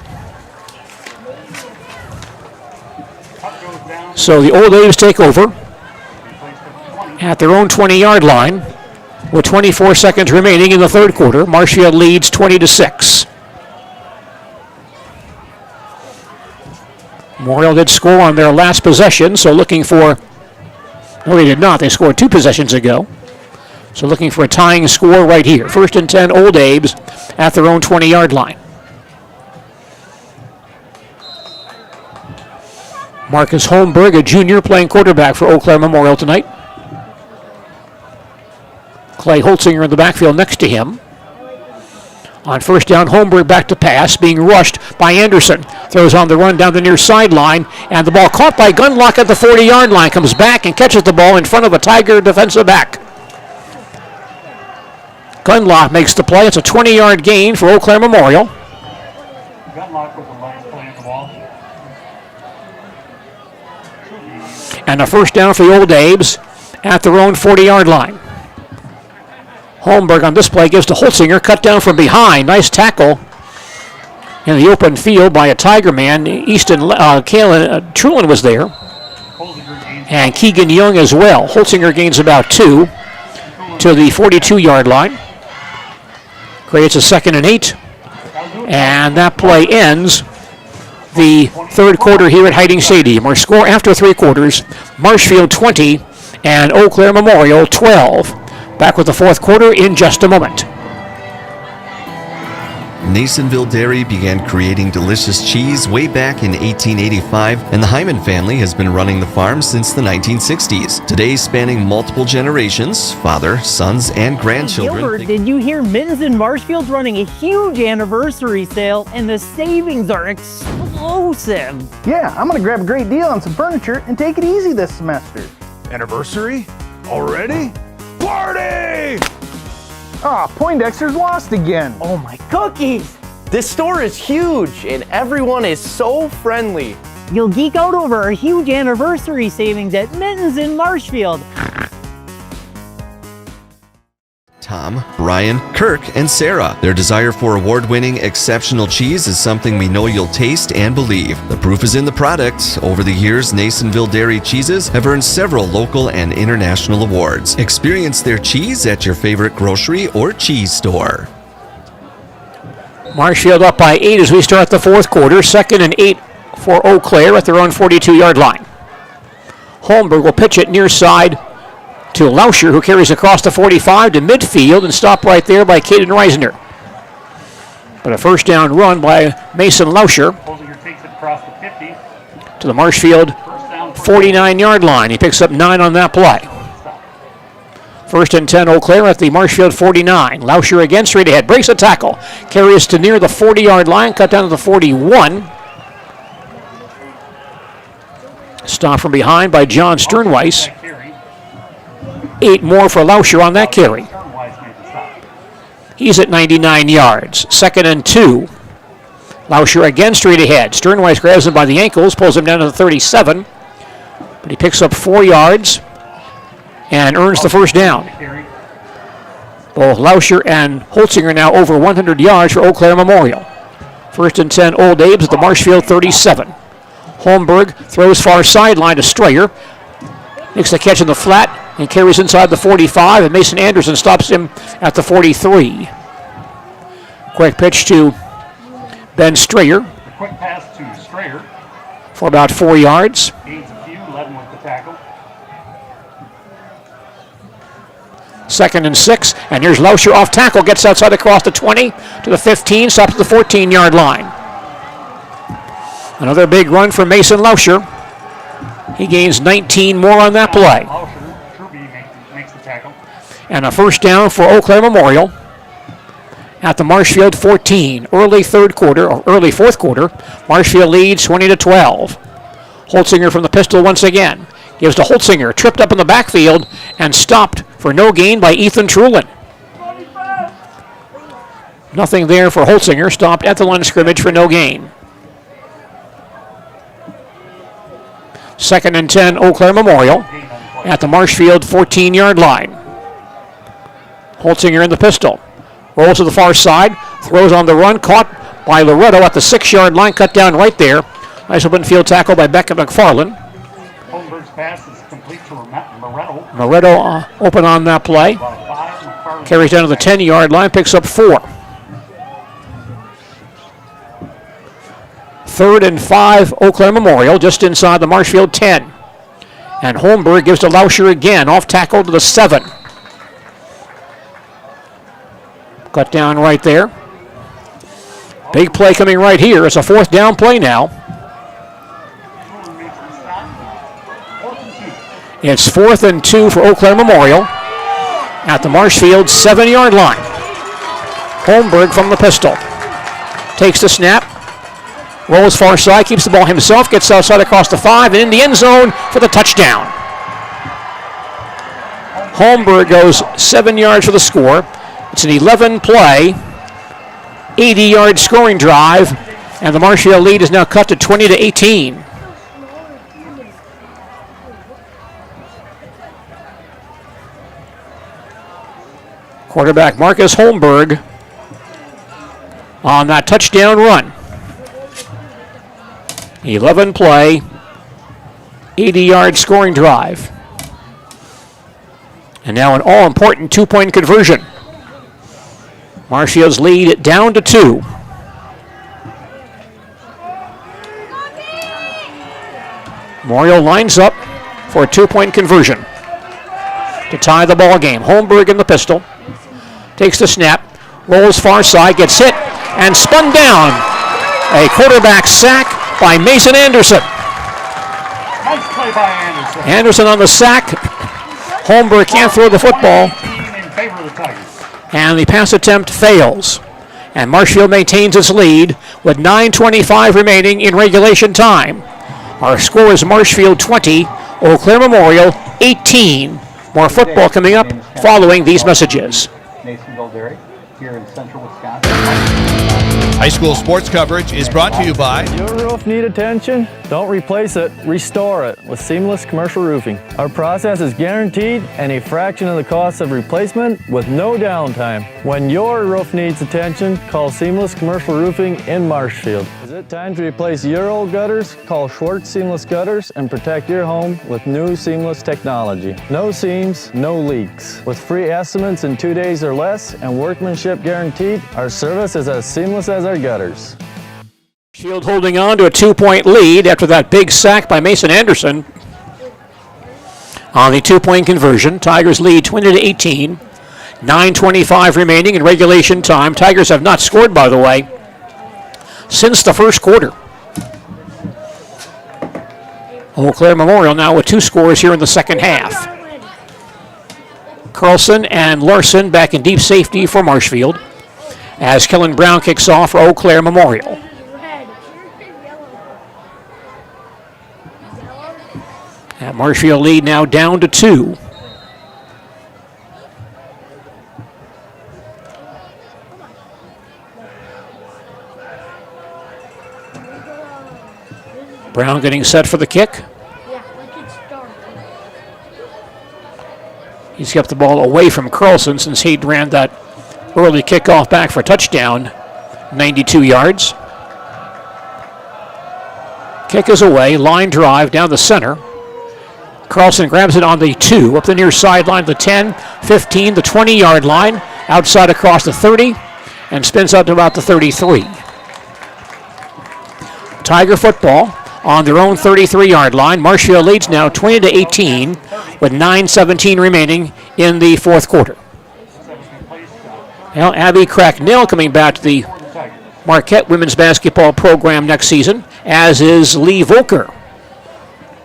So the Old A's take over at their own 20-yard line with 24 seconds remaining in the 3rd quarter. Marshfield leads 20-6. Memorial did score on their last possession, so looking for... No, they did not. They scored 2 possessions ago. So looking for a tying score right here. 1st and 10, Old Abes at their own 20-yard line. Marcus Holmberg, a junior, playing quarterback for Oaklair Memorial tonight. Clay Holtzinger in the backfield next to him. On first down, Holmberg back to pass, being rushed by Anderson. Throws on the run down the near sideline, and the ball caught by Gunlock at the 40-yard line. Comes back and catches the ball in front of a Tiger defensive back. Gunlock makes the play. It's a 20-yard gain for Eau Claire Memorial. Gunlock with the last play on the ball. And a first down for the Old Abes at their own 40-yard line. Holmberg on this play gives to Holtzinger, cut down from behind. Nice tackle in the open field by a Tiger man. Kalen Trulin was there. And Keegan Young as well. Holtzinger gains about 2 to the 42-yard line. Creates a 2nd and 8. And that play ends the third quarter here at Hiding Stadium. Our score after 3 quarters, Marshfield 20 and Eau Claire Memorial 12. Back with the fourth quarter in just a moment. Nasonville Dairy began creating delicious cheese way back in 1885, and the Hyman family has been running the farm since the 1960s. Today, spanning multiple generations, father, sons, and grandchildren. Gilbert, did you hear Mittens in Marshfield's running a huge anniversary sale, and the savings are explosive? Yeah, I'm gonna grab a great deal on some furniture and take it easy this semester. Anniversary? Already? Party! Ah, Poindexter's lost again. Oh my cookies! This store is huge and everyone is so friendly. You'll geek out over our huge anniversary savings at Mittens in Marshfield. Tom, Brian, Kirk, and Sarah. Their desire for award-winning, exceptional cheese is something we know you'll taste and believe. The proof is in the product. Over the years, Nasonville Dairy cheeses have earned several local and international awards. Experience their cheese at your favorite grocery or cheese store. Marshfield up by 8 as we start the fourth quarter. 2nd and 8 for Eau Claire at their own 42-yard line. Holmberg will pitch it near side to Lauscher, who carries across the 45 to midfield and stopped right there by Caden Reisner. But a first down run by Mason Lauscher Takes it across the 50. to the Marshfield 49-yard line. He picks up 9 on that play. 1st and 10 Eau Claire at the Marshfield 49. Lauscher again straight ahead, breaks a tackle, carries to near the 40-yard line, cut down to the 41. Stop from behind by John Sternweiss. 8 more for Lauscher on that carry. He's at 99 yards. 2nd and 2. Lauscher again straight ahead. Sternweiss grabs him by the ankles, pulls him down to the 37. But he picks up 4 yards and earns the first down. Both Lauscher and Holtzinger now over 100 yards for Eau Claire Memorial. 1st and 10 Old Abes at the Marshfield 37. Holmberg throws far sideline to Strayer. Makes the catch in the flat and carries inside the 45, and Mason Anderson stops him at the 43. Quick pitch to Ben Strayer. Quick pass to Strayer. For about 4 yards. Gains a few, led him with the tackle. 2nd and 6, and here's Lauscher off tackle, gets outside across the 20 to the 15, stops at the 14-yard line. Another big run for Mason Lauscher. He gains 19 more on that play. Makes the tackle. And a first down for Eau Claire Memorial at the Marshfield 14. Early fourth quarter. Marshfield leads 20-12. Holtzinger from the pistol once again. Gives to Holtzinger, tripped up in the backfield and stopped for no gain by Ethan Trulin. Nothing there for Holtzinger, stopped at the line of scrimmage for no gain. 2nd and 10 Eau Claire Memorial at the Marshfield 14-yard line. Holtzinger in the pistol. Rolls to the far side, throws on the run, caught by Loretto at the 6-yard line, cut down right there. Nice open field tackle by Becca McFarland. Holmberg's pass is complete to Loretto. Loretto open on that play. Carries down to the 10-yard line, picks up 4. 3rd and 5 Eau Claire Memorial, just inside the Marshfield 10. And Holmberg gives to Lauscher again, off tackle to the 7. Cut down right there. Big play coming right here. It's a 4th down play now. It's 4th and 2 for Eau Claire Memorial at the Marshfield 7-yard line. Holmberg from the pistol. Takes the snap. Rolls far side, keeps the ball himself, gets outside across the 5 and in the end zone for the touchdown. Holmberg goes 7 yards for the score. It's an 11-play, 80-yard scoring drive, and the Marshfield lead is now cut to 20-18. Quarterback Marcus Holmberg on that touchdown run. 11-play, 80-yard scoring drive. And now an all-important 2-point conversion. Marshfield's lead down to 2. Memorial lines up for a 2-point conversion to tie the ball game. Holmberg in the pistol. Takes the snap. Rolls far side. Gets hit and spun down. A quarterback sack by Mason Anderson. Nice play by Anderson. Anderson on the sack. Holmberg can't throw the football. In favor of the Tigers. And the pass attempt fails. And Marshfield maintains its lead with 9:25 remaining in regulation time. Our score is Marshfield 20, Oaklair Memorial 18. More football coming up following these messages. Nasonville Dairy here in central Wisconsin. High school sports coverage is brought to you by... Your roof need attention? Don't replace it, restore it with Seamless Commercial Roofing. Our process is guaranteed and a fraction of the cost of replacement with no downtime. When your roof needs attention, call Seamless Commercial Roofing in Marshfield. Is it time to replace your old gutters? Call Schwartz Seamless Gutters and protect your home with new seamless technology. No seams, no leaks. With free estimates in 2 days or less and workmanship guaranteed, our service is as seamless as our gutters. Shield holding on to a 2-point lead after that big sack by Mason Anderson. On the 2-point conversion, Tigers lead 20-18. 9:25 remaining in regulation time. Tigers have not scored, by the way, since the first quarter. Oaklair Memorial now with 2 scores here in the second half. Carlson and Larson back in deep safety for Marshfield as Kellen Brown kicks off for Oaklair Memorial. That Marshfield lead now down to 2. Brown getting set for the kick. He's kept the ball away from Carlson since he ran that early kickoff back for a touchdown, 92 yards. Kick is away, line drive down the center. Carlson grabs it on the 2, up the near sideline, the 10, 15, the 20-yard line, outside across the 30, and spins out to about the 33. Tiger football on their own 33-yard line. Marshfield leads now 20-18 with 9:17 remaining in the fourth quarter. Well, Abby Cracknell coming back to the Marquette women's basketball program next season, as is Lee Volker.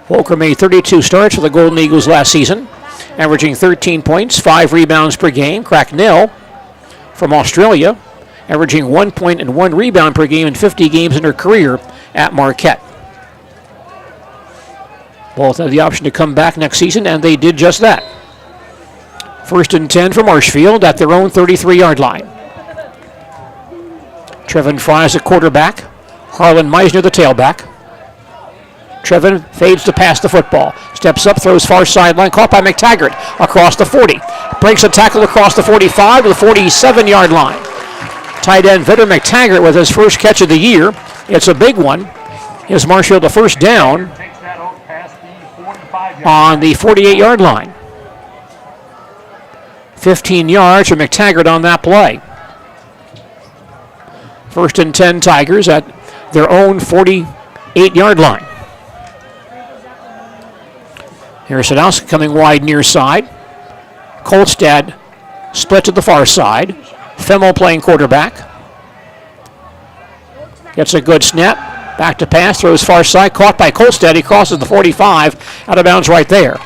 Volker made 32 starts for the Golden Eagles last season, averaging 13 points, 5 rebounds per game. Cracknell from Australia, averaging 1 point and 1 rebound per game in 50 games in her career at Marquette. Both have the option to come back next season, and they did just that. 1st and 10 for Marshfield at their own 33-yard line. Trevin Fries at quarterback. Harlan Meisner the tailback. Trevin fades to pass the football. Steps up, throws far sideline, caught by McTaggart across the 40. Breaks a tackle across the 45 to the 47-yard line. Tight end Vitter McTaggart with his first catch of the year. It's a big one. Gives Marshfield a first down on the 48-yard line. 15 yards for McTaggart on that play. 1st and 10 Tigers at their own 48-yard line. Here's Sadowski coming wide near side. Kolstad split to the far side. Femmel playing quarterback. Gets a good snap. Back to pass, throws far side, caught by Kolstad. He crosses the 45, out of bounds right there.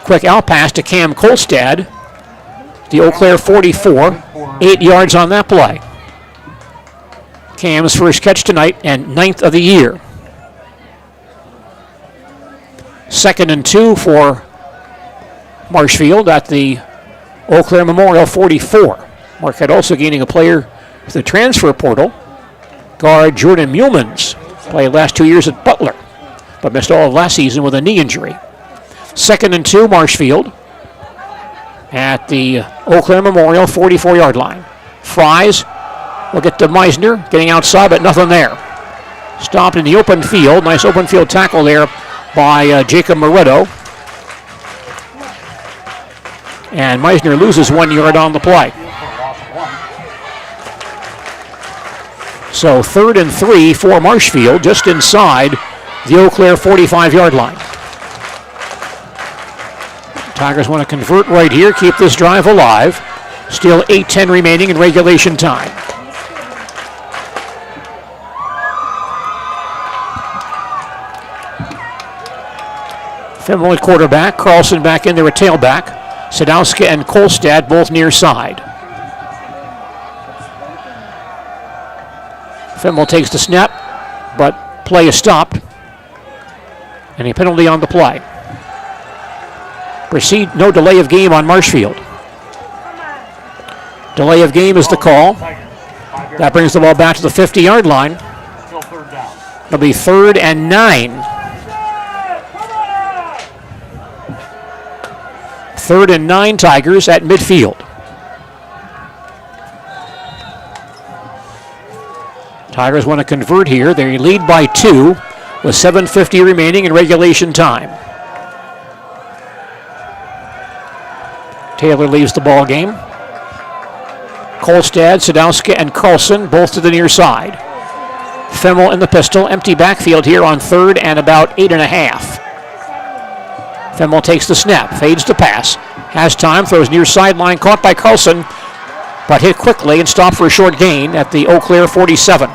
Quick out pass to Cam Kolstad. the Oaklair 44, 8 yards on that play. Cam's first catch tonight and 9th of the year. 2nd and 2 for Marshfield at the Oaklair Memorial 44. Marquette also gaining a player with the transfer portal. Guard Jordan Mulmans played last 2 years at Butler, but missed all of last season with a knee injury. 2nd and 2 Marshfield at the Oaklair Memorial 44-yard line. Fries will get to Meisner, getting outside, but nothing there. Stopped in the open field. Nice open field tackle there by Jacob Moretto. And Meisner loses 1 yard on the play. So 3rd and 3 for Marshfield, just inside the Oaklair 45-yard line. Tigers want to convert right here, keep this drive alive. Still 8:10 remaining in regulation time. Fimmel at quarterback, Carlson back in there at tailback. Sadowska and Kolstad both near side. Fimmel takes the snap, but play is stopped. And a penalty on the play. No delay of game on Marshfield. Delay of game is the call. That brings the ball back to the 50-yard line. It'll be 3rd and 9. 3rd and 9 Tigers at midfield. Tigers want to convert here. They lead by 2 with 7:50 remaining in regulation time. Taylor leaves the ball game. Kolstad, Sadowska, and Carlson both to the near side. Fimmel in the pistol. Empty backfield here on 3rd and about 8.5. Fimmel takes the snap, fades to pass. Has time, throws near sideline, caught by Carlson, but hit quickly and stopped for a short gain at the Oaklair 47.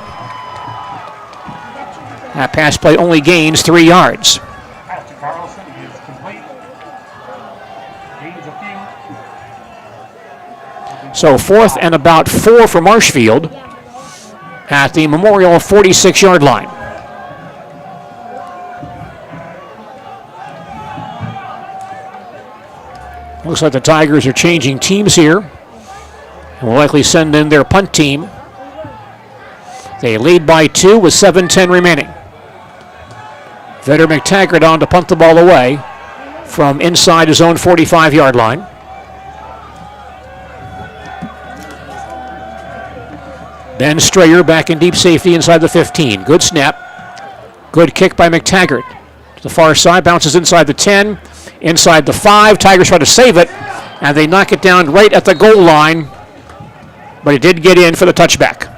That pass play only gains 3 yards. Pass to Carlson is complete. Gains a few. So 4th and about 4 for Marshfield at the Memorial 46-yard line. Looks like the Tigers are changing teams here and will likely send in their punt team. They lead by 2 with 7:10 remaining. Vetter McTaggart on to punt the ball away from inside his own 45-yard line. Ben Strayer back in deep safety inside the 15. Good snap. Good kick by McTaggart. To the far side, bounces inside the 10, inside the 5. Tigers try to save it, and they knock it down right at the goal line, but it did get in for the touchback.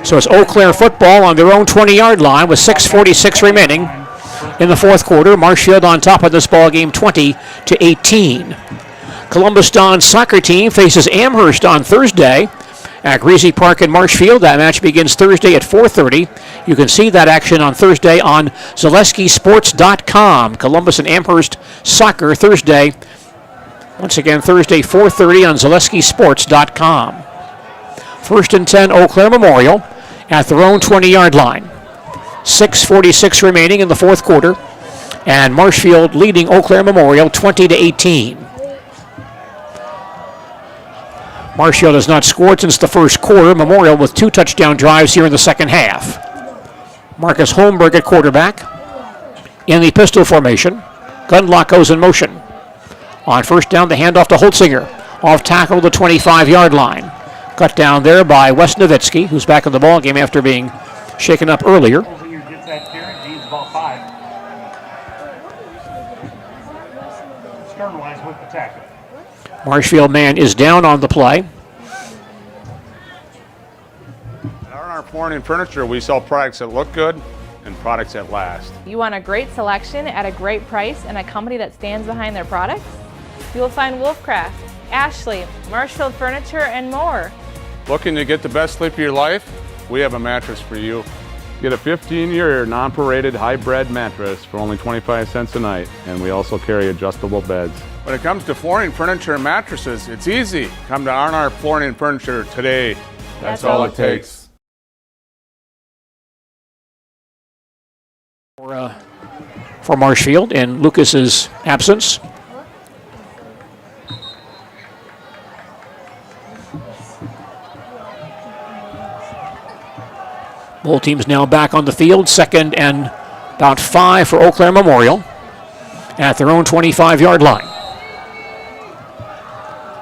So it's Oaklair football on their own 20-yard line with 6:46 remaining in the 4th quarter. Marshfield on top of this ball game 20-18. Columbus Don's soccer team faces Amherst on Thursday at Greasy Park in Marshfield. That match begins Thursday at 4:30. You can see that action on Thursday on ZaleskiSports.com. Columbus and Amherst soccer Thursday. Once again, Thursday 4:30 on ZaleskiSports.com. 1st and 10 Oaklair Memorial at their own 20-yard line. 6:46 remaining in the 4th quarter, and Marshfield leading Oaklair Memorial 20-18. Marshfield has not scored since the 1st quarter. Memorial with 2 touchdown drives here in the 2nd half. Marcus Holmberg at quarterback. In the pistol formation, Gundlach goes in motion. On 1st down, the handoff to Holtzinger. Off tackle to the 25-yard line. Cut down there by Wes Nowitzki, who's back in the ball game after being shaken up earlier. Holtzinger gets that carry, gains about 5. Sternwise with the tackle. Marshfield man is down on the play. In our flooring and furniture, we sell products that look good and products that last. You want a great selection at a great price and a company that stands behind their products? You will find Wolfcraft, Ashley, Marshfield Furniture, and more. Looking to get the best sleep of your life? We have a mattress for you. Get a 15-year non-paraded high-bred mattress for only 25 cents a night, and we also carry adjustable beds. When it comes to flooring, furniture, and mattresses, it's easy. Come to R&R Flooring and Furniture today. That's all it takes. For Marshfield in Lucas's absence. Both teams now back on the field. 2nd and about 5 for Eau Claire Memorial at their own 25-yard line.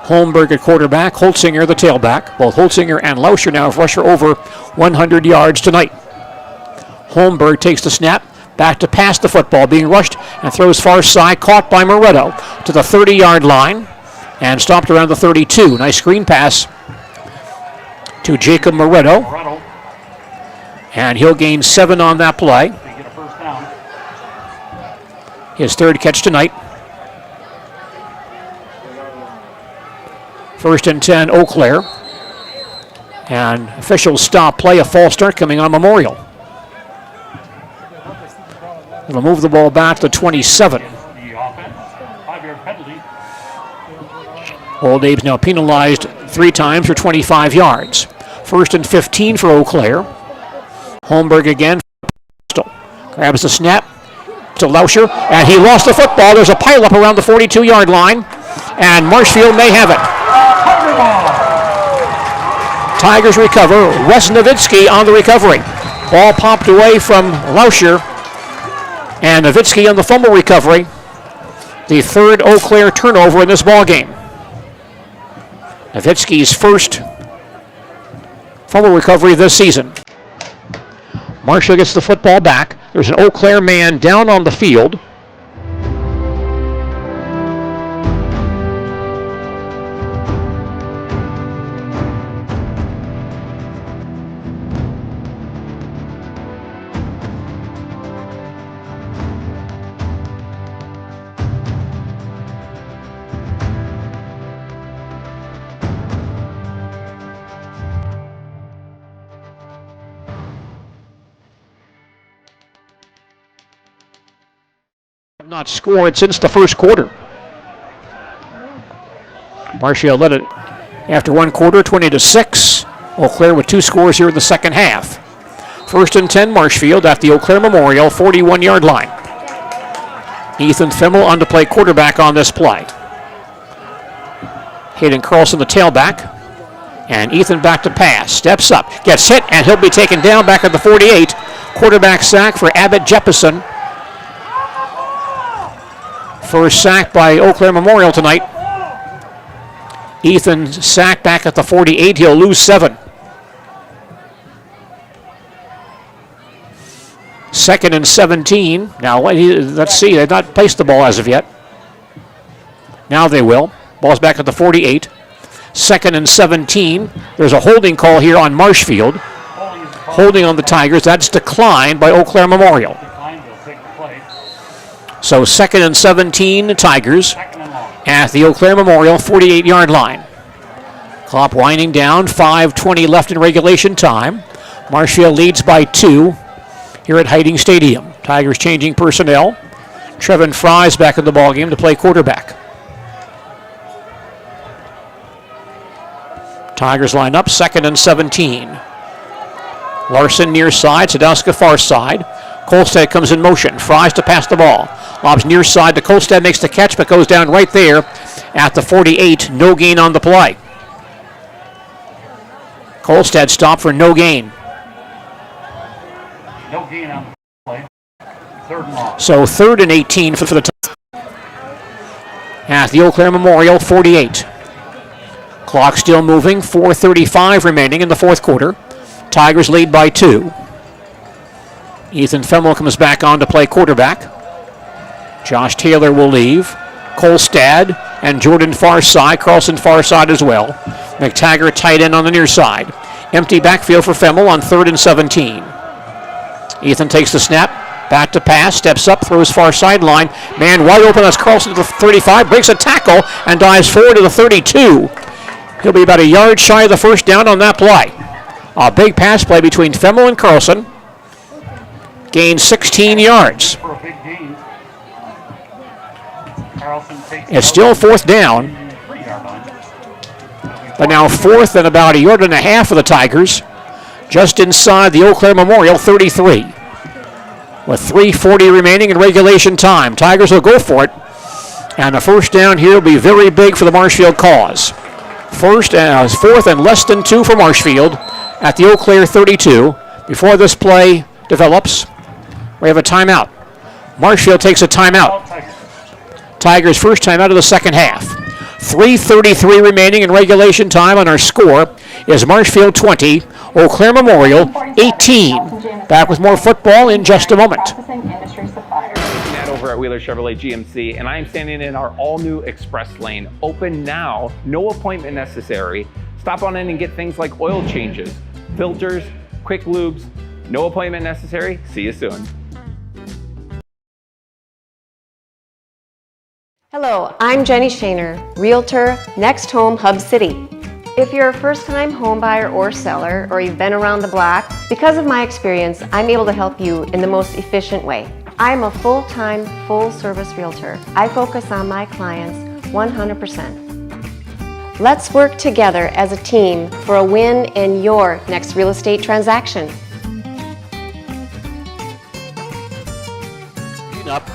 Holmberg at quarterback, Holtzinger the tailback. Both Holtzinger and Lauscher now have rushed for over 100 yards tonight. Holmberg takes the snap, back to pass the football, being rushed and throws far side, caught by Moretto to the 30-yard line and stopped around the 32. Nice screen pass to Jacob Moretto. And he'll gain 7 on that play. His 3rd catch tonight. 1st and 10, Eau Claire. And officials stop play, a false start coming on Memorial. It'll move the ball back to 27. Old Abe's now penalized 3 times for 25 yards. 1st and 15 for Eau Claire. Holmberg again. Grabs the snap to Lauscher, and he lost the football. There's a pileup around the 42-yard line, and Marshfield may have it. Tigers recover. Wes Nowitzki on the recovery. Ball popped away from Lauscher, and Nowitzki on the fumble recovery. The 3rd Eau Claire turnover in this ball game. Nowitzki's 1st fumble recovery this season. Marshall gets the football back. There's an Eau Claire man down on the field. Not scored since the first quarter. Marshall led it after 1 quarter, 20-6. Eau Claire with 2 scores here in the second half. 1st and 10, Marshfield at the Eau Claire Memorial 41-yard line. Ethan Fimmel on to play quarterback on this play. Hayden Carlson the tailback. And Ethan back to pass. Steps up, gets hit, and he'll be taken down back at the 48. Quarterback sack for Abbott Jeppesen. First sack by Eau Claire Memorial tonight. Ethan sacked back at the 48. He'll lose 7. 2nd and 17. Now, let's see. They've not placed the ball as of yet. Now they will. Ball's back at the 48. 2nd and 17. There's a holding call here on Marshfield. Holding on the Tigers. That's declined by Eau Claire Memorial. So 2nd and 17, Tigers at the Eau Claire Memorial 48-yard line. Clock winding down, 5:20 left in regulation time. Marshfield leads by 2 here at Hiding Stadium. Tigers changing personnel. Trevin Fry's back in the ballgame to play quarterback. Tigers line up, 2nd and 17. Larson near side, Sadowska far side. Kolstad comes in motion. Fries to pass the ball. Lobs near side to Kolstad, makes the catch, but goes down right there at the 48. No gain on the play. Kolstad stopped for no gain. No gain on the play. 3rd and long. So 3rd and 18 for the Tigers at the Eau Claire Memorial 48. Clock still moving. 4:35 remaining in the 4th quarter. Tigers lead by 2. Ethan Fimmel comes back on to play quarterback. Josh Taylor will leave. Kolstad and Jordan far side. Carlson far side as well. McTaggart tight end on the near side. Empty backfield for Fimmel on 3rd and 17. Ethan takes the snap. Back to pass. Steps up. Throws far sideline. Man wide open as Carlson to the 35. Breaks a tackle and dives forward to the 32. He'll be about a yard shy of the first down on that play. A big pass play between Fimmel and Carlson. gains 16 yards. For a big gain. Carlson takes It's still fourth down, 3-yard line. but now fourth and about a yard and a half for the Tigers, just inside the Oaklair Memorial 33. With 3:40 remaining in regulation time, Tigers will go for it, and the first down here will be very big for the Marshfield cause. Fourth and less than 2 for Marshfield at the Oaklair 32. Before this play develops, we have a timeout. Marshfield takes a timeout. Tigers' first timeout of the second half. 3:33 remaining in regulation time, and our score is Marshfield 20, Oaklair Memorial 18. Back with more football in just a moment. Matt over at Wheeler Chevrolet GMC, and I am standing in our all-new express lane. Open now, no appointment necessary. Stop on in and get things like oil changes, filters, quick lubes. No appointment necessary. See you soon. Hello, I'm Jenny Shaner, Realtor, Next Home Hub City. If you're a first-time home buyer or seller, or you've been around the block, because of my experience, I'm able to help you in the most efficient way. I'm a full-time, full-service realtor. I focus on my clients 100%. Let's work together as a team for a win in your next real estate transaction. Up.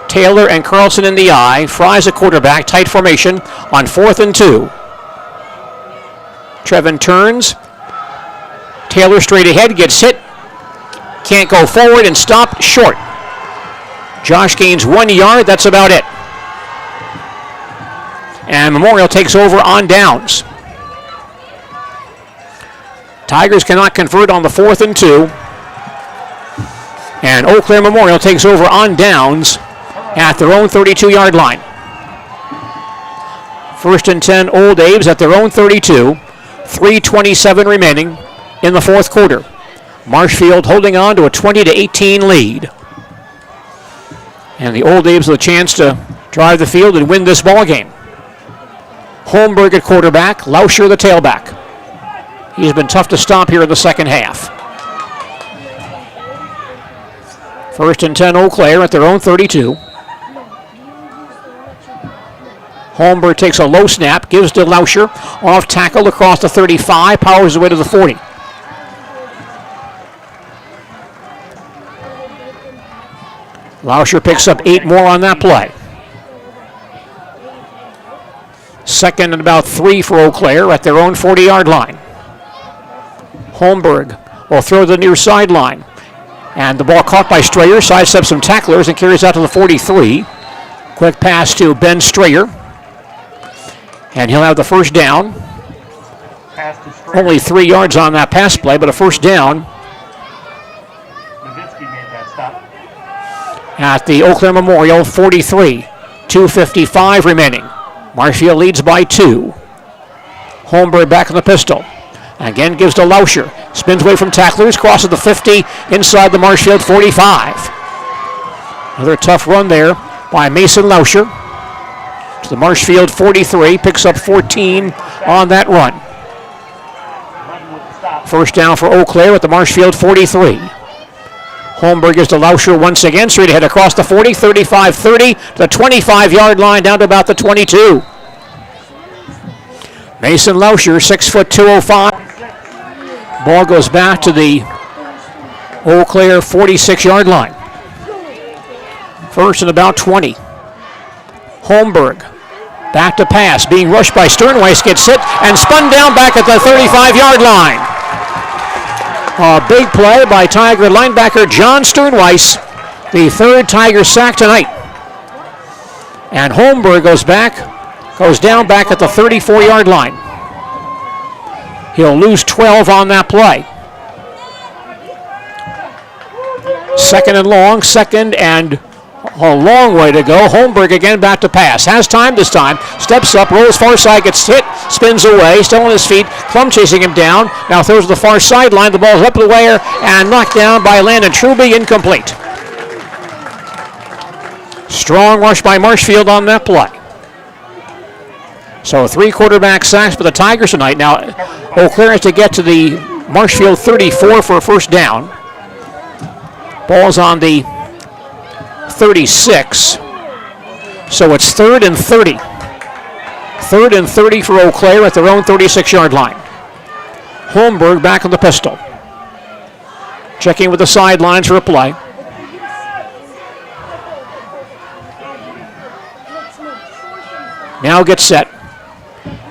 Taylor and Carlson in the eye. Fry's a quarterback. Tight formation on 4th and 2. Trevin turns. Taylor straight ahead, gets hit. Can't go forward and stopped short. Josh gains 1 yard. That's about it. And Memorial takes over on downs. Tigers cannot convert on the 4th and 2. And Oaklair Memorial takes over on downs at their own 32-yard line. 1st and 10, Old Abe's at their own 32. 3:27 remaining in the fourth quarter. Marshfield holding on to a 20-18 lead. And the Old Abe's with a chance to drive the field and win this ball game. Holmberg at quarterback, Lauscher the tailback. He's been tough to stop here in the second half. 1st and 10, Oaklair at their own 32. Holmberg takes a low snap, gives to Lauscher, off tackle across the 35, powers his way to the 40. Lauscher picks up 8 more on that play. 2nd and about 3 for Oaklair at their own 40-yard line. Holmberg will throw the near sideline. And the ball caught by Strayer, sidesteps some tacklers and carries out to the 43. Quick pass to Ben Strayer. And he'll have the first down. Only 3 yards on that pass play, but a first down at the Oaklair Memorial 43. 2:55 remaining. Marshfield leads by 2. Holmberg back in the pistol. Again gives to Lauscher. Spins away from tacklers, crosses the 50 inside the Marshfield 45. Another tough run there by Mason Lauscher. To the Marshfield 43, picks up 14 on that run. First down for Oaklair at the Marshfield 43. Holmberg is to Lauscher once again, straight ahead across the 40, 35-30, to the 25-yard line down to about the 22. Mason Lauscher, 6', 205. Ball goes back to the Oaklair 46-yard line. 1st and about 20. Holmberg back to pass, being rushed by Sternweiss, gets hit and spun down back at the 35-yard line. A big play by Tiger linebacker John Sternweiss, the 3rd Tiger sack tonight. And Holmberg goes down back at the 34-yard line. He'll lose 12 on that play. 2nd and long, 2nd and a long way to go. Holmberg again back to pass. Has time this time. Steps up, rolls far side, gets hit, spins away, still on his feet. Klum chasing him down. Now throws to the far sideline. The ball's up in the air and knocked down by Landon Truby, incomplete. Strong rush by Marshfield on that play. So 3 quarterback sacks for the Tigers tonight. Now Oaklair has to get to the Marshfield 34 for a first down. Ball's on the 36. So it's 3rd and 30. 3rd and 30 for Eau Claire at their own 36-yard line. Holmberg back on the pistol. Checking with the sidelines for a play. Now gets set.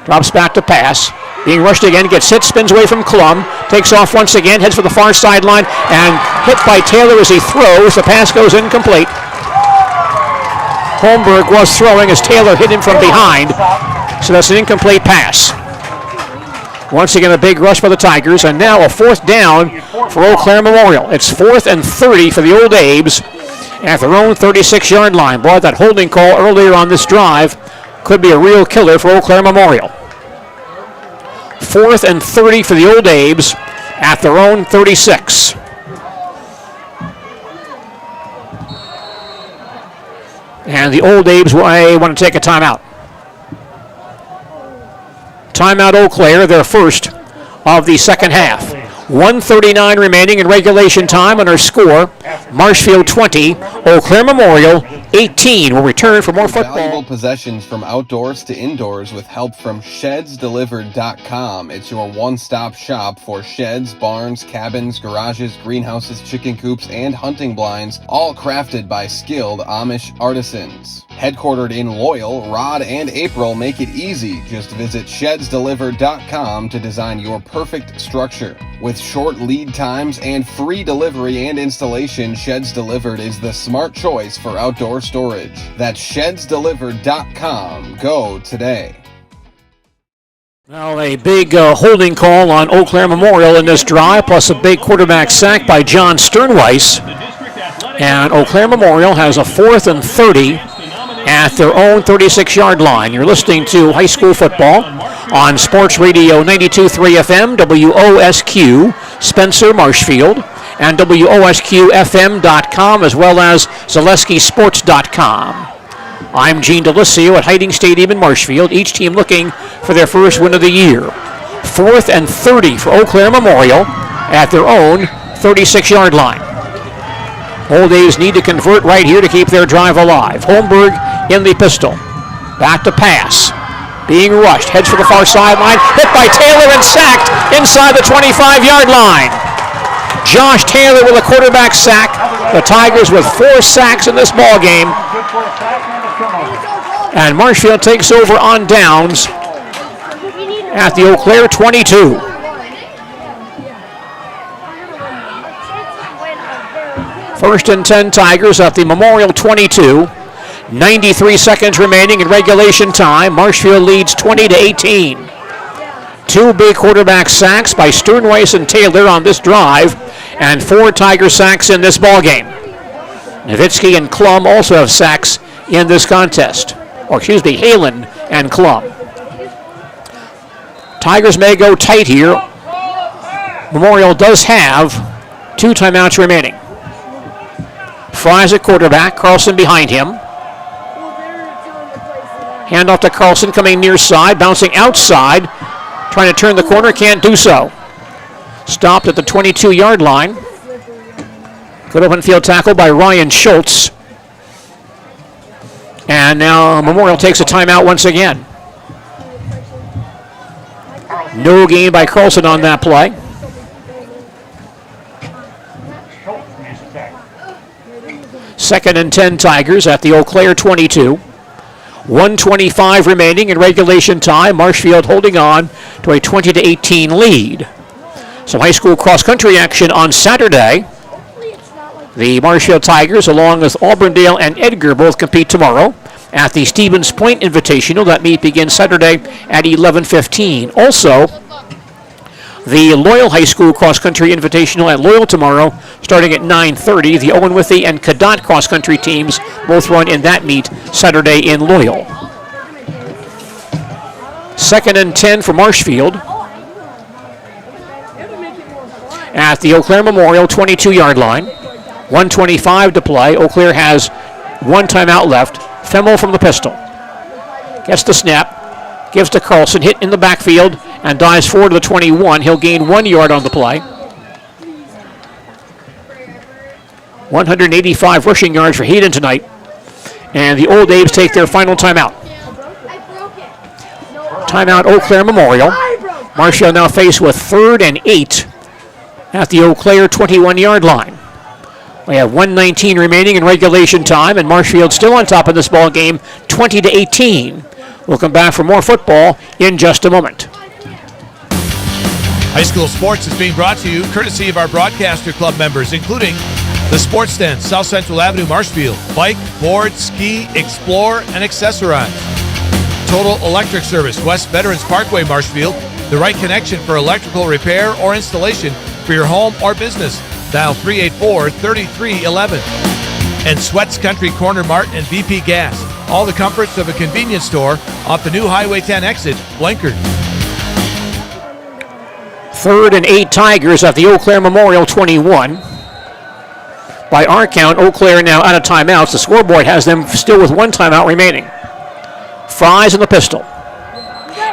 Drops back to pass. Being rushed again, gets hit, spins away from Klum. Takes off once again, heads for the far sideline, and hit by Taylor as he throws. The pass goes incomplete. Holmberg was throwing as Taylor hit him from behind. So that's an incomplete pass. Once again, a big rush by the Tigers, and now a 4th down for Eau Claire Memorial. It's 4th and 30 for the Old Abes at their own 36-yard line. Boy, that holding call earlier on this drive could be a real killer for Eau Claire Memorial. 4th and 30 for the Old Abes at their own 36. And the Old Abes want to take a timeout. Timeout Eau Claire, their first of the second half. 1:39 remaining in regulation time, and our score, Marshfield 20, Eau Claire Memorial 18. We'll return for more football. Valuable possessions from outdoors to indoors with help from ShedsDelivered.com. It's your one-stop shop for sheds, barns, cabins, garages, greenhouses, chicken coops, and hunting blinds, all crafted by skilled Amish artisans. Headquartered in Loyal, Rod and April make it easy. Just visit ShedsDelivered.com to design your perfect structure. With short lead times and free delivery and installation, Sheds Delivered is the smart choice for outdoor storage. That's ShedsDelivered.com. Go today. Now a big holding call on Eau Claire Memorial in this drive, plus a big quarterback sack by John Sternweiss. And Eau Claire Memorial has a 4th and 30 at their own 36-yard line. You're listening to high school football on Sports Radio 92.3 FM, WOSQ, Spencer, Marshfield, and WOSQFM.com, as well as ZaleskiSports.com. I'm Gene Delisio at Hiding Stadium in Marshfield, each team looking for their first win of the year. 4th and 30 for Eau Claire Memorial at their own 36-yard line. Old A's need to convert right here to keep their drive alive. Holmberg in the pistol. Back to pass. Being rushed. Heads for the far sideline. Hit by Taylor and sacked inside the 25-yard line. Josh Taylor with a quarterback sack. The Tigers with 4 sacks in this ball game. And Marshfield takes over on downs at the Eau Claire 22. First and 10 Tigers at the Memorial 22. 93 seconds remaining in regulation time. Marshfield leads 20-18. 2 big quarterback sacks by Sternweiss and Taylor on this drive, and 4 Tiger sacks in this ballgame. Nowitzki and Klum also have sacks in this contest. Halen and Klum. Tigers may go tight here. Memorial does have 2 timeouts remaining. Fries at quarterback, Carlson behind him. Handoff to Carlson coming near side, bouncing outside, trying to turn the corner, can't do so. Stopped at the 22-yard line. Good open field tackle by Ryan Schultz. And now Memorial takes a timeout once again. No gain by Carlson on that play. Second and 10 Tigers at the Eau Claire 22. 1:25 remaining in regulation time. Marshfield holding on to a 20-18 lead. Some high school cross-country action on Saturday. The Marshfield Tigers, along with Auburndale and Edgar, both compete tomorrow at the Stevens Point Invitational. That meet begins Saturday at 11:15. Also, the Loyal High School Cross Country Invitational at Loyal tomorrow, starting at 9:30. The Owen Withee and Cadott Cross Country teams both run in that meet Saturday in Loyal. Second and 10 for Marshfield at the Eau Claire Memorial 22-yard line. 1:25 to play. Eau Claire has 1 timeout left. Femmel from the pistol. Gets the snap. Gives to Carlson. Hit in the backfield and dives forward to the 21. He'll gain 1 yard on the play. 185 rushing yards for Hayden tonight. And the Old Abe's take their final timeout. Timeout, Eau Claire Memorial. Marshfield now faced with 3rd and 8 at the Eau Claire 21-yard line. We have 1:19 remaining in regulation time, and Marshfield still on top of this ball game, 20-18. We'll come back for more football in just a moment. High school sports is being brought to you courtesy of our broadcaster club members, including the Sports Den, South Central Avenue, Marshfield. Bike, board, ski, explore, and accessorize. Total Electric Service, West Veterans Parkway, Marshfield. The right connection for electrical repair or installation for your home or business. Dial 384-3311. And Sweats Country Corner Mart and BP Gas. All the comforts of a convenience store off the new Highway 10 exit, Blankard. 3rd and 8 Tigers at the Eau Claire Memorial 21. By our count, Eau Claire now out of timeouts. The scoreboard has them still with 1 timeout remaining. Fries in the pistol.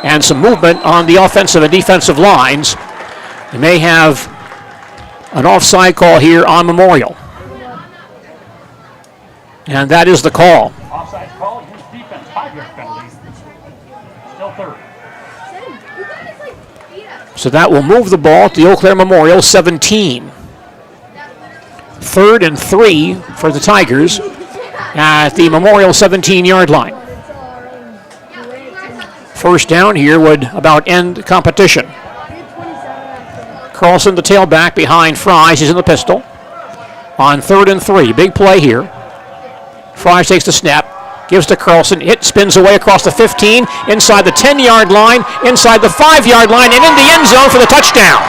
And some movement on the offensive and defensive lines. They may have an offside call here on Memorial. And that is the call. Offside call, use defense, 5-yard penalty. Still 3rd. So that will move the ball to the Eau Claire Memorial 17. 3rd and 3 for the Tigers at the Memorial 17-yard line. First down here would about end competition. Carlson, the tailback, behind Fries. He's in the pistol. On 3rd and 3. Big play here. Fries takes the snap. Gives to Carlson. It spins away across the 15, inside the 10-yard line, inside the 5-yard line, and in the end zone for the touchdown.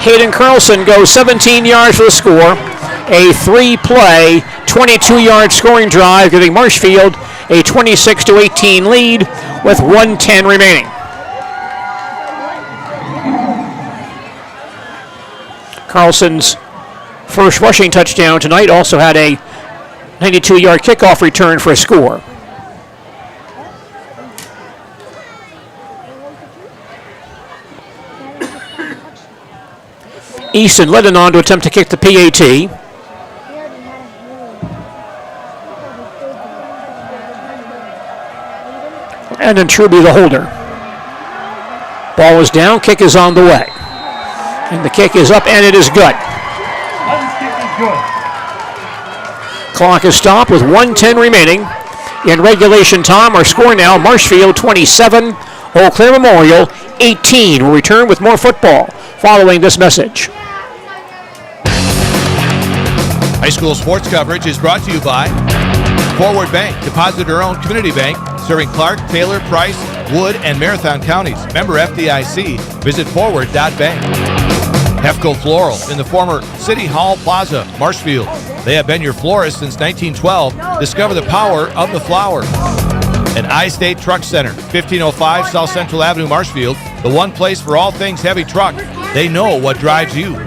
Hayden Carlson goes 17 yards for the score. A 3-play, 22-yard scoring drive, giving Marshfield a 26-18 lead with 1:10 remaining. Carlson's first rushing touchdown tonight also had a 92-yard kickoff return for a score. Easton led it on to attempt to kick the PAT. And then Truby the holder. Ball is down, kick is on the way. And the kick is up and it is good. Clock is stopped with 1:10 remaining in regulation time. Our score now, Marshfield 27, Eau Claire Memorial 18. We'll return with more football following this message. High school sports coverage is brought to you by Forward Bank, depositor-owned community bank, serving Clark, Taylor, Price, Wood, and Marathon counties. Member FDIC. Visit forward.bank. Hefco Floral in the former City Hall Plaza, Marshfield. They have been your florist since 1912. Discover the power of the flower. And I-State Truck Center, 1505 South Central Avenue, Marshfield. The one place for all things heavy truck. They know what drives you.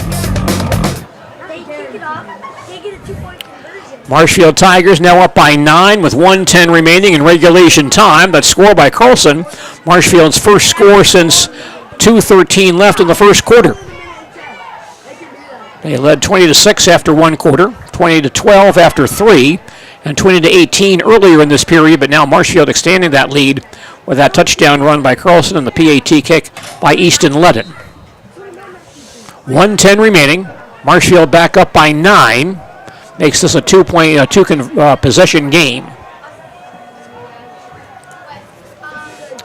Marshfield Tigers now up by 9 with 1:10 remaining in regulation time. That score by Carlson, Marshfield's first score since 2:13 left in the first quarter. They led 20-6 after one quarter, 20-12 after 3, and 20-18 earlier in this period, but now Marshfield extending that lead with that touchdown run by Carlson and the PAT kick by Easton Ledden. 1:10 remaining. Marshfield back up by 9. Makes this a two-possession game.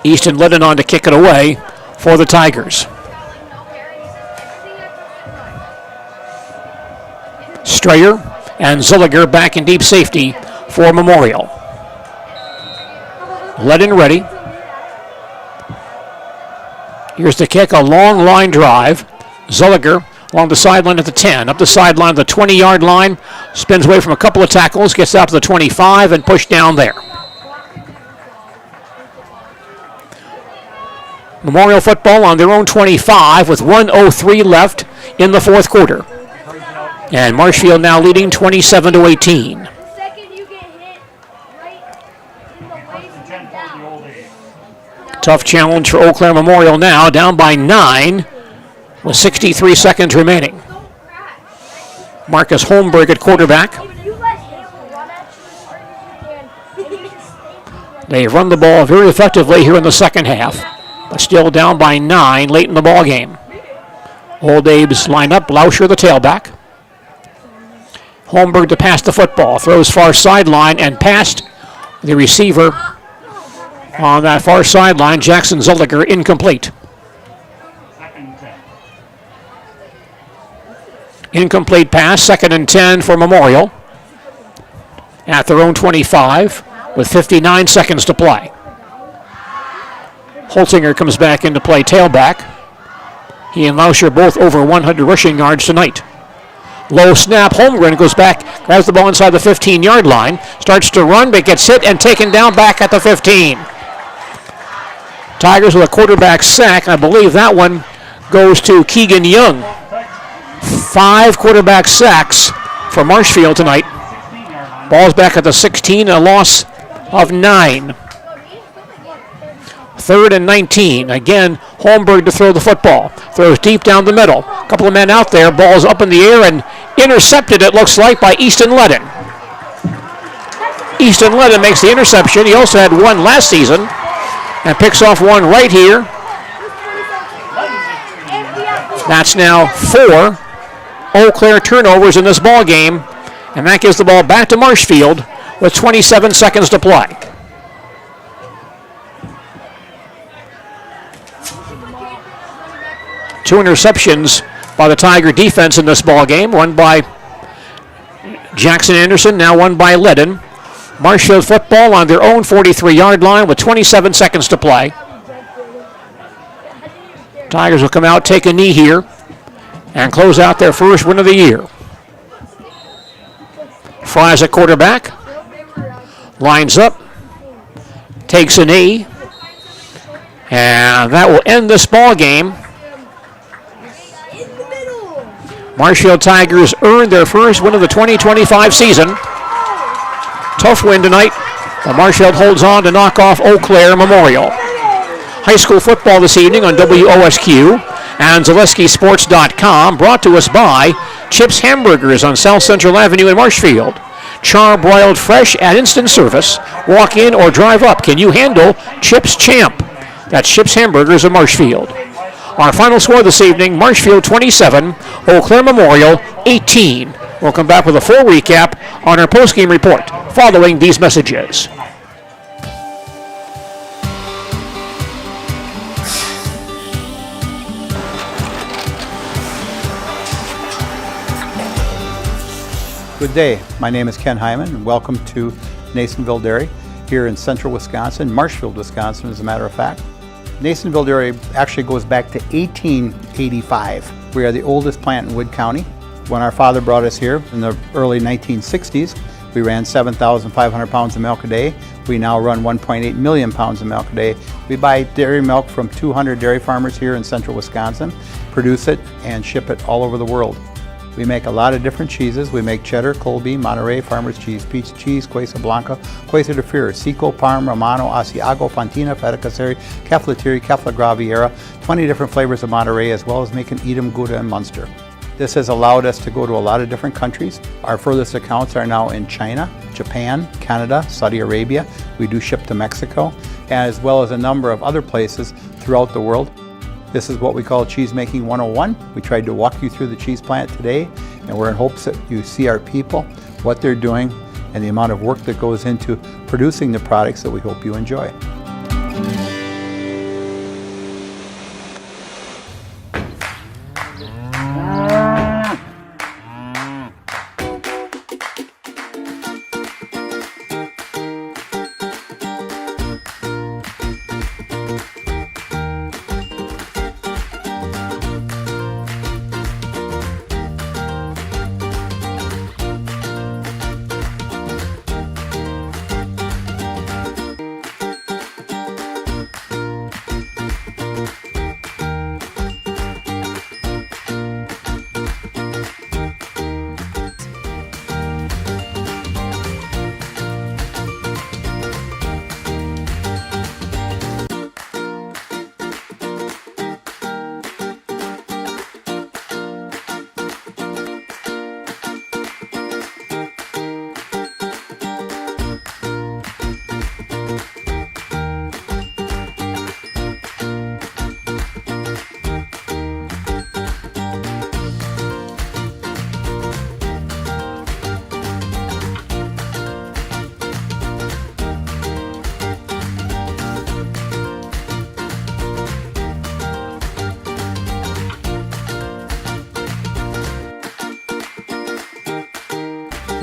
Easton Ledden on to kick it away for the Tigers. Strayer and Zilliger back in deep safety for Memorial. Ledden ready. Here's the kick, a long line drive. Zilliger along the sideline at the 10, up the sideline at the 20-yard line, spins away from a couple of tackles, gets out to the 25 and pushed down there. Memorial football on their own 25 with 1:03 left in the fourth quarter. And Marshfield now leading 27-18. Tough challenge for Eau Claire Memorial now, down by 9. with 63 seconds remaining. Marcus Holmberg at quarterback. They run the ball very effectively here in the second half, but still down by 9 late in the ball game. Old Abe's line up, Lauscher the tailback. Holmberg to pass the football, throws far sideline and past the receiver on that far sideline, Jackson Zolliger, incomplete. Incomplete pass, 2nd and 10 for Memorial at their own 25 with 59 seconds to play. Holzinger comes back into play, tailback. He and Lauscher both over 100 rushing yards tonight. Low snap, Holmgren goes back, grabs the ball inside the 15-yard line, starts to run, but gets hit and taken down back at the 15. Tigers with a quarterback sack. I believe that one goes to Keegan Young. 5 quarterback sacks for Marshfield tonight. Ball's back at the 16, a loss of 9. 3rd and 19. Again, Holmberg to throw the football. Throws deep down the middle. A couple of men out there. Ball's up in the air and intercepted, it looks like, by Easton Ledden. Easton Ledden makes the interception. He also had one last season and picks off one right here. That's now 4 Oaklair turnovers in this ball game, and that gives the ball back to Marshfield with 27 seconds to play. Two interceptions by the Tiger defense in this ball game, one by Jackson Anderson, now one by Ledden. Marshfield football on their own 43-yard line with 27 seconds to play. Tigers will come out, take a knee here, and close out their first win of the year. Fries at quarterback, lines up, takes a knee, and that will end this ball game. Marshfield Tigers earned their first win of the 2025 season. Tough win tonight, but Marshfield holds on to knock off Oaklair Memorial. High school football this evening on WOSQ and ZaleskiSports.com, brought to us by Chips Hamburgers on South Central Avenue in Marshfield. Char-broiled fresh at instant service. Walk in or drive up. Can you handle Chips Champ? That's Chips Hamburgers of Marshfield. Our final score this evening, Marshfield 27, Oaklair Memorial 18. We'll come back with a full recap on our postgame report following these messages. Good day. My name is Ken Hyman, and welcome to Nasonville Dairy here in central Wisconsin, Marshfield, Wisconsin, as a matter of fact. Nasonville Dairy actually goes back to 1885. We are the oldest plant in Wood County. When our father brought us here in the early 1960s, we ran 7,500 pounds of milk a day. We now run 1.8 million pounds of milk a day. We buy dairy milk from 200 dairy farmers here in central Wisconsin, produce it, and ship it all over the world. We make a lot of different cheeses. We make cheddar, Colby, Monterey, Farmer's Cheese, Peach Cheese, Quesa Blanca, Quesa de Fury, Seco, Parm, Romano, Asiago, Fontina, Feta Caseri, Keflatiri, Kefla Graviera, 20 different flavors of Monterey, as well as making Edam, Gouda, and Munster. This has allowed us to go to a lot of different countries. Our furthest accounts are now in China, Japan, Canada, Saudi Arabia. We do ship to Mexico, as well as a number of other places throughout the world. This is what we call Cheese Making 101. We tried to walk you through the cheese plant today, and we're in hopes that you see our people, what they're doing, and the amount of work that goes into producing the products that we hope you enjoy.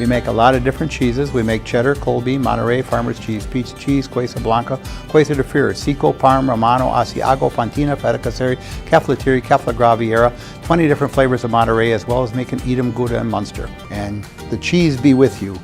We make a lot of different cheeses. We make cheddar, Colby, Monterey, Farmer's Cheese, Pizza Cheese, Quesa Blanca, Quesa de Freire, Seco, Parm, Romano, Asiago, Fontina, Feta Caseri, Caflateri, Cafla Graviera, 20 different flavors of Monterey, as well as making Edam, Gouda, and Munster. And the cheese be with you.